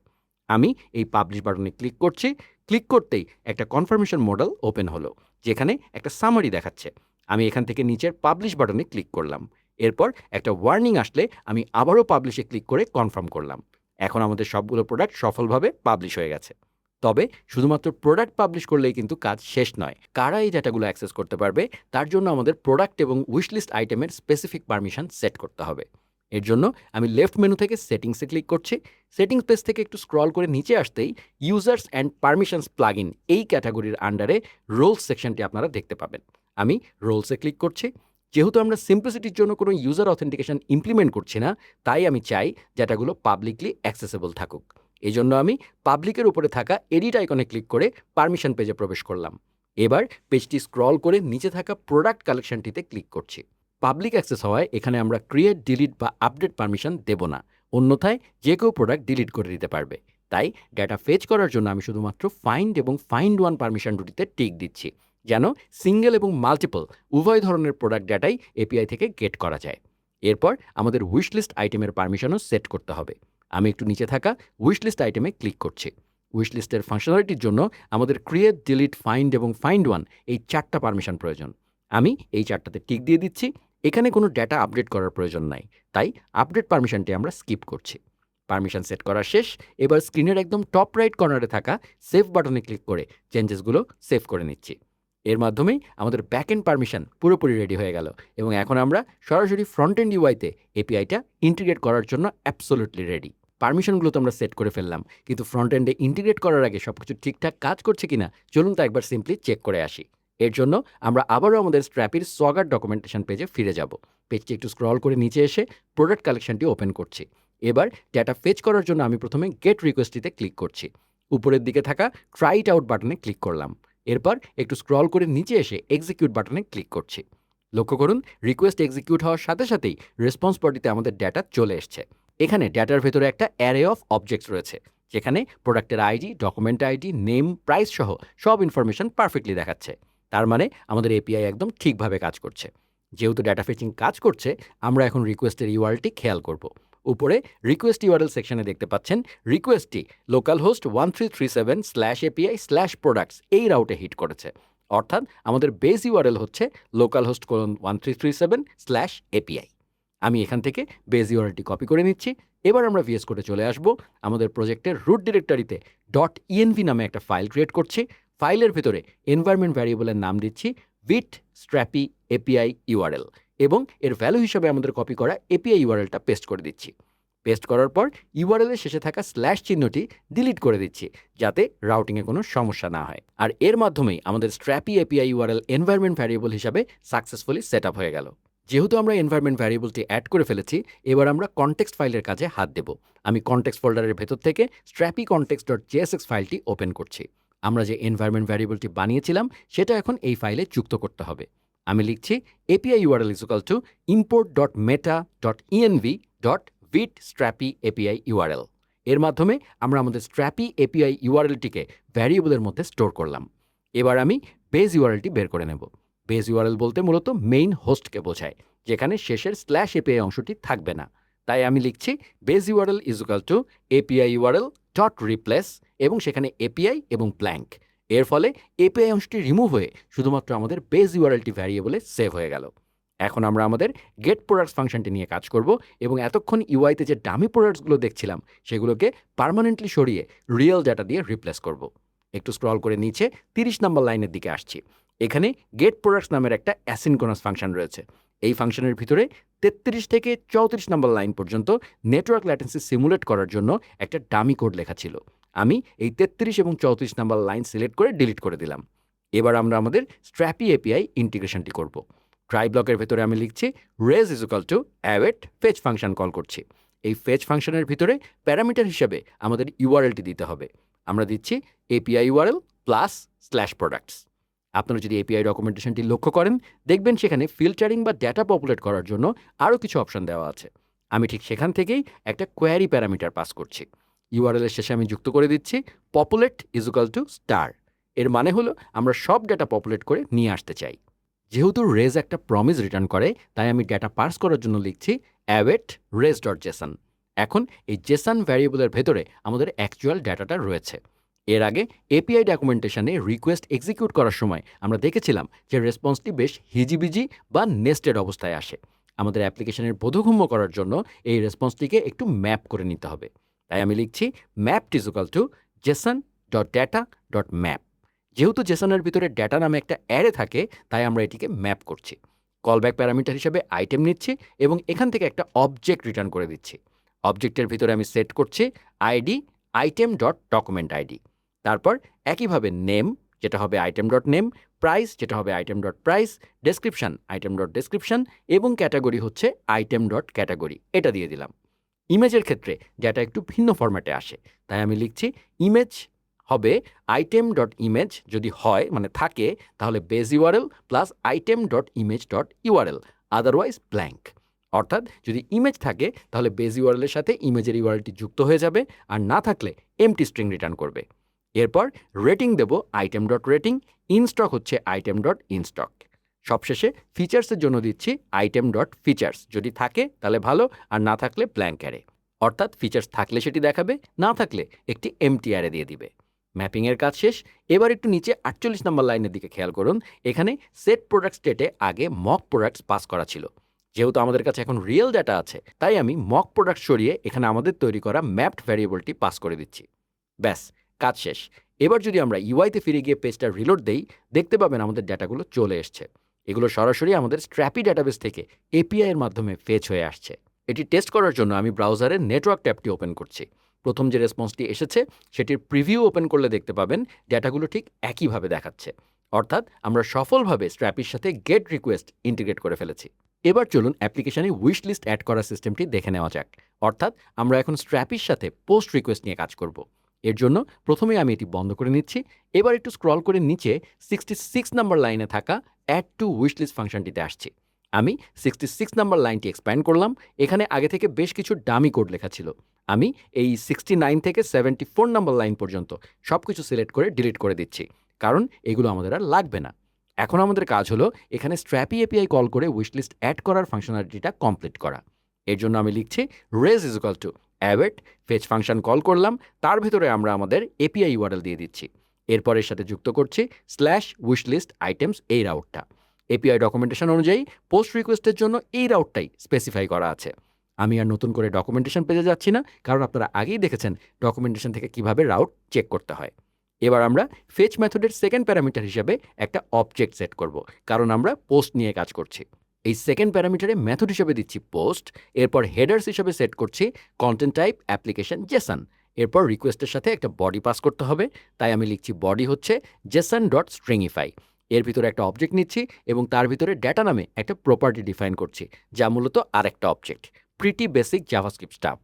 আমি এই পাবলিশ বাটনে ক্লিক করছি। ক্লিক করতেই একটা কনফার্মেশন মডেল ওপেন হলো, যেখানে একটা সামারি দেখাচ্ছে। আমি এখান থেকে নিচের পাবলিশ বাটনে ক্লিক করলাম। এরপর একটা ওয়ার্নিং আসলে আমি আবারও পাবলিশে ক্লিক করে কনফার্ম করলাম। এখন আমাদের সবগুলো প্রোডাক্ট সফলভাবে পাবলিশ হয়ে গেছে। তবে শুধুমাত্র প্রোডাক্ট পাবলিশ করলেই কিন্তু কাজ শেষ নয়। কারা এই ডেটাগুলো অ্যাক্সেস করতে পারবে তার জন্য আমাদের প্রোডাক্ট এবং উইশ লিস্ট আইটেমের স্পেসিফিক পারমিশন সেট করতে হবে। এর জন্য আমি লেফট মেনু থেকে সেটিংসে ক্লিক করছি। সেটিংস পেজ থেকে একটু স্ক্রল করে নিচে আসতেই ইউজার্স অ্যান্ড পারমিশনস প্লাগইন এই ক্যাটাগরির আন্ডারে রোলস সেকশনটি আপনারা দেখতে পাবেন। আমি রোলসে ক্লিক করছি। যেহেতু আমরা সিম্পলিসিটির জন্য কোনো ইউজার অথেন্টিকেশন ইমপ্লিমেন্ট করছি না, তাই আমি চাই ডেটাগুলো পাবলিকলি অ্যাক্সেসেবল থাকুক। এই জন্য আমি পাবলিকের উপরে থাকা এডিট আইকনে ক্লিক করে পারমিশন পেজে প্রবেশ করলাম। এবার পেজটি স্ক্রল করে নিচে থাকা প্রোডাক্ট কালেকশনটিতে ক্লিক করছি। পাবলিক অ্যাক্সেস হওয়ায় এখানে আমরা ক্রিয়েট, ডিলিট বা আপডেট পারমিশন দেব না। অন্যথায় যে কেউ প্রোডাক্ট ডিলিট করে দিতে পারবে। তাই ডেটা ফেচ করার জন্য আমি শুধুমাত্র ফাইন্ড এবং ফাইন্ড ওয়ান পারমিশন দুটিতে টিক দিচ্ছি, যেন সিঙ্গেল এবং মাল্টিপল উভয় ধরনের প্রোডাক্ট ডেটাই এপিআই থেকে গেট করা যায়। এরপর আমাদের উইশ লিস্ট আইটেমের পারমিশনও সেট করতে হবে। আমি একটু নিচে থাকা উইশ লিস্ট আইটেমে ক্লিক করছি। উইশ লিস্টের ফাংশনালিটির জন্য আমাদের ক্রিয়েট, ডিলিট, ফাইন্ড এবং ফাইন্ড ওয়ান এই 4টা পারমিশন প্রয়োজন। আমি এই 4টাতে টিক দিয়ে দিচ্ছি। এখানে কোনো ডেটা আপডেট করার প্রয়োজন নাই, তাই আপডেট পারমিশনটি আমরা স্কিপ করছি। পারমিশন সেট করা শেষ। এবার স্ক্রিনের একদম টপ রাইট কর্নারে থাকা সেভ বাটনে ক্লিক করে চেঞ্জেসগুলো সেভ করে নিচ্ছি। এর মাধ্যমেই আমাদের ব্যাক এন্ড পারমিশন পুরোপুরি রেডি হয়ে গেল এবং এখন আমরা সরাসরি ফ্রন্ট এন্ড ইউআইতে এপিআইটা ইন্টিগ্রেট করার জন্য অ্যাবসোলুটলি রেডি। পারমিশনগুলো তো আমরা সেট করে ফেললাম, কিন্তু ফ্রন্ট এন্ডে ইন্টিগ্রেট করার আগে সবকিছু ঠিকঠাক কাজ করছে কিনা চলুন তা একবার সিম্পলি চেক করে আসি। এর জন্য আমরা আবারও আমাদের স্ট্র্যাপির সোয়াগার ডকুমেন্টেশন পেজে ফিরে যাব। পেজটি একটু স্ক্রল করে নিচে এসে প্রোডাক্ট কালেকশনটি ওপেন করছি। এবার ডেটা ফেচ করার জন্য আমি প্রথমে গেট রিকোয়েস্টটিতে ক্লিক করছি। উপরের দিকে থাকা ট্রাই ইট আউট বাটনে ক্লিক করলাম। এরপর একটু স্ক্রল করে নিচে এসে এক্সিকিউট বাটনে ক্লিক করছি। লক্ষ্য করুন, রিকোয়েস্ট এক্সিকিউট হওয়ার সাথে সাথেই রেসপন্স বডিতে আমাদের ডেটা চলে এসছে। এখানে ডেটার ভেতরে একটা অ্যারে অফ অবজেক্টস রয়েছে, যেখানে প্রোডাক্টের ID, document ID, name, price সহ সব ইনফরমেশন পারফেক্টলি দেখাচ্ছে। তার মানে আমাদের এপিআই একদম ঠিকভাবে কাজ করছে। যেহেতু ডেটা ফেচিং কাজ করছে, আমরা এখন রিকোয়েস্টের ইউআরএলটি খেয়াল করব। উপরে রিকোয়েস্ট ইউআরএল সেকশনে দেখতে পাচ্ছেন রিকোয়েস্টটি লোকাল হোস্ট 1337/API/products এই রাউটে হিট করেছে। অর্থাৎ আমাদের বেস ইউআরএল হচ্ছে লোকাল হোস্ট 1337/API। আমি এখান থেকে বেস ইউআরএলটি কপি করে নিচ্ছি। এবার আমরা ভিএস কোডে চলে আসব। আমাদের প্রজেক্টের রুট ডিরেক্টরিতে .env নামে একটা ফাইল ক্রিয়েট করছি। ফাইলের ভিতরে এনভায়রনমেন্ট ভ্যারিয়েবলের নাম দিচ্ছি উইথ স্ট্র্যাপি এপিআই ইউআরএল এবং এর ভ্যালু হিসাবে আমাদের কপি করা এপিআই ইউআরএলটা পেস্ট করে দিচ্ছি। পেস্ট করার পর ইউআরএল এর শেষে থাকা স্ল্যাশ চিহ্নটি ডিলিট করে দিচ্ছি, যাতে রাউটিংয়ে কোনো সমস্যা না হয়। আর এর মাধ্যমেই আমাদের স্ট্র্যাপি এপিআই ইউআরএল এনভায়রনমেন্ট ভ্যারিয়েবল হিসাবে সাকসেসফুলি সেট আপ হয়ে গেল। যেহেতু আমরা এনভায়রনমেন্ট ভ্যারিয়েবলটি অ্যাড করে ফেলেছি, এবার আমরা কনটেক্সট ফাইলের কাজে হাত দেব। আমি কনটেক্সট ফোল্ডারের ভেতর থেকে স্ট্র্যাপি context.jsx ফাইলটি ওপেন করছি। আমরা যে এনভায়রনমেন্ট ভ্যারিয়েবলটি বানিয়েছিলাম সেটা এখন এই ফাইলে যুক্ত করতে হবে। আমি লিখছি API URL = import.meta.env.with/strappy API URL। এর মাধ্যমে আমরা আমাদের স্ট্র্যাপি API URLটিকে ভ্যারিয়েবলের মধ্যে স্টোর করলাম। এবার আমি বেস ইউআরএলটি বের করে নেব। বেস ইউআরএল বলতে মূলত মেইন হোস্টকে বোঝায়, যেখানে শেষের /API অংশটি থাকবে না। তাই আমি লিখছি বেস ইউআরএল = API URL.replace এবং সেখানে API এবং ব্ল্যাঙ্ক। এর ফলে এপিআই অংশটি রিমুভ হয়ে শুধুমাত্র আমাদের বেস ইউআরএলটি ভ্যারিয়েবলে সেভ হয়ে গেল। এখন আমরা আমাদের গেট প্রোডাক্টস ফাংশনটি নিয়ে কাজ করব এবং এতক্ষণ ইউআইতে যে ডামি প্রোডাক্টসগুলো দেখছিলাম সেগুলোকে পার্মানেন্টলি সরিয়ে রিয়েল ডাটা দিয়ে রিপ্লেস করব। একটু স্ক্রল করে নিচে 30 নম্বর লাইনের দিকে আসছি। এখানে গেট প্রোডাক্টস নামের একটা অ্যাসিনক্রোনাস ফাংশন রয়েছে। এই ফাংশনের ভিতরে 33 থেকে 34 নম্বর লাইন পর্যন্ত নেটওয়ার্ক ল্যাটেন্সি সিমুলেট করার জন্য একটা ডামি কোড লেখা ছিল। আমি এই 33 এবং 34 নম্বর লাইন সিলেক্ট করে ডিলিট করে দিলাম। এবার আমরা আমাদের স্ট্র্যাপি এপিআই ইন্টিগ্রেশনটি করব। ট্রাই ব্লকের ভেতরে আমি লিখছি res =await fetch function call করছি। এই ফেচ ফাংশনের ভিতরে প্যারামিটার হিসাবে আমাদের ইউআরএলটি দিতে হবে। আমরা দিচ্ছি API URL +/products। আপনারা যদি এপিআই ডকুমেন্টেশনটি লক্ষ্য করেন, দেখবেন সেখানে ফিল্টারিং বা ডেটা পপুলেট করার জন্য আরও কিছু অপশন দেওয়া আছে। আমি ঠিক সেখান থেকেই একটা কোয়ারি প্যারামিটার পাস করছি। ইউআরএল এর শেষে আমি যুক্ত করে দিচ্ছি populate =* এর মানে হলো আমরা সব ডেটা পপুলেট করে নিয়ে আসতে চাই। যেহেতু রেজ একটা প্রমিস রিটার্ন করে, তাই আমি ডেটা পার্স করার জন্য লিখছি await res.json। এখন এই জেসন ভ্যারিয়েবলের ভেতরে আমাদের অ্যাকচুয়াল ডেটাটা রয়েছে। এর আগে এপিআই ডকুমেন্টেশনে রিকোয়েস্ট এক্সিকিউট করার সময় আমরা দেখেছিলাম যে রেসপন্সটি বেশ হিজিবিজি বা নেস্টেড অবস্থায় আসে। আমাদের অ্যাপ্লিকেশনের বোধগম্য করার জন্য এই রেসপন্সটিকে একটু ম্যাপ করে নিতে হবে। তাই আমি লিখছি mapped =json.data.map। যেহেতু জেসনের ভিতরে ডেটা নামে একটা অ্যারে থাকে, তাই আমরা এটিকে ম্যাপ করছি। কলব্যাক প্যারামিটার হিসেবে আইটেম নিচ্ছি এবং এখান থেকে একটা অবজেক্ট রিটার্ন করে দিচ্ছি। অবজেক্টের ভিতরে আমি সেট করছি আইডি item.documentID। তারপর একইভাবে নেম, যেটা হবে item.name, প্রাইস, যেটা হবে item.price, ডেসক্রিপশন item.description এবং ক্যাটাগরি হচ্ছে item.category। এটা দিয়ে দিলাম। ইমেজের ক্ষেত্রে ডেটা একটু ভিন্ন ফরম্যাটে আসে, তাই আমি লিখছি ইমেজ হবে item.image, যদি হয় মানে থাকে তাহলে base URL + item.image.url, otherwise blank. অর্থাৎ যদি ইমেজ থাকে তাহলে বেস ইউআরএলের সাথে ইমেজের ইউআরএলটি যুক্ত হয়ে যাবে, আর না থাকলে এমটি স্ট্রিং রিটার্ন করবে। এরপর রেটিং দেব আইটেম ডট রেটিং, ইনস্টক হচ্ছে আইটেম ডট ইনস্টক। সবশেষে ফিচার্সের জন্য দিচ্ছি আইটেম ডট ফিচার্স, যদি থাকে তাহলে ভালো, আর না থাকলে ব্ল্যাঙ্ক অ্যারে। অর্থাৎ ফিচার্স থাকলে সেটি দেখাবে, না থাকলে একটি এমটি অ্যারে দিয়ে দিবে। ম্যাপিংয়ের কাজ শেষ। এবার একটু নিচে 48 নম্বর লাইনের দিকে খেয়াল করুন। এখানে সেট প্রোডাক্ট স্টেটে আগে মক প্রোডাক্টস পাস করা ছিল। যেহেতু আমাদের কাছে এখন রিয়েল ডাটা আছে, তাই আমি মক প্রোডাক্ট সরিয়ে এখানে আমাদের তৈরি করা ম্যাপড ভ্যারিয়েবলটি পাস করে দিচ্ছি। ব্যাস, কাজ শেষ। এবার যদি আমরা ইউআইতে ফিরে গিয়ে পেজটা রিলোড দেই, দেখতে পাবেন আমাদের ডাটাগুলো চলে এসছে। এগুলো সরাসরি আমাদের স্ট্র্যাপি ডাটাবেস থেকে এপিআই এর মাধ্যমে ফেচ হয়ে আসছে। এটি টেস্ট করার জন্য আমি ব্রাউজারের নেটওয়ার্ক ট্যাবটি ওপেন করছি। প্রথম যে রেসপন্সটি এসেছে সেটির প্রিভিউ ওপেন করলে দেখতে পাবেন ডেটাগুলো ঠিক একইভাবে দেখাচ্ছে। অর্থাৎ আমরা সফলভাবে স্ট্র্যাপির সাথে গেট রিকোয়েস্ট ইন্টিগ্রেট করে ফেলেছি। এবার চলুন অ্যাপ্লিকেশনে উইশ লিস্ট অ্যাড করার সিস্টেমটি দেখে নেওয়া যাক। অর্থাৎ আমরা এখন স্ট্র্যাপির সাথে পোস্ট রিকোয়েস্ট নিয়ে কাজ করব। এর জন্য প্রথমে আমি এটি বন্ধ করে নিচ্ছি। এবার একটু স্ক্রল করে নিচে 66 নম্বর লাইনে থাকা অ্যাড টু উইশ লিস্ট ফাংশনটিতে আসছি। আমি 66 নম্বর লাইনটি এক্সপ্যান্ড করলাম। এখানে আগে থেকে বেশ কিছু ডামি কোড লেখা ছিল। আমি এই 69 থেকে 74 নম্বর লাইন পর্যন্ত সব কিছু সিলেক্ট করে ডিলিট করে দিচ্ছি, কারণ এগুলো আমাদের আর লাগবে না। এখন আমাদের কাজ হলো এখানে স্ট্র্যাপি এপিআই কল করে উইশলিস্ট অ্যাড করার ফাংশনালিটিটা কমপ্লিট করা। এর জন্য আমি লিখছি res is equal to await, fetch function call করলাম, তার ভিতরে আমরা আমাদের এপিআই ইউআরএল দিয়ে দিচ্ছি। এরপর এর সাথে যুক্ত করছি স্ল্যাশ উইশলিস্ট আইটেমস, এই রাউটটা। এপিআই ডকুমেন্টেশন অনুযায়ী পোস্ট রিকোয়েস্টের জন্য এই রাউটটাই স্পেসিফাই করা আছে। আমি আর নতুন করে ডকুমেন্টেশন পেজে যাচ্ছি না, কারণ আপনারা আগেই দেখেছেন ডকুমেন্টেশন থেকে কিভাবে রাউট চেক করতে হয়। এবার আমরা ফেচ মেথডের সেকেন্ড প্যারামিটার হিসাবে একটা অবজেক্ট সেট করব, কারণ আমরা পোস্ট নিয়ে কাজ করছি। এই সেকেন্ড প্যারামিটারে মেথড হিসেবে দিচ্ছি পোস্ট। এরপর হেডার্স হিসেবে সেট করছি কন্টেন্ট টাইপ অ্যাপ্লিকেশন জেসন। এরপর রিকোয়েস্টের সাথে একটা বডি পাস করতে হবে, তাই আমি লিখছি বডি হচ্ছে জেসন ডট স্ট্রিংইফাই। এর ভিতরে একটা অবজেক্ট নিচ্ছি এবং তার ভিতরে ডেটা নামে একটা প্রপার্টি ডিফাইন করছি, যা মূলত আরেকটা object, pretty basic JavaScript staff.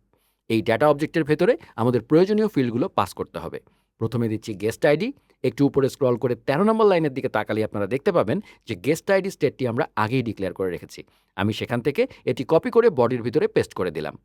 এই ডেটা অবজেক্টের ভেতরে আমাদের প্রয়োজনীয় ফিল্ডগুলো পাস করতে হবে। প্রথমে দিচ্ছি গেস্ট আইডি। একটু উপরে স্ক্রল করে 13 নম্বর লাইনের দিকে তাকালে আপনারা দেখতে পাবেন যে গেস্ট আইডি স্টেটটি আমরা আগেই ডিক্লেয়ার করে রেখেছি। আমি সেখান থেকে এটি কপি করে বডির ভিতরে পেস্ট করে দিলাম।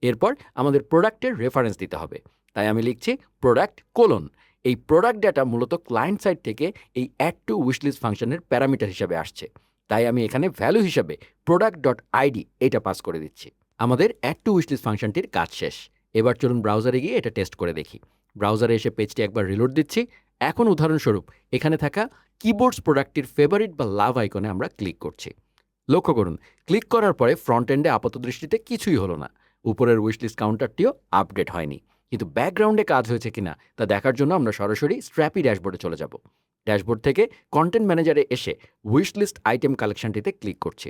এরপর আমাদের প্রোডাক্টের রেফারেন্স দিতে হবে, তাই আমি লিখছি প্রোডাক্ট কোলন। এই প্রোডাক্ট ডেটা মূলত ক্লায়েন্ট সাইড থেকে এই অ্যাড টু উইশলিস্ট ফাংশনের প্যারামিটার হিসেবে আসছে, তাই আমি এখানে ভ্যালু হিসাবে প্রোডাক্ট ডট আইডি এটা পাস করে দিচ্ছি। আমাদের অ্যাড টু উইশলিস্ট ফাংশনটির কাজ শেষ। এবার চলুন ব্রাউজারে গিয়ে এটা টেস্ট করে দেখি। ব্রাউজারে এসে পেজটি একবার রিলোড দিচ্ছি। এখন উদাহরণস্বরূপ এখানে থাকা কিবোর্ডস প্রোডাক্টটির ফেভারিট বা লাভ আইকনে আমরা ক্লিক করছি। লক্ষ্য করুন, ক্লিক করার পরে ফ্রন্ট এন্ডে আপাত দৃষ্টিতে কিছুই হলো না। উপরের উইশলিস্ট কাউন্টারটিও আপডেট হয়নি। কিন্তু ব্যাকগ্রাউন্ডে কাজ হয়েছে কিনা তা দেখার জন্য আমরা সরাসরি স্ট্র্যাপি ড্যাশবোর্ডে চলে যাব। ড্যাশবোর্ড থেকে কন্টেন্ট ম্যানেজারে এসে উইশলিস্ট আইটেম কালেকশনটিতে ক্লিক করছি।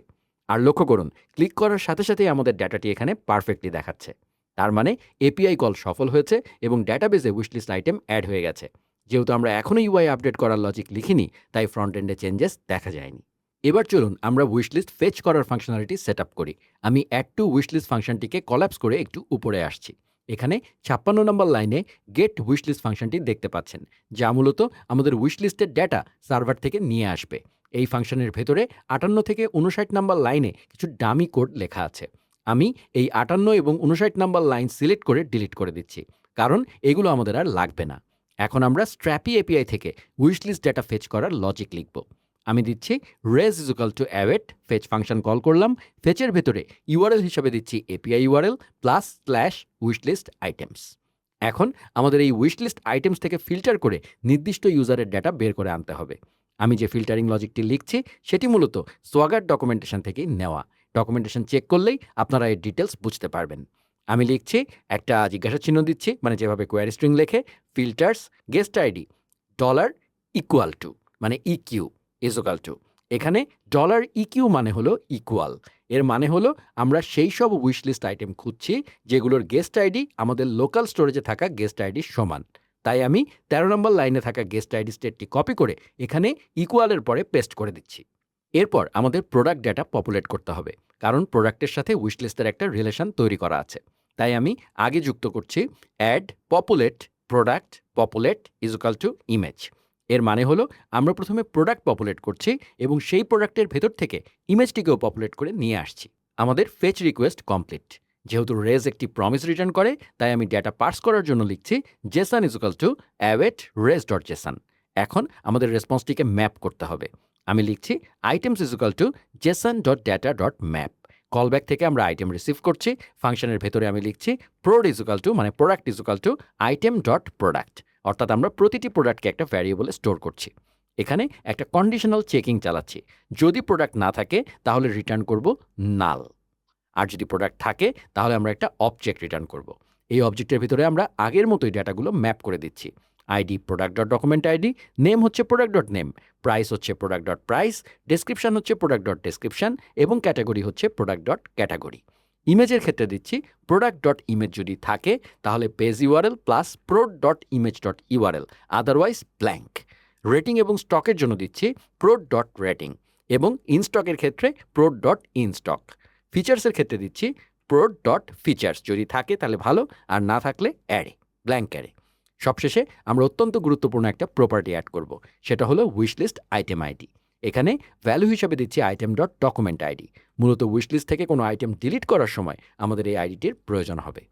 আর লক্ষ্য করুন, ক্লিক করার সাথে সাথেই আমাদের ডেটাটি এখানে পারফেক্টলি দেখাচ্ছে। তার মানে এপিআই কল সফল হয়েছে এবং ডেটাবেসে উইশলিস্ট আইটেম অ্যাড হয়ে গেছে। যেহেতু আমরা এখনও ইউআই আপডেট করার লজিক লিখিনি, তাই ফ্রন্ট এন্ডে চেঞ্জেস দেখা যায়নি। এবার চলুন আমরা উইশলিস্ট ফেচ করার ফাংশনালিটি সেট আপ করি। আমি অ্যাড টু উইশলিস্ট ফাংশনটিকে কলাপস করে একটু উপরে আসছি। এখানে 56 নম্বর লাইনে গেট উইশলিস্ট ফাংশনটি দেখতে পাচ্ছেন, যা মূলত আমাদের উইশলিস্টের ডেটা সার্ভার থেকে নিয়ে আসবে। এই ফাংশনের ভেতরে 58 থেকে 59 নম্বর লাইনে কিছু ডামি কোড লেখা আছে। আমি এই 58 এবং 59 নম্বর লাইন সিলেক্ট করে ডিলিট করে দিচ্ছি, কারণ এগুলো আমাদের আর লাগবে না। এখন আমরা স্ট্র্যাপি এপিআই থেকে উইশলিস্ট ডেটা ফেচ করার লজিক লিখব। আমি দিচ্ছি res is equal to await, fetch function call করলাম। ফেচের ভেতরে ইউআরএল হিসাবে দিচ্ছি API URL plus slash wishlist items. এখন আমাদের এই উইশলিস্ট আইটেমস থেকে ফিল্টার করে নির্দিষ্ট ইউজারের ডেটা বের করে আনতে হবে। আমি যে ফিল্টারিং লজিকটি লিখছি সেটি মূলত সোয়াগার ডকুমেন্টেশন থেকেই নেওয়া। ডকুমেন্টেশন চেক করলেই আপনারা এর ডিটেলস বুঝতে পারবেন। আমি লিখছি, একটা জিজ্ঞাসা চিহ্ন দিচ্ছি, মানে যেভাবে কোয়ারি স্ট্রিং লেখে, filters guest ID dollar equal to, মানে ইকিউ ইজ ইকুয়াল টু। এখানে ডলার ইকিউ মানে হলো ইকুয়াল। এর মানে হলো আমরা সেই সব উইশলিস্ট আইটেম খুঁজছি যেগুলোর গেস্ট আইডি আমাদের লোকাল স্টোরেজে থাকা গেস্ট আইডির সমান। তাই আমি 13 নম্বর লাইনে থাকা গেস্ট আইডি স্টেটটি কপি করে এখানে ইকুয়ালের পরে পেস্ট করে দিচ্ছি। এরপর আমাদের প্রোডাক্ট ডেটা পপুলেট করতে হবে, কারণ প্রোডাক্টের সাথে উইশলিস্টের একটা রিলেশন তৈরি করা আছে। তাই আমি আগে যুক্ত করছি add populate product populate is equal to image. এর মানে হলো আমরা প্রথমে প্রোডাক্ট পপুলেট করছি এবং সেই প্রোডাক্টের ভেতর থেকে ইমেজটিকেও পপুলেট করে নিয়ে আসছি। আমাদের ফেচ রিকোয়েস্ট কমপ্লিট। যেহেতু রেজ একটি প্রমিস রিটার্ন করে, তাই আমি ডেটা পার্স করার জন্য লিখছি JSON is equal to await res dot JSON. এখন আমাদের রেসপন্সটিকে ম্যাপ করতে হবে। আমি লিখছি items is equal to JSON dot data dot map. Callback থেকে আমরা আইটেম রিসিভ করছি। ফাংশনের ভেতরে আমি লিখছি প্রোড ইজ ইকুয়াল টু মানে product is equal to item dot product, অর্থাৎ আমরা প্রতিটি প্রোডাক্টকে একটা ভ্যারিয়েবলে স্টোর করছি। এখানে একটা কন্ডিশনাল চেকিং চালাচ্ছি। যদি প্রোডাক্ট না থাকে তাহলে রিটার্ন করব নাল, আর যদি প্রোডাক্ট থাকে তাহলে আমরা একটা অবজেক্ট রিটার্ন করব। এই অবজেক্টের ভিতরে আমরা আগের মতোই ডেটাগুলো ম্যাপ করে দিচ্ছি। ID product dot document ID, name হচ্ছে প্রোডাক্ট ডট নেম, প্রাইস হচ্ছে প্রোডাক্ট ডট প্রাইস, ডেসক্রিপশন হচ্ছে প্রোডাক্ট ডট ডেসক্রিপশন এবং ক্যাটাগরি হচ্ছে প্রোডাক্ট ডট ক্যাটাগরি। ইমেজের ক্ষেত্রে দিচ্ছি প্রোডাক্ট ডট ইমেজ যদি থাকে তাহলে page URL plus prod dot image dot URL, otherwise blank. Rating এবং স্টকের জন্য দিচ্ছি প্রোড ডট রেটিং এবং ইনস্টকের ক্ষেত্রে প্রোড ডট ইনস্টক। ফিচার্সের ক্ষেত্রে দিচ্ছি প্রোড ডট ফিচার্স, যদি থাকে তাহলে ভালো, আর না থাকলে অ্যারে, ব্ল্যাঙ্ক অ্যারে। সবশেষে আমরা অত্যন্ত গুরুত্বপূর্ণ একটা প্রপার্টি অ্যাড করব, সেটা হলো উইশলিস্ট আইটেম আইডি। এখানে ভ্যালু হিসাবে দিচ্ছি আইটেম ডট ডকুমেন্ট আইডি। মূলত উইশলিস্ট থেকে কোনো আইটেম ডিলিট করার সময় আমাদের এই আইডিটির প্রয়োজন হবে।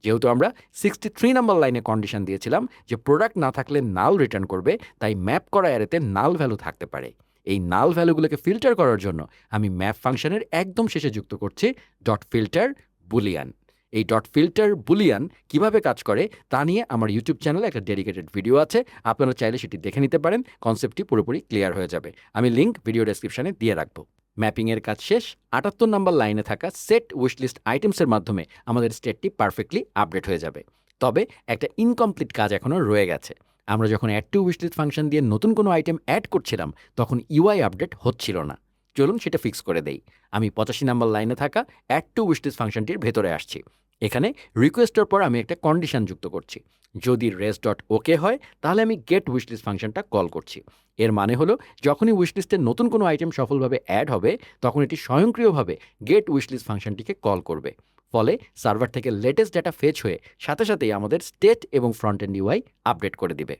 যেহেতু আমরা 63 নম্বর লাইনে কন্ডিশন দিয়েছিলাম যে প্রোডাক্ট না থাকলে নাল রিটার্ন করবে, তাই ম্যাপ করা অ্যারেতে নাল ভ্যালু থাকতে পারে। এই নাল ভ্যালুগুলোকে ফিল্টার করার জন্য আমি ম্যাপ ফাংশনের একদম শেষে যুক্ত করছি ডট ফিল্টার বুলিয়ান। এই ডট ফিল্টার বুলিয়ান কীভাবে কাজ করে তা নিয়ে আমার ইউটিউব চ্যানেলে একটা ডেডিকেটেড ভিডিও আছে, আপনারা চাইলে সেটি দেখে নিতে পারেন। কনসেপ্টটি পুরোপুরি ক্লিয়ার হয়ে যাবে। আমি লিঙ্ক ভিডিও ডেসক্রিপশনে দিয়ে রাখবো। ম্যাপিংয়ের কাজ শেষ। 78 নম্বর লাইনে থাকা সেট উইশলিস্ট আইটেমসের মাধ্যমে আমাদের স্টেটটি পারফেক্টলি আপডেট হয়ে যাবে। তবে একটা ইনকমপ্লিট কাজ এখনও রয়ে গেছে। আমরা যখন অ্যাড টু উইশলিস্ট ফাংশন দিয়ে নতুন কোনো আইটেম অ্যাড করছিলাম তখন ইউআই আপডেট হচ্ছিল না। চলুন সেটা ফিক্স করে দেই। আমি 85 নম্বর লাইনে থাকা অ্যাড টু উইশলিস্ট ফাংশনটির ভেতরে আসছি। এখানে রিকোয়েস্টের পর আমি একটা কন্ডিশন যুক্ত করছি। যদি রেস ডট ওকে হয় তাহলে আমি গেট উইশলিস্ট ফাংশনটা কল করছি। এর মানে হলো যখনই উইশলিস্টে নতুন কোনো আইটেম সফলভাবে অ্যাড হবে তখন এটি স্বয়ংক্রিয়ভাবে গেট উইশলিস্ট ফাংশনটিকে কল করবে। ফলে সার্ভার থেকে লেটেস্ট ডেটা ফেচ হয়ে সাথে সাথেই আমাদের স্টেট এবং ফ্রন্ট এন্ড ইউআই আপডেট করে দিবে।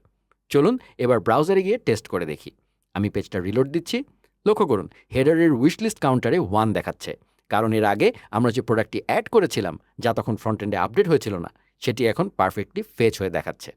চলুন এবার ব্রাউজারে গিয়ে টেস্ট করে দেখি। আমি পেজটা রিলোড দিচ্ছি। লক্ষ্য করুন হেডারের উইশলিস্ট কাউন্টারে 1 দেখাচ্ছে, কারণ এর আগে আমরা যে প্রোডাক্টটি অ্যাড করেছিলাম যা তখন ফ্রন্ট এন্ডে আপডেট হয়েছিল না, সেটি এখন পারফেক্টলি ফেচ হয়ে দেখাচ্ছে।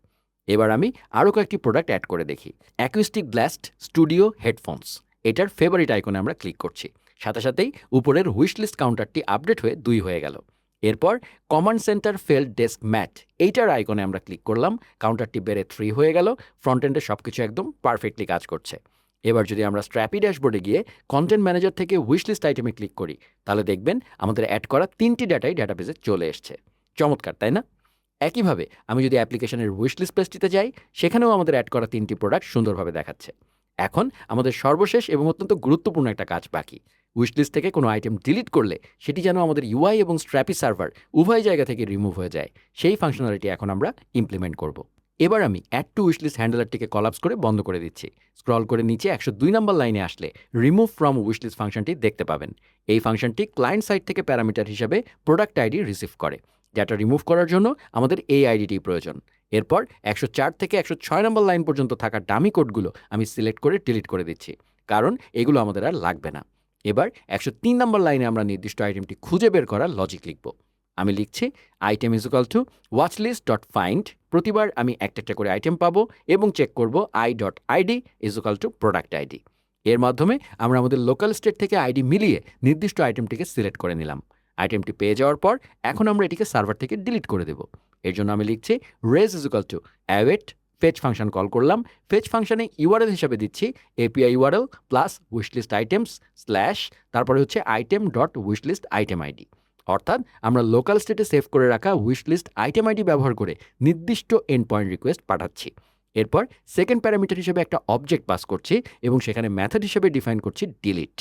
এবার আমি আরও কয়েকটি প্রোডাক্ট অ্যাড করে দেখি। অ্যাকুস্টিক ব্লাস্ট স্টুডিও হেডফোনস, এটার ফেভারিট আইকনে আমরা ক্লিক করছি। সাথে সাথেই উপরের উইশলিস্ট কাউন্টারটি আপডেট হয়ে 2 হয়ে গেল। এরপর command center felt desk mat, এইটার আইকনে আমরা ক্লিক করলাম। কাউন্টারটি বেড়ে 3 হয়ে গেল। ফ্রন্ট এন্ডে সব কিছু একদম পারফেক্টলি কাজ করছে। এবার যদি আমরা স্ট্র্যাপি ড্যাশবোর্ডে গিয়ে কন্টেন্ট ম্যানেজার থেকে উইশলিস্ট আইটেমে ক্লিক করি তাহলে দেখবেন আমাদের অ্যাড করা 3টি ডাটাই ডাটাবেসে চলে এসছে। চমৎকার, তাই না? একইভাবে আমি যদি অ্যাপ্লিকেশনের উইশলিস্ট পেজটিতে যাই সেখানেও আমাদের অ্যাড করা 3টি প্রোডাক্ট সুন্দরভাবে দেখাচ্ছে। এখন আমাদের সর্বশেষ এবং অত্যন্ত গুরুত্বপূর্ণ একটা কাজ বাকি। উইশলিস্ট থেকে কোনো আইটেম ডিলিট করলে সেটি যেন আমাদের ইউআই এবং স্ট্র্যাপি সার্ভার উভয় জায়গা থেকে রিমুভ হয়ে যায়, সেই ফাংশনালিটি এখন আমরা ইমপ্লিমেন্ট করব। এবার আমি অ্যাড টু উইশলিস্ট হ্যান্ডলারটিকে কলাপস করে বন্ধ করে দিচ্ছি। স্ক্রল করে নিচে 102 নম্বর লাইনে আসলে রিমুভ ফ্রম উইশলিস্ট ফাংশনটি দেখতে পাবেন। এই ফাংশনটি ক্লায়েন্ট সাইড থেকে প্যারামিটার হিসেবে প্রোডাক্ট আইডি রিসিভ করে। ডেটা রিমুভ করার জন্য আমাদের এই আইডিটি প্রয়োজন। এরপর 104 থেকে 106 নম্বর লাইন পর্যন্ত থাকা ডামি কোডগুলো আমি সিলেক্ট করে ডিলিট করে দিচ্ছি, কারণ এগুলো আমাদের আর লাগবে না। এবার 103 নম্বর লাইনে আমরা নির্দিষ্ট আইটেমটি খুঁজে বের করার লজিক লিখব। আমি লিখছি item is equal to watchlist dot find. প্রতিবার আমি একটা করে আইটেম পাবো এবং চেক করব i dot ID is equal to product ID. এর মাধ্যমে আমরা আমাদের লোকাল স্টেট থেকে আইডি মিলিয়ে নির্দিষ্ট আইটেমটিকে সিলেক্ট করে নিলাম। আইটেমটি পেয়ে যাওয়ার পর এখন আমরা এটিকে সার্ভার থেকে ডিলিট করে দেব। এর জন্য আমি লিখছি res is equal to await fetch function call করলাম। ফেচ ফাংশনে ইউআরএল হিসাবে দিচ্ছি API URL plus wishlist items slash তারপরে হচ্ছে item dot wishlist item ID. অর্থাৎ আমরা লোকাল স্টেটে সেভ করে রাখা উইশলিস্ট আইটেম আইডি ব্যবহার করে নির্দিষ্ট এন্ড পয়েন্ট রিকোয়েস্ট পাঠাচ্ছি। এরপর সেকেন্ড প্যারামিটার হিসেবে একটা অবজেক্ট পাস করছি এবং সেখানে মেথড হিসেবে ডিফাইন করছি ডিলিট।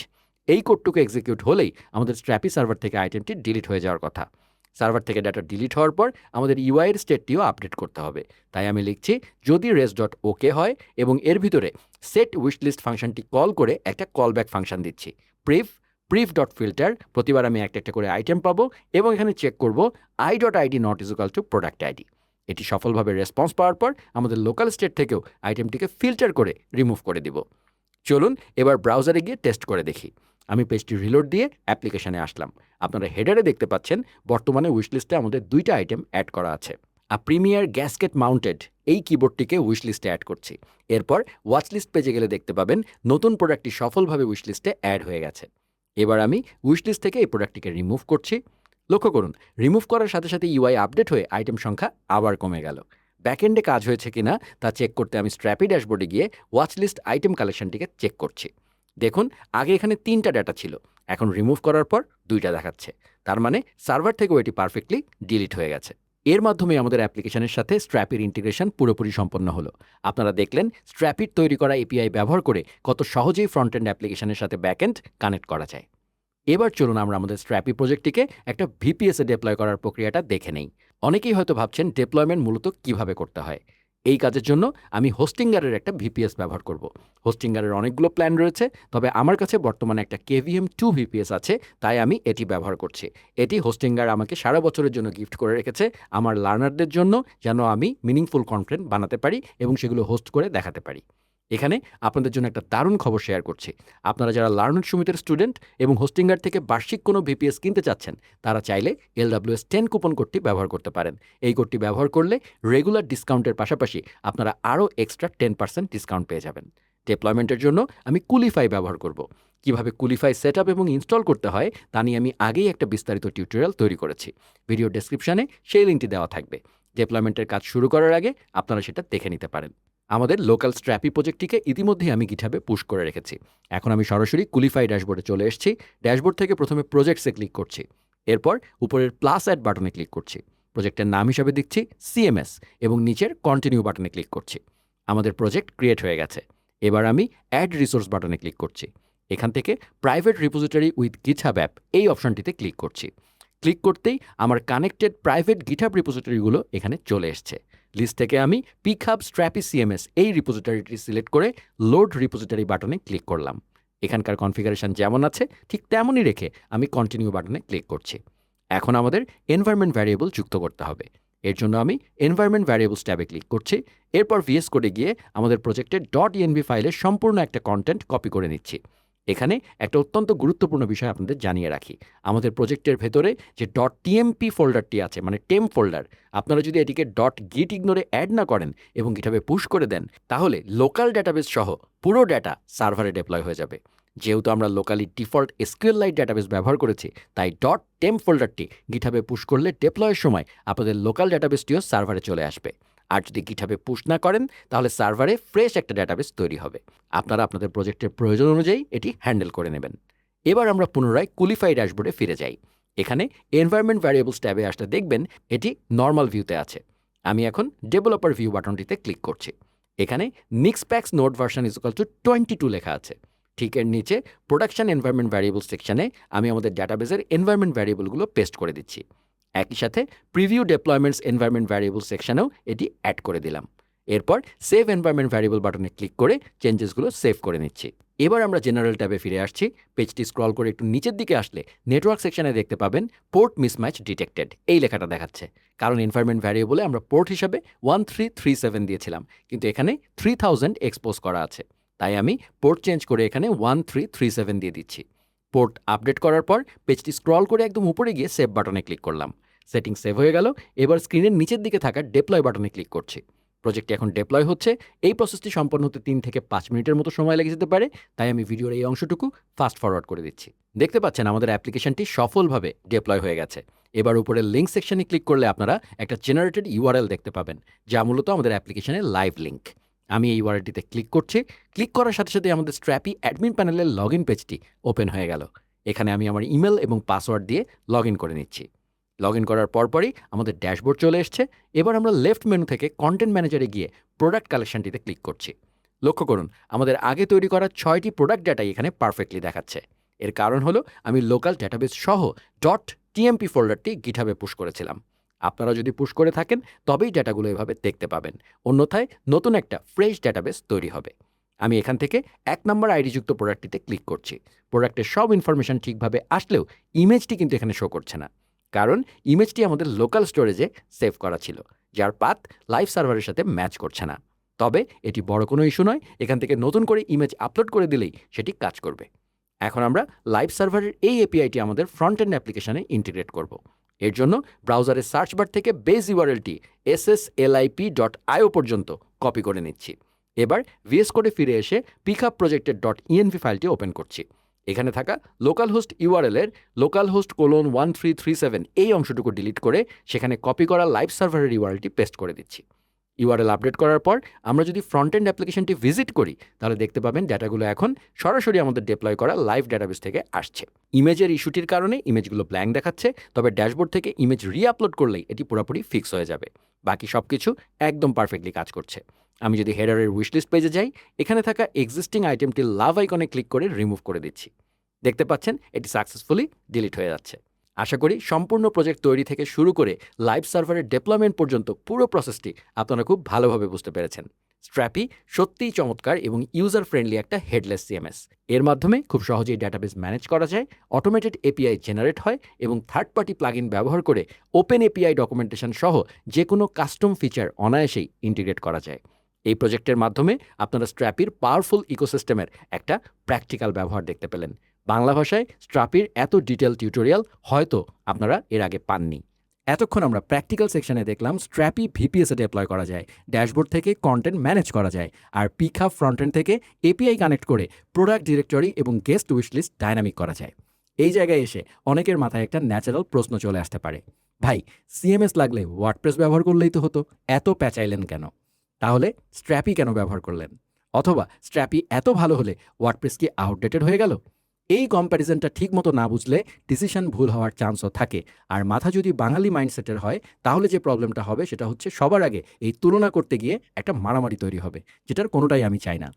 এই কোডটুকু এক্সিকিউট হলেই আমাদের স্ট্র্যাপি সার্ভার থেকে আইটেমটি ডিলিট হয়ে যাওয়ার কথা। সার্ভার থেকে ডাটা ডিলিট হওয়ার পর আমাদের ইউআইয়ের স্টেটটিও আপডেট করতে হবে। তাই আমি লিখছি যদি রেস ডট ওকে হয় এবং এর ভিতরে সেট উইশলিস্ট ফাংশনটি কল করে একটা কলব্যাক ফাংশন দিচ্ছি প্রিফ ডট ফিল্টার। প্রতিবার আমি একটা করে আইটেম পাবো এবং এখানে চেক করব i dot ID not is equal to product ID. এটি সফলভাবে রেসপন্স পাওয়ার পর আমাদের লোকাল স্টেট থেকেও আইটেমটিকে ফিল্টার করে রিমুভ করে দিব। চলুন এবার ব্রাউজারে গিয়ে টেস্ট করে দেখি। আমি পেজটি রিলোড দিয়ে অ্যাপ্লিকেশনে আসলাম। আপনারা হেডারে দেখতে পাচ্ছেন বর্তমানে উইশলিস্টে আমাদের 2টা আইটেম অ্যাড করা আছে। প্রিমিয়ার গ্যাসকেট মাউন্টেড এই কিবোর্ডটিকে উইশলিস্টে অ্যাড করছি। এরপর ওয়াচলিস্ট পেজে গেলে দেখতে পাবেন নতুন প্রোডাক্টটি সফলভাবে উইশলিস্টে অ্যাড হয়ে গেছে। এবার আমি উইশলিস্ট থেকে এই প্রোডাক্টটিকে রিমুভ করছি। লক্ষ্য করুন, রিমুভ করার সাথে সাথে ইউআই আপডেট হয়ে আইটেম সংখ্যা আবার কমে গেল। ব্যাকএন্ডে কাজ হয়েছে কিনা তা চেক করতে আমি স্ট্র্যাপি ড্যাশবোর্ডে গিয়ে ওয়াচলিস্ট আইটেম কালেকশনটিকে চেক করছি। দেখুন, আগে এখানে 3টা ডেটা ছিল, এখন রিমুভ করার পর 2টা দেখাচ্ছে। তার মানে সার্ভার থেকেও এটি পারফেক্টলি ডিলিট হয়ে গেছে। এর মাধ্যমে আমাদের অ্যাপ্লিকেশনের সাথে স্ট্র্যাপির ইন্টিগ্রেশন পুরোপুরি সম্পন্ন হলো। আপনারা দেখলেন স্ট্র্যাপির তৈরি করা এপিআই ব্যবহার করে কত সহজেই ফ্রন্ট এন্ড অ্যাপ্লিকেশনের সাথে ব্যাকএন্ড কানেক্ট করা যায়। এবার চলুন আমরা আমাদের স্ট্র্যাপি প্রজেক্টটিকে একটা ভিপিএসে ডিপ্লয় করার প্রক্রিয়াটা দেখে নেই। অনেকেই হয়তো ভাবছেন ডিপ্লয়মেন্ট মূলত কিভাবে করতে হয়। এই কাজের জন্য আমি হোস্টিঙ্গারের একটা ভিপিএস ব্যবহার করব। হোস্টিঙ্গারের অনেকগুলো প্ল্যান রয়েছে, তবে আমার কাছে বর্তমানে একটা KVM2 ভিপিএস আছে, তাই আমি এটি ব্যবহার করছি। এটি হোস্টিঙ্গার আমাকে সারা বছরের জন্য গিফট করে রেখেছে আমার লার্নারদের জন্য, যেন আমি মিনিংফুল কন্টেন্ট বানাতে পারি এবং সেগুলো হোস্ট করে দেখাতে পারি। এখানে আপনাদের জন্য একটা দারুণ খবর শেয়ার করছি। আপনারা যারা লার্নার সুমিতের স্টুডেন্ট এবং হোস্টিঙ্গার থেকে বার্ষিক কোনো ভিপিএস কিনতে চাচ্ছেন, তারা চাইলে LWS10 কুপন কোডটি ব্যবহার করতে পারেন। এই কোডটি ব্যবহার করলে রেগুলার ডিসকাউন্টের পাশাপাশি আপনারা আরও এক্সট্রা 10% ডিসকাউন্ট পেয়ে যাবেন। ডিপ্লয়মেন্টের জন্য আমি কুলিফাই ব্যবহার করব। কিভাবে কুলিফাই সেটআপ এবং ইনস্টল করতে হয় তা নিয়ে আমি আগেই একটা বিস্তারিত টিউটোরিয়াল তৈরি করেছি। ভিডিও ডেসক্রিপশনে সেই লিঙ্কটি দেওয়া থাকবে। ডিপ্লয়মেন্টের কাজ শুরু করার আগে আপনারা সেটা দেখে নিতে পারেন। আমাদের লোকাল স্ট্র্যাপি প্রজেক্টটিকে ইতিমধ্যেই আমি গিটহাবে পুশ করে রেখেছি। এখন আমি সরাসরি কুলিফাই ড্যাশবোর্ডে চলে এসেছি। ড্যাশবোর্ড থেকে প্রথমে প্রজেক্টসে ক্লিক করছি। এরপর উপরের প্লাস অ্যাড বাটনে ক্লিক করছি। প্রজেক্টের নাম হিসাবে দিচ্ছি CMS এবং নিচের কন্টিনিউ বাটনে ক্লিক করছি। আমাদের প্রজেক্ট ক্রিয়েট হয়ে গেছে। এবার আমি অ্যাড রিসোর্স বাটনে ক্লিক করছি। এখান থেকে private repository with GitHub app এই অপশনটিতে ক্লিক করছি। ক্লিক করতেই আমার কানেক্টেড প্রাইভেট গিটহাব রিপোজিটরিগুলো এখানে চলে এসছে। লিস্ট থেকে আমি পিকহাব স্ট্র্যাপি CMS এই রিপোজিটরিটি সিলেক্ট করে লোড রিপোজিটরি বাটনে ক্লিক করলাম। এখানকার কনফিগারেশন যেমন আছে ঠিক তেমনই রেখে আমি কন্টিনিউ বাটনে ক্লিক করছি। এখন আমাদের এনভায়রনমেন্ট ভ্যারিয়েবল যুক্ত করতে হবে। এর জন্য আমি এনভায়রনমেন্ট ভ্যারিয়েবলস ট্যাবে ক্লিক করছি। এরপর VS কোডে গিয়ে আমাদের প্রজেক্টের .env ফাইলের সম্পূর্ণ একটা কন্টেন্ট কপি করে নিচ্ছি। এখানে একটা অত্যন্ত গুরুত্বপূর্ণ বিষয় আপনাদের জানিয়ে রাখি। আমাদের প্রজেক্টের ভেতরে যে .tmp ফোল্ডারটি আছে, মানে টেম ফোল্ডার, আপনারা যদি এটিকে .git ইগনোরে অ্যাড না করেন এবং গিটহাবে পুশ করে দেন, তাহলে লোকাল ডেটাবেস সহ পুরো ডেটা সার্ভারে ডিপ্লয় হয়ে যাবে। যেহেতু আমরা লোকালি ডিফল্ট SQLite ডেটাবেস ব্যবহার করেছি, তাই .temp ফোল্ডারটি গিটহাবে পুশ করলে ডিপ্লয়ের সময় আপনাদের লোকাল ডেটাবেসটিও সার্ভারে চলে আসবে। আর যদি গিটহাবে পুশ না করেন, তাহলে সার্ভারে ফ্রেশ একটা ডেটাবেস তৈরি হবে। আপনারা আপনাদের প্রজেক্টের প্রয়োজন অনুযায়ী এটি হ্যান্ডেল করে নেবেন। এবার আমরা পুনরায় কুলিফাই ড্যাশবোর্ডে ফিরে যাই। এখানে এনভায়রনমেন্ট ভ্যারিয়েবলস ট্যাবে আসলে দেখবেন এটি নর্মাল ভিউতে আছে। আমি এখন ডেভেলপার ভিউ বাটনটিতে ক্লিক করছি। এখানে নিক্সপ্যাক্স নোড ভার্সন =22 লেখা আছে। ঠিক এর নিচে প্রোডাকশন এনভায়রনমেন্ট ভ্যারিয়েবল সেকশনে আমি আমাদের ডেটাবেসের এনভায়রনমেন্ট ভ্যারিয়েবলগুলো পেস্ট করে দিচ্ছি। একই সাথে প্রিভিউ ডেপ্লয়মেন্টস এনভায়রনমেন্ট ভ্যারিয়েবল সেকশনেও এটি অ্যাড করে দিলাম। এরপর সেভ এনভায়রনমেন্ট ভ্যারিয়েবল বাটনে ক্লিক করে চেঞ্জেসগুলো সেভ করে নিচ্ছি। এবার আমরা জেনারেল ট্যাবে ফিরে আসছি। পেজটি স্ক্রল করে একটু নিচের দিকে আসলে নেটওয়ার্ক সেকশনে দেখতে পাবেন পোর্ট মিসম্যাচ ডিটেক্টেড এই লেখাটা দেখাচ্ছে, কারণ এনভায়রনমেন্ট ভ্যারিয়েবলে আমরা পোর্ট হিসাবে 1337 দিয়েছিলাম, কিন্তু এখানে 3000 এক্সপোজ করা আছে। তাই আমি পোর্ট চেঞ্জ করে এখানে 1337 দিয়ে দিচ্ছি। পোর্ট আপডেট করার পর পেজটি স্ক্রল করে একদম উপরে গিয়ে সেভ বাটনে ক্লিক করলাম। সেটিং সেভ হয়ে গেল। এবার স্ক্রিনের নিচের দিকে থাকা ডেপ্লয় বাটনে ক্লিক করছি। প্রজেক্টটি এখন ডেপ্লয় হচ্ছে। এই প্রসেসটি সম্পন্ন হতে 3 থেকে 5 মিনিটের মতো সময় লেগে যেতে পারে, তাই আমি ভিডিওর এই অংশটুকু ফাস্ট ফরওয়ার্ড করে দিচ্ছি। দেখতে পাচ্ছেন আমাদের অ্যাপ্লিকেশনটি সফলভাবে ডেপ্লয় হয়ে গেছে। এবার উপরের লিঙ্ক সেকশনে ক্লিক করলে আপনারা একটা জেনারেটেড URL দেখতে পাবেন, যা মূলত আমাদের অ্যাপ্লিকেশনের লাইভ লিঙ্ক। আমি এই URLটিতে ক্লিক করছি। ক্লিক করার সাথে সাথে আমাদের স্ট্র্যাপি অ্যাডমিন প্যানেলের লগইন পেজটি ওপেন হয়ে গেল। এখানে আমি আমার ইমেল এবং পাসওয়ার্ড দিয়ে লগইন করে নিচ্ছি। লগইন করার পরপরই আমাদের ড্যাশবোর্ড চলে এসছে। এবার আমরা লেফট মেনু থেকে কন্টেন্ট ম্যানেজারে গিয়ে প্রোডাক্ট কালেকশনটিতে ক্লিক করছি। লক্ষ্য করুন, আমাদের আগে তৈরি করা 6টি প্রোডাক্ট ডেটাই এখানে পারফেক্টলি দেখাচ্ছে। এর কারণ হলো আমি লোকাল ডেটাবেস সহ .tmp ফোল্ডারটি গিটহাবে পুশ করেছিলাম। আপনারা যদি পুশ করে থাকেন তবেই ডেটাগুলো এভাবে দেখতে পাবেন, অন্যথায় নতুন একটা ফ্রেশ ডেটাবেস তৈরি হবে। আমি এখান থেকে 1 নম্বর আইডিযুক্ত প্রোডাক্টটিতে ক্লিক করছি। প্রোডাক্টের সব ইনফরমেশন ঠিকভাবে আসলেও ইমেজটি কিন্তু এখানে শো করছে না, কারণ ইমেজটি আমাদের লোকাল স্টোরেজে সেভ করা ছিল, যার পাথ লাইভ সার্ভারের সাথে ম্যাচ করছে না। তবে এটি বড় কোনো ইস্যু নয়, এখান থেকে নতুন করে ইমেজ আপলোড করে দিলেই সেটি কাজ করবে। এখন আমরা লাইভ সার্ভারের এই এপিআইটি আমাদের ফ্রন্ট এন্ড অ্যাপ্লিকেশনে ইন্টিগ্রেট করব। এর জন্য ব্রাউজারের সার্চ বার থেকে বেস ইউআরএলটি sslip.io পর্যন্ত কপি করে নিচ্ছি। এবার ভিএস কোডে ফিরে এসে পিকআপ প্রজেক্টের .env ফাইলটি ওপেন করছি। এখানে থাকা লোকাল হোস্ট ইউআরএলের localhost:1337 এই অংশটুকু ডিলিট করে সেখানে কপি করা লাইভ সার্ভারের ইউআরএলটি পেস্ট করে দিচ্ছি। ইউআরএল আপডেট করার পর আমরা যদি ফ্রন্ট এন্ড অ্যাপ্লিকেশনটি ভিজিট করি তাহলে দেখতে পাবেন ডেটাগুলো এখন সরাসরি আমাদের ডিপ্লয় করা লাইভ ডেটাবেস থেকে আসছে। ইমেজের ইস্যুটির কারণে ইমেজগুলো ব্ল্যাঙ্ক দেখাচ্ছে, তবে ড্যাশবোর্ড থেকে ইমেজ রিআপলোড করলেই এটি পুরোপুরি ফিক্স হয়ে যাবে। বাকি সব কিছু একদম পারফেক্টলি কাজ করছে। আমি যদি হেডারের উইশলিস্ট পেজে যাই, এখানে থাকা এক্সিস্টিং আইটেমটি লাভ আইকনে ক্লিক করে রিমুভ করে দিচ্ছি। দেখতে পাচ্ছেন এটি সাকসেসফুলি ডিলিট হয়ে যাচ্ছে। আশা করি সম্পূর্ণ প্রজেক্ট তৈরি থেকে শুরু করে লাইভ সার্ভারের ডেপ্লয়মেন্ট পর্যন্ত পুরো প্রসেসটি আপনারা খুব ভালোভাবে বুঝতে পেরেছেন। স্ট্র্যাপি সত্যিই চমৎকার এবং ইউজার ফ্রেন্ডলি একটা হেডলেস সিএমএস। এর মাধ্যমে খুব সহজেই ডেটাবেস ম্যানেজ করা যায়, অটোমেটেড এপিআই জেনারেট হয় এবং থার্ড পার্টি প্লাগইন ব্যবহার করে ওপেন এপিআই ডকুমেন্টেশন সহ যে কোনো কাস্টম ফিচার অনায়াসেই ইন্টিগ্রেট করা যায়। এই প্রজেক্টের মাধ্যমে আপনারা স্ট্র্যাপির পাওয়ারফুল ইকোসিস্টেমের একটা প্র্যাকটিক্যাল ব্যবহার দেখতে পেলেন। বাংলা ভাষায় স্ট্র্যাপির এত ডিটেল টিউটোরিয়াল হয়তো আপনারা এর আগে পাননি। এতক্ষণ আমরা প্র্যাকটিক্যাল সেকশনে দেখলাম স্ট্র্যাপি ভিপিএসে ডিপ্লয় করা যায়, ড্যাশবোর্ড থেকে কন্টেন্ট ম্যানেজ করা যায়, আর পিকআপ ফ্রন্টএন্ড থেকে এপিআই কানেক্ট করে প্রোডাক্ট ডিরেক্টরি এবং গেস্ট উইশলিস্ট ডাইনামিক করা যায়। এই জায়গায় এসে অনেকের মাথায় একটা ন্যাচারাল প্রশ্ন চলে আসতে পারে, ভাই সিএমএস লাগলে ওয়ার্ডপ্রেস ব্যবহার করলেই তো হতো, এত প্যাচাইলেন কেন? তাহলে স্ট্র্যাপি কেন ব্যবহার করলেন? অথবা স্ট্র্যাপি এত ভালো হলে ওয়ার্ডপ্রেস কি আউটডেটেড হয়ে গেল? এই কম্প্যারিজনটা ঠিক মতো না বুঝলে ডিসিশন ভুল হওয়ার চান্সও থাকে। আর মাথা যদি বাঙালি মাইন্ডসেটের হয় তাহলে যে প্রবলেমটা হবে সেটা হচ্ছে সবার আগে এই তুলনা করতে গিয়ে একটা মারামারি তৈরি হবে, যেটার কোনোটাই আমি চাই না।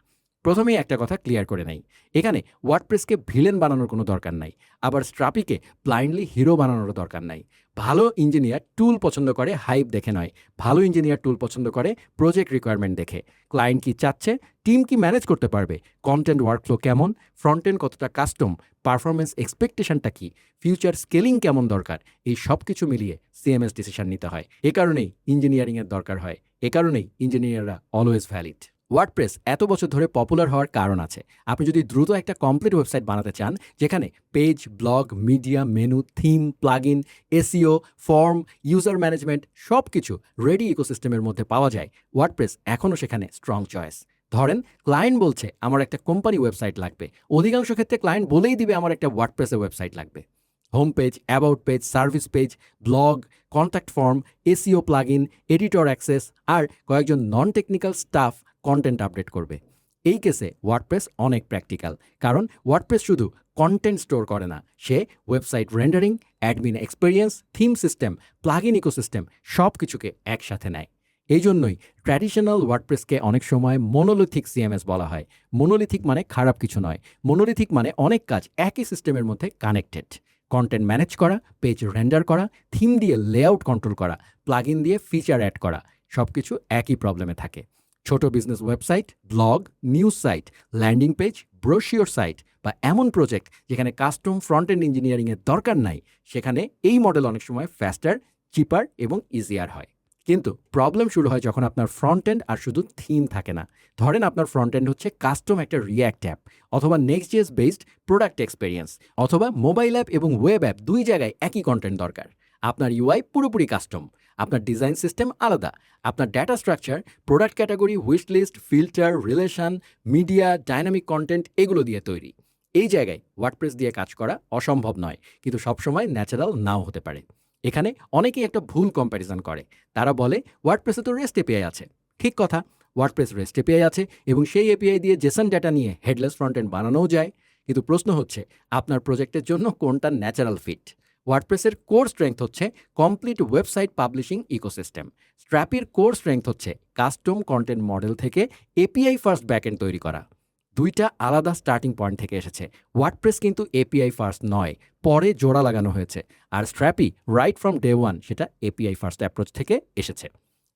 প্রথমেই একটা কথা ক্লিয়ার করে নেই, এখানে ওয়ার্ডপ্রেসকে ভিলেন বানানোর কোনো দরকার নাই, আবার স্ট্র্যাপিকে ব্লাইন্ডলি হিরো বানানোরও দরকার নাই। ভালো ইঞ্জিনিয়ার টুল পছন্দ করে হাইপ দেখে নয়, ভালো ইঞ্জিনিয়ার টুল পছন্দ করে প্রজেক্ট রিকোয়ারমেন্ট দেখে। ক্লায়েন্ট কি চাচ্ছে, টিম কি ম্যানেজ করতে পারবে, কন্টেন্ট ওয়ার্কফ্লো কেমন, ফ্রন্ট এন্ড কতটা কাস্টম, পারফরমেন্স এক্সপেকটেশনটা কি, ফিউচার স্কেলিং কেমন দরকার, এই সব কিছু মিলিয়ে সিএমএস ডিসিশন নিতে হয়। এ কারণেই ইঞ্জিনিয়ারিংয়ের দরকার হয়, এ কারণেই ইঞ্জিনিয়াররা অলওয়েজ ভ্যালিড। ওয়ার্ডপ্রেস এত বছর ধরে পপুলার হওয়ার কারণ আছে। আপনি যদি দ্রুত একটা কমপ্লিট ওয়েবসাইট বানাতে চান যেখানে page, blog, media, menu, theme, plugin, SEO, form, user management সব কিছু রেডি ইকোসিস্টেমের মধ্যে পাওয়া যায়, ওয়ার্ডপ্রেস এখনও সেখানে স্ট্রং চয়েস। ধরেন ক্লায়েন্ট বলছে আমার একটা কোম্পানি ওয়েবসাইট লাগবে, অধিকাংশ ক্ষেত্রে ক্লায়েন্ট বলেই দিবে আমার একটা ওয়ার্ডপ্রেসের ওয়েবসাইট লাগবে। Home page, about page, service page, blog, contact form, SEO plugin, editor access আর কয়েকজন non technical staff content update করবে। এই কেসে ওয়ার্ডপ্রেস অনেক প্র্যাকটিক্যাল, কারণ ওয়ার্ডপ্রেস শুধু কন্টেন্ট স্টোর করে না, সে website rendering, admin experience, theme system, plugin ecosystem সব কিছুকে একসাথে নেয়। এই জন্যই ট্র্যাডিশনাল ওয়ার্ডপ্রেসকে অনেক সময় মোনোলিথিক সিএমএস বলা হয়। মোনোলিথিক মানে খারাপ কিছু নয়, মোনোলিথিক মানে অনেক কাজ একই সিস্টেমের মধ্যে কানেক্টেড। কন্টেন্ট ম্যানেজ করা, পেজ রেন্ডার করা, থিম দিয়ে লেআউট কন্ট্রোল করা, প্লাগইন দিয়ে ফিচার অ্যাড করা, সব কিছু একই প্রবলেমে থাকে। ছোট business website, blog, news site, landing page, brochure site বা এমন প্রজেক্ট যেখানে কাস্টম ফ্রন্ট এন্ড ইঞ্জিনিয়ারিংয়ের দরকার নাই, সেখানে এই মডেল অনেক সময় ফাস্টার, চিপার এবং ইজিয়ার হয়। কিন্তু প্রবলেম শুরু হয় যখন আপনার ফ্রন্ট এন্ড আর শুধু থিম থাকে না। ধরেন আপনার ফ্রন্ট এন্ড হচ্ছে কাস্টম একটা রিয়্যাক্ট অ্যাপ, অথবা নেক্সট.js বেসড প্রোডাক্ট এক্সপেরিয়েন্স, অথবা মোবাইল অ্যাপ এবং ওয়েব অ্যাপ, দুই জায়গায় একই কন্টেন্ট দরকার। আপনার ইউআই পুরোপুরি কাস্টম, আপনার ডিজাইন সিস্টেম আলাদা, আপনার data structure, product category, wish list, filter, relation, media, dynamic content এগুলো দিয়ে তৈরি। এই জায়গায় ওয়ার্ডপ্রেস দিয়ে কাজ করা অসম্ভব নয়, কিন্তু সবসময় ন্যাচারাল নাও হতে পারে। এখানে অনেকেই একটা ভুল কম্প্যারিজন করে, তারা বলে ওয়ার্ডপ্রেসে তো রেস্ট এপিআই আছে। ঠিক কথা, ওয়ার্ডপ্রেস রেস্ট এপিআই আছে এবং সেই এপিআই দিয়ে জেসন ডেটা নিয়ে হেডলেস ফ্রন্ট এন্ড বানানোও যায়। কিন্তু প্রশ্ন হচ্ছে আপনার প্রজেক্টের জন্য কোনটা ন্যাচারাল ফিট। ওয়ার্ডপ্রেসের কোর স্ট্রেংথ হচ্ছে কমপ্লিট ওয়েবসাইট পাবলিশিং ইকোসিস্টেম। স্ট্র্যাপির কোর স্ট্রেংথ হচ্ছে কাস্টম কন্টেন্ট মডেল থেকে এপিআই ফার্স্ট ব্যাকএন্ড তৈরি করা। দুইটা আলাদা স্টার্টিং পয়েন্ট থেকে এসেছে। ওয়ার্ডপ্রেস কিন্তু এপিআই ফার্স্ট নয়, পরে জোড়া লাগানো হয়েছে। আর Strapi right from day one সেটা এপিআই ফার্স্ট অ্যাপ্রোচ থেকে এসেছে।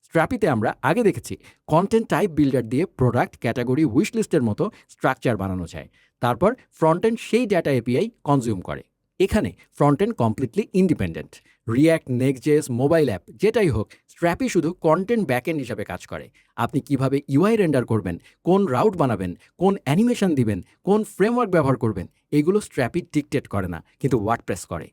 স্ট্র্যাপিতে আমরা আগে দেখেছি কন্টেন্ট টাইপ বিল্ডার দিয়ে প্রোডাক্ট, ক্যাটাগরি, উইশ লিস্টের মতো স্ট্রাকচার বানানো যায়। তারপর ফ্রন্ট এন্ড সেই ডেটা এপিআই কনজিউম করে। এখানে front end completely independent. React, Next JS, mobile app যেটাই হোক, স্ট্র্যাপি শুধু কন্টেন্ট ব্যাকএন্ড হিসাবে কাজ করে। আপনি কিভাবে ইউআই রেন্ডার করবেন, কোন রাউট বানাবেন, কোন অ্যানিমেশন দিবেন, কোন ফ্রেমওয়ার্ক ব্যবহার করবেন, এগুলো স্ট্র্যাপি ডিকটেট করে না, কিন্তু ওয়ার্ডপ্রেস করে।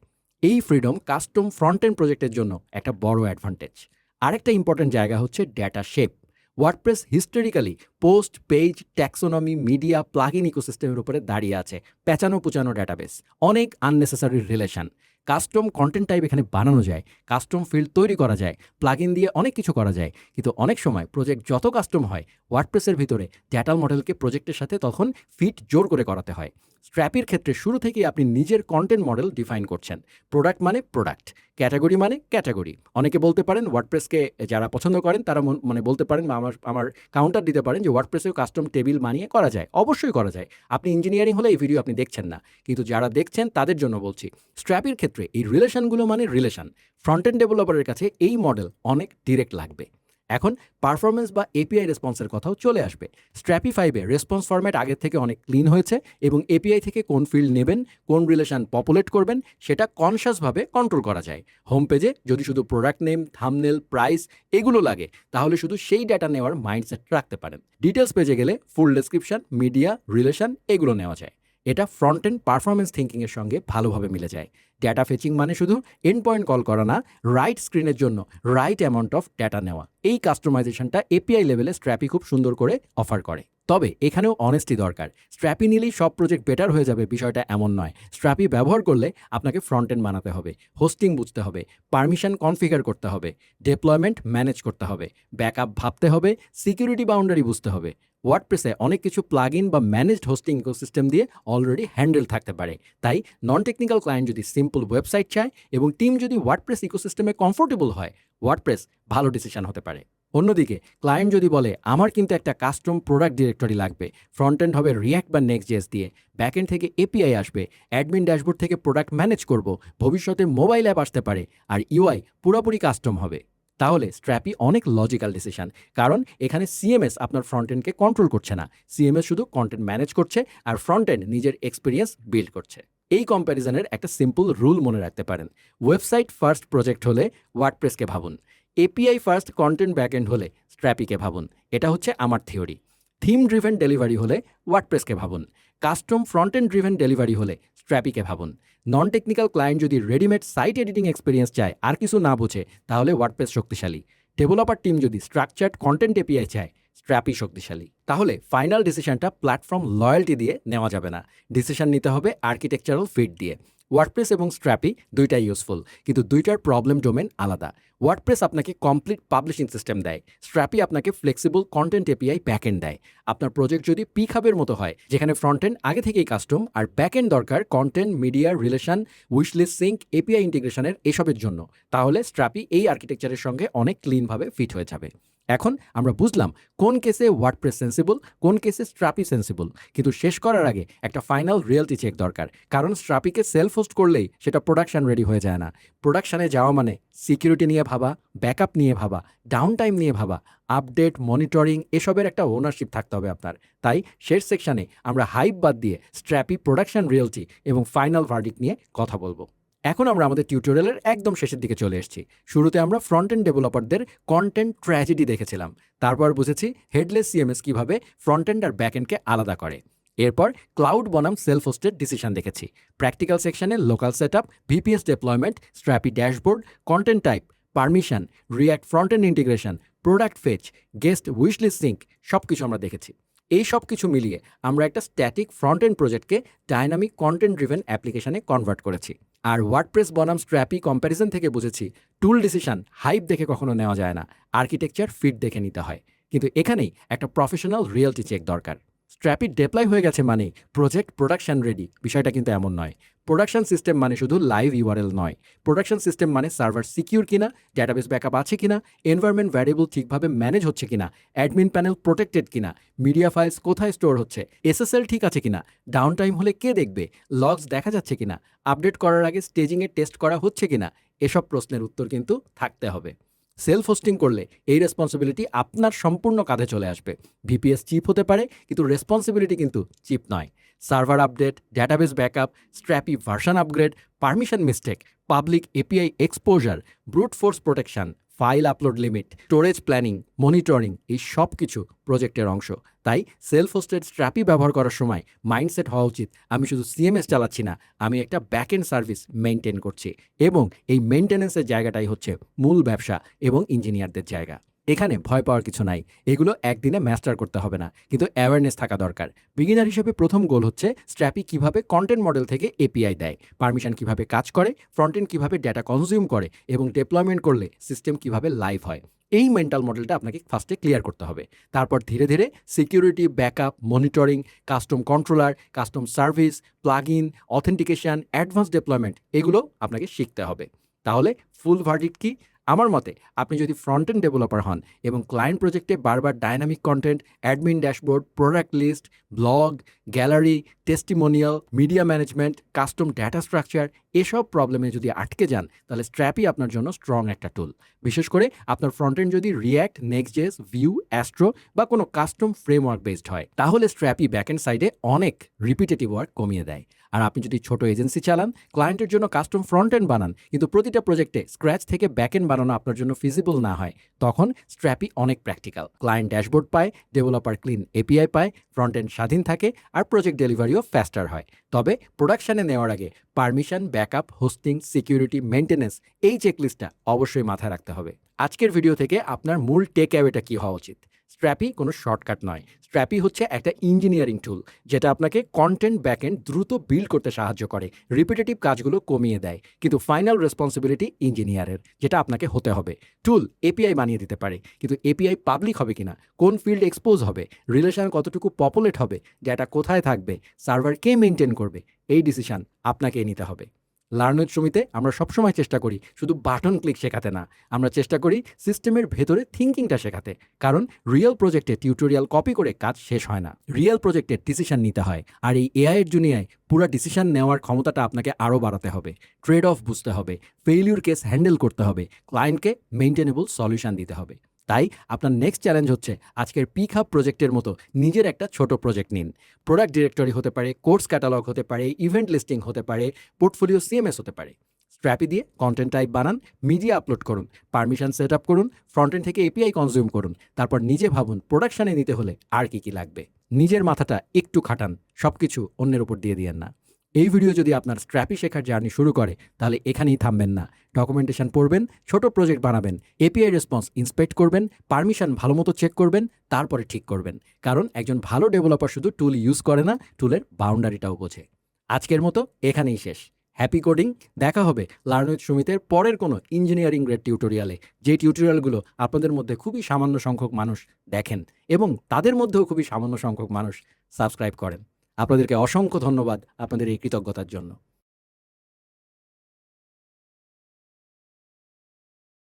এই ফ্রিডম কাস্টম ফ্রন্ট এন্ড প্রজেক্টের জন্য একটা বড় অ্যাডভান্টেজ। আরেকটা ইম্পর্টেন্ট জায়গা হচ্ছে data shape. WordPress historically post, page, taxonomy, media, plugin ইকোসিস্টেমের উপরে দাঁড়িয়ে আছে। পেঁচানো পুচানো ডেটাবেস, অনেক unnecessary relation. Custom content type এখানে বানানো যায়, কাস্টম ফিল্ড তৈরি করা যায়, প্লাগইন দিয়ে অনেক কিছু করা যায়। কিন্তু অনেক সময় প্রজেক্ট যত কাস্টম হয়, ওয়ার্ডপ্রেসের ভিতরে ডেটা মডেলকে প্রজেক্টের সাথে তখন ফিট জোর করে করাতে হয়। স্ট্র্যাপির ক্ষেত্রে শুরু থেকেই আপনি নিজের কন্টেন্ট মডেল ডিফাইন করছেন। প্রোডাক্ট মানে প্রোডাক্ট, ক্যাটাগরি মানে ক্যাটাগরি। অনেকে বলতে পারেন, ওয়ার্ডপ্রেসকে যারা পছন্দ করেন তারা মানে বলতে পারেন বা আমার কাউন্টার দিতে পারেন যে ওয়ার্ডপ্রেসেও কাস্টম টেবিল বানিয়ে করা যায়। অবশ্যই করা যায়। আপনি ইঞ্জিনিয়ারিং হলে এই ভিডিও আপনি দেখছেন না, কিন্তু যারা দেখছেন তাদের জন্য বলছি, স্ট্র্যাপির ক্ষেত্রে এই রিলেশনগুলো মানে রিলেশন। ফ্রন্ট এন্ড ডেভেলপারের কাছে এই মডেল অনেক ডিরেক্ট লাগবে। এখন পারফরমেন্স বা এপিআই রেসপন্সের কথাও চলে আসবে। স্ট্র্যাপি 5-এ রেসপন্স ফরম্যাট আগের থেকে অনেক ক্লিন হয়েছে এবং এপিআই থেকে কোন ফিল্ড নেবেন, কোন রিলেশন পপুলেট করবেন, সেটা কনশাসভাবে কন্ট্রোল করা যায়। হোম পেজে যদি শুধু প্রোডাক্ট নেম, থাম্বনেল, প্রাইস এগুলো লাগে, তাহলে শুধু সেই ডেটা নেওয়ার মাইন্ডসেট রাখতে পারেন। ডিটেলস পেজে গেলে ফুল ডেসক্রিপশন, মিডিয়া, রিলেশন এগুলো নেওয়া যায়। এটা ফ্রন্ট এন্ড পারফরমেন্স থিঙ্কিংয়ের সঙ্গে ভালোভাবে মিলে যায়। ডেটা ফেচিং মানে শুধু এন্ড পয়েন্ট কল করা না, রাইট স্ক্রিনের জন্য রাইট অ্যামাউন্ট অফ ডেটা নেওয়া। এই কাস্টমাইজেশনটা এপিআই লেভেলে স্ট্র্যাপি খুব সুন্দর করে অফার করে। তবে এখানেও অনেস্টি দরকার। স্ট্র্যাপি নিলেই সব প্রজেক্ট বেটার হয়ে যাবে বিষয়টা এমন নয়। স্ট্র্যাপি ব্যবহার করলে আপনাকে ফ্রন্ট এন্ড বানাতে হবে, হোস্টিং বুঝতে হবে, পারমিশন কনফিগার করতে হবে, ডেপ্লয়মেন্ট ম্যানেজ করতে হবে, ব্যাকআপ ভাবতে হবে, সিকিউরিটি বাউন্ডারি বুঝতে হবে। ওয়ার্ডপ্রেসে অনেক কিছু প্লাগইন বা ম্যানেজড হোস্টিং ইকোসিস্টেম দিয়ে অলরেডি হ্যান্ডেল থাকতে পারে। তাই নন টেকনিক্যাল ক্লায়েন্ট যদি সিম্পল ওয়েবসাইট চায় এবং টিম যদি ওয়ার্ডপ্রেস ইকোসিস্টেমে কমফোর্টেবল হয়, ওয়ার্ডপ্রেস ভালো ডিসিশন হতে পারে। অন্যদিকে ক্লায়েন্ট যদি বলে আমার কিন্তু একটা কাস্টম প্রোডাক্ট ডিরেক্টরি লাগবে, ফ্রন্ট এন্ড হবে রিয়্যাক্ট বা নেক্সট.জেএস দিয়ে, ব্যাক এন্ড থেকে এপিআই আসবে, অ্যাডমিন ড্যাশবোর্ড থেকে প্রোডাক্ট ম্যানেজ করব, ভবিষ্যতে মোবাইল অ্যাপ আসতে পারে, আর ইউআই পুরোপুরি কাস্টম হবে, তাহলে স্ট্র্যাপি অনেক লজিক্যাল ডিসিশন। কারণ এখানে সিএমএস আপনার ফ্রন্ট এন্ডকে কন্ট্রোল করছে না, সিএমএস শুধু কন্টেন্ট ম্যানেজ করছে আর ফ্রন্ট এন্ড নিজের এক্সপিরিয়েন্স বিল্ড করছে। এই কম্প্যারিজনের একটা সিম্পল রুল মনে রাখতে পারেন। ওয়েবসাইট ফার্স্ট প্রজেক্ট হলে ওয়ার্ডপ্রেসকে ভাবুন, এপিআই ফার্স্ট কন্টেন্ট ব্যাকএন্ড হলে স্ট্র্যাপিকে ভাবুন। এটা হচ্ছে আমার থিওরি। থিম ড্রিভেন ডেলিভারি হলে ওয়ার্ডপ্রেসকে ভাবুন, custom front end driven delivery হলে স্ট্র্যাপিকে ভাবুন। নন টেকনিক্যাল ক্লায়েন্ট যদি রেডিমেড সাইট এডিটিং এক্সপিরিয়েন্স চায় আর কিছু না বোঝে, তাহলে ওয়ার্ডপ্রেস শক্তিশালী। ডেভেলপার টিম যদি স্ট্রাকচার্ড কন্টেন্ট এপিআই চায়, স্ট্র্যাপি শক্তিশালী। তাহলে ফাইনাল ডিসিশনটা প্ল্যাটফর্ম লয়্যালটি দিয়ে নেওয়া যাবে না, ডিসিশন নিতে হবে আর্কিটেকচারাল ফিট দিয়ে। ওয়ার্ডপ্রেস এবং স্ট্র্যাপি দুইটাই ইউজফুল, কিন্তু দুইটার প্রবলেম ডোমেন আলাদা। ওয়ার্ডপ্রেস আপনাকে কমপ্লিট পাবলিশিং সিস্টেম দেয়, স্ট্র্যাপি আপনাকে ফ্লেক্সিবল কন্টেন্ট এপিআই ব্যাকএন্ড দেয়। আপনার প্রজেক্ট যদি পিক হাবের মতো হয়, যেখানে ফ্রন্ট এন্ড আগে থেকেই কাস্টম আর ব্যাকএন্ড দরকার content, media, relation, wishlist, sync, API ইন্টিগ্রেশনের এসবের জন্য, তাহলে স্ট্র্যাপি এই আর্কিটেকচারের সঙ্গে অনেক ক্লিনভাবে ফিট হয়ে যাবে। এখন আমরা বুঝলাম কোন কেসে ওয়ার্ডপ্রেস সেন্সিবল, কোন কেসে স্ট্র্যাপি সেন্সিবল। কিন্তু শেষ করার আগে একটা ফাইনাল রিয়েলিটি চেক দরকার, কারণ স্ট্র্যাপিকে সেলফ হোস্ট করলেই সেটা প্রোডাকশন রেডি হয়ে যায় না। প্রোডাকশানে যাওয়া মানে সিকিউরিটি নিয়ে ভাবা, ব্যাকআপ নিয়ে ভাবা, ডাউন টাইম নিয়ে ভাবা, আপডেট, মনিটরিং এসবের একটা ওনারশিপ থাকতে হবে আপনার। তাই শেষ সেকশনে আমরা হাইপ বাদ দিয়ে স্ট্র্যাপি, প্রোডাকশন রিয়েলিটি এবং ফাইনাল ভার্ডিক্ট নিয়ে কথা বলবো। এখন আমরা আমাদের টিউটোরিয়ালের একদম শেষের দিকে চলে এসেছি। শুরুতে আমরা ফ্রন্ট এন্ড ডেভেলপারদের কন্টেন্ট ট্র্যাজেডি দেখেছিলাম, তারপর বুঝেছি হেডলেস সিএমএস কীভাবে ফ্রন্ট এন্ড আর ব্যাক এন্ডকে আলাদা করে। এরপর ক্লাউড বনাম সেলফ হোস্টেড ডিসিশন দেখেছি। প্র্যাকটিক্যাল সেকশনে local setup, VPS deployment, Strapi dashboard, content type, permission, React front end integration, product fetch, guest wishlist sync সব কিছু আমরা দেখেছি। এই সব কিছু মিলিয়ে আমরা একটা স্ট্যাটিক ফ্রন্ট এন্ড প্রজেক্টকে ডাইনামিক কন্টেন্ট ড্রিভেন অ্যাপ্লিকেশনে কনভার্ট করেছি। আর ওয়ার্ডপ্রেস বনাম স্ট্র্যাপি কম্প্যারিজন থেকে বুঝেছি টুল ডিসিশন হাইপ দেখে কখনো নেওয়া যায় না, আর্কিটেকচার ফিট দেখে নিতে হয়। কিন্তু এখানেই একটা প্রফেশনাল রিয়েলিটি চেক দরকার। স্ট্র্যাপি ডেপ্লয় হয়ে গেছে মানে প্রজেক্ট প্রোডাকশন রেডি, বিষয়টা কিন্তু এমন নয়। প্রোডাকশন সিস্টেম মানে শুধু লাইভ ইউআরএল নয়, প্রোডাকশন সিস্টেম মানে সার্ভার সিকিউর কিনা, ডেটাবেস ব্যাকআপ আছে কিনা, এনভায়রনমেন্ট ভ্যারিয়েবল ঠিকভাবে ম্যানেজ হচ্ছে কিনা, অ্যাডমিন প্যানেল প্রোটেক্টেড কিনা, মিডিয়া ফাইলস কোথায় স্টোর হচ্ছে, এসএসএল ঠিক আছে কিনা, ডাউন টাইম হলে কে দেখবে, লগস দেখা যাচ্ছে কিনা, আপডেট করার আগে স্টেজিংয়ে টেস্ট করা হচ্ছে কিনা, এসব প্রশ্নের উত্তর কিন্তু থাকতে হবে। সেলফ হোস্টিং করলে এই রেসপন্সিবিলিটি আপনার সম্পূর্ণ কাঁধে চলে আসবে। ভিপিএস চিপ হতে পারে, কিন্তু রেসপন্সিবিলিটি কিন্তু চিপ নয়। Server update, database backup, Strapi version upgrade, permission mistake, public API exposure, brute force protection, file upload limit, storage planning, monitoring এই সব কিছু প্রজেক্টের অংশ। তাই সেলফ হোস্টেড স্ট্র্যাপি ব্যবহার করার সময় মাইন্ডসেট হওয়া উচিত আমি শুধু সিএমএস চালাচ্ছি না, আমি একটা ব্যাকএন্ড সার্ভিস মেনটেন করছি, এবং এই মেনটেন্যান্সের জায়গাটাই হচ্ছে মূল ব্যবসা এবং ইঞ্জিনিয়ারদের জায়গা। এখানে ভয় পাওয়ার কিছু নাই, এগুলো একদিনে মাস্টার করতে হবে না, কিন্তু অ্যাওয়ারনেস থাকা দরকার। বিগিনার হিসেবে প্রথম গোল হচ্ছে স্ট্র্যাপি কিভাবে কন্টেন্ট মডেল থেকে এপিআই দেয়, পারমিশন কিভাবে কাজ করে, ফ্রন্টএন্ড কিভাবে ডেটা কনজিউম করে, এবং ডেপ্লয়মেন্ট করলে সিস্টেম কিভাবে লাইভ হয়। এই মেন্টাল মডেলটা আপনাকে ফার্স্টে ক্লিয়ার করতে হবে। তারপর ধীরে ধীরে security, backup, monitoring, custom controller, custom service, plug in, authentication, advance deployment এগুলো আপনাকে শিখতে হবে। তাহলে ফুল ভার্ডিক্ট কি? আমার মতে আপনি যদি ফ্রন্ট এন্ড ডেভেলপার হন এবং ক্লায়েন্ট প্রজেক্টে বারবার dynamic content, admin dashboard, product list, blog, gallery, testimonial, media management, custom data structure এসব প্রবলেমে যদি আটকে যান, তাহলে স্ট্র্যাপই আপনার জন্য স্ট্রং একটা টুল। বিশেষ করে আপনার ফ্রন্ট এন্ড যদি রিয়্যাক্ট, নেক্সট.জেএস, ভিউ, অ্যাস্ট্রো বা কোনো কাস্টম ফ্রেমওয়ার্ক বেসড হয়, তাহলে স্ট্র্যাপই ব্যাকএন্ড সাইডে অনেক রিপিটেটিভ ওয়ার্ক কমিয়ে দেয়। আর আপনি যদি ছোট এজেন্সি চালান, ক্লায়েন্টের জন্য কাস্টম ফ্রন্ট এন্ড বানান, কিন্তু প্রতিটা প্রজেক্টে স্ক্র্যাচ থেকে ব্যাকএন্ড বানানো আপনার জন্য ফিজিবল না হয়, তখন স্ট্র্যাপই অনেক প্র্যাকটিক্যাল। ক্লায়েন্ট ড্যাশবোর্ড পায়, ডেভেলপার ক্লিন এপিআই পায়, ফ্রন্ট এন্ড স্বাধীন থাকে, আর প্রজেক্ট ডেলিভারিও ফাস্টার হয়। তবে প্রোডাকশানে নেওয়ার আগে permission, backup, hosting, security, maintenance এই চেকলিস্টটা অবশ্যই মাথায় রাখতে হবে। আজকের ভিডিও থেকে আপনার মূল টেক অ্যাওয়েটা কী হওয়া উচিত? স্ট্র্যাপি কোনো শর্টকাট নয়, স্ট্র্যাপি হচ্ছে একটা ইঞ্জিনিয়ারিং টুল যেটা আপনাকে কন্টেন্ট ব্যাকএন্ড দ্রুত বিল্ড করতে সাহায্য করে, রিপিটেটিভ কাজগুলো কমিয়ে দেয়, কিন্তু ফাইনাল রেসপন্সিবিলিটি ইঞ্জিনিয়ারের, যেটা আপনাকে হতে হবে। টুল এপিআই বানিয়ে দিতে পারে, কিন্তু এপিআই পাবলিক হবে কিনা, কোন ফিল্ড এক্সপোজ হবে, রিলেশন কতটুকু পপুলেট হবে, ডেটা কোথায় থাকবে, সার্ভার কে মেনটেন করবে, এই ডিসিশন আপনাকেই নিতে হবে। লার্ন উইথ সুমিতে আমরা সবসময় চেষ্টা করি শুধু বাটন ক্লিক শেখাতে না, আমরা চেষ্টা করি সিস্টেমের ভেতরে থিঙ্কিংটা শেখাতে। কারণ রিয়েল প্রজেক্টে টিউটোরিয়াল কপি করে কাজ শেষ হয় না, রিয়েল প্রজেক্টে ডিসিশন নিতে হয়। আর এই এআইয়ের দুনিয়ায় পুরো ডিসিশন নেওয়ার ক্ষমতাটা আপনাকে আরও বাড়াতে হবে, ট্রেড অফ বুঝতে হবে, ফেইলিউর কেস হ্যান্ডেল করতে হবে, ক্লায়েন্টকে মেইনটেনেবল সলিউশন দিতে হবে। তাই আপনার নেক্সট চ্যালেঞ্জ হচ্ছে আজকের পিক হাব প্রজেক্টের মতো নিজের একটা ছোট প্রজেক্ট নিন। প্রোডাক্ট ডিরেক্টরি হতে পারে, কোর্স ক্যাটালগ হতে পারে, ইভেন্ট লিস্টিং হতে পারে, পোর্টফোলিও সিএমএস হতে পারে। স্ট্র্যাপি দিয়ে কন্টেন্ট টাইপ বানান, মিডিয়া আপলোড করুন, পারমিশন সেট আপ করুন, ফ্রন্ট এন্ড থেকে এপিআই কনজিউম করুন, তারপর নিজে ভাবুন প্রোডাকশানে নিতে হলে আর কি লাগবে। নিজের মাথাটা একটু খাটান, সব কিছু অন্যের উপর দিয়ে দিয়েন না। এই ভিডিও যদি আপনার স্ট্র্যাপি শেখার জার্নি শুরু করে, তাহলে এখানেই থামবেন না। ডকুমেন্টেশন পড়বেন, ছোট প্রজেক্ট বানাবেন, এপিআই রেসপন্স ইন্সপেক্ট করবেন, পারমিশন ভালো মতো চেক করবেন, তারপরে ঠিক করবেন। কারণ একজন ভালো ডেভেলপার শুধু টুল ইউজ করে না, টুলের বাউন্ডারিটাও বোঝে। আজকের মতো এখানেই শেষ। Happy coding. দেখা হবে লার্ন উইথ সুমিতের পরের কোনো ইঞ্জিনিয়ারিং গ্রেড টিউটোরিয়ালে, যে টিউটোরিয়ালগুলো আপনাদের মধ্যে খুবই সামান্য সংখ্যক মানুষ দেখেন এবং তাদের মধ্যেও খুবই সামান্য সংখ্যক মানুষ সাবস্ক্রাইব করেন। আপনাদেরকে অসংখ্য ধন্যবাদ আপনাদের এই কৃতজ্ঞতার জন্য।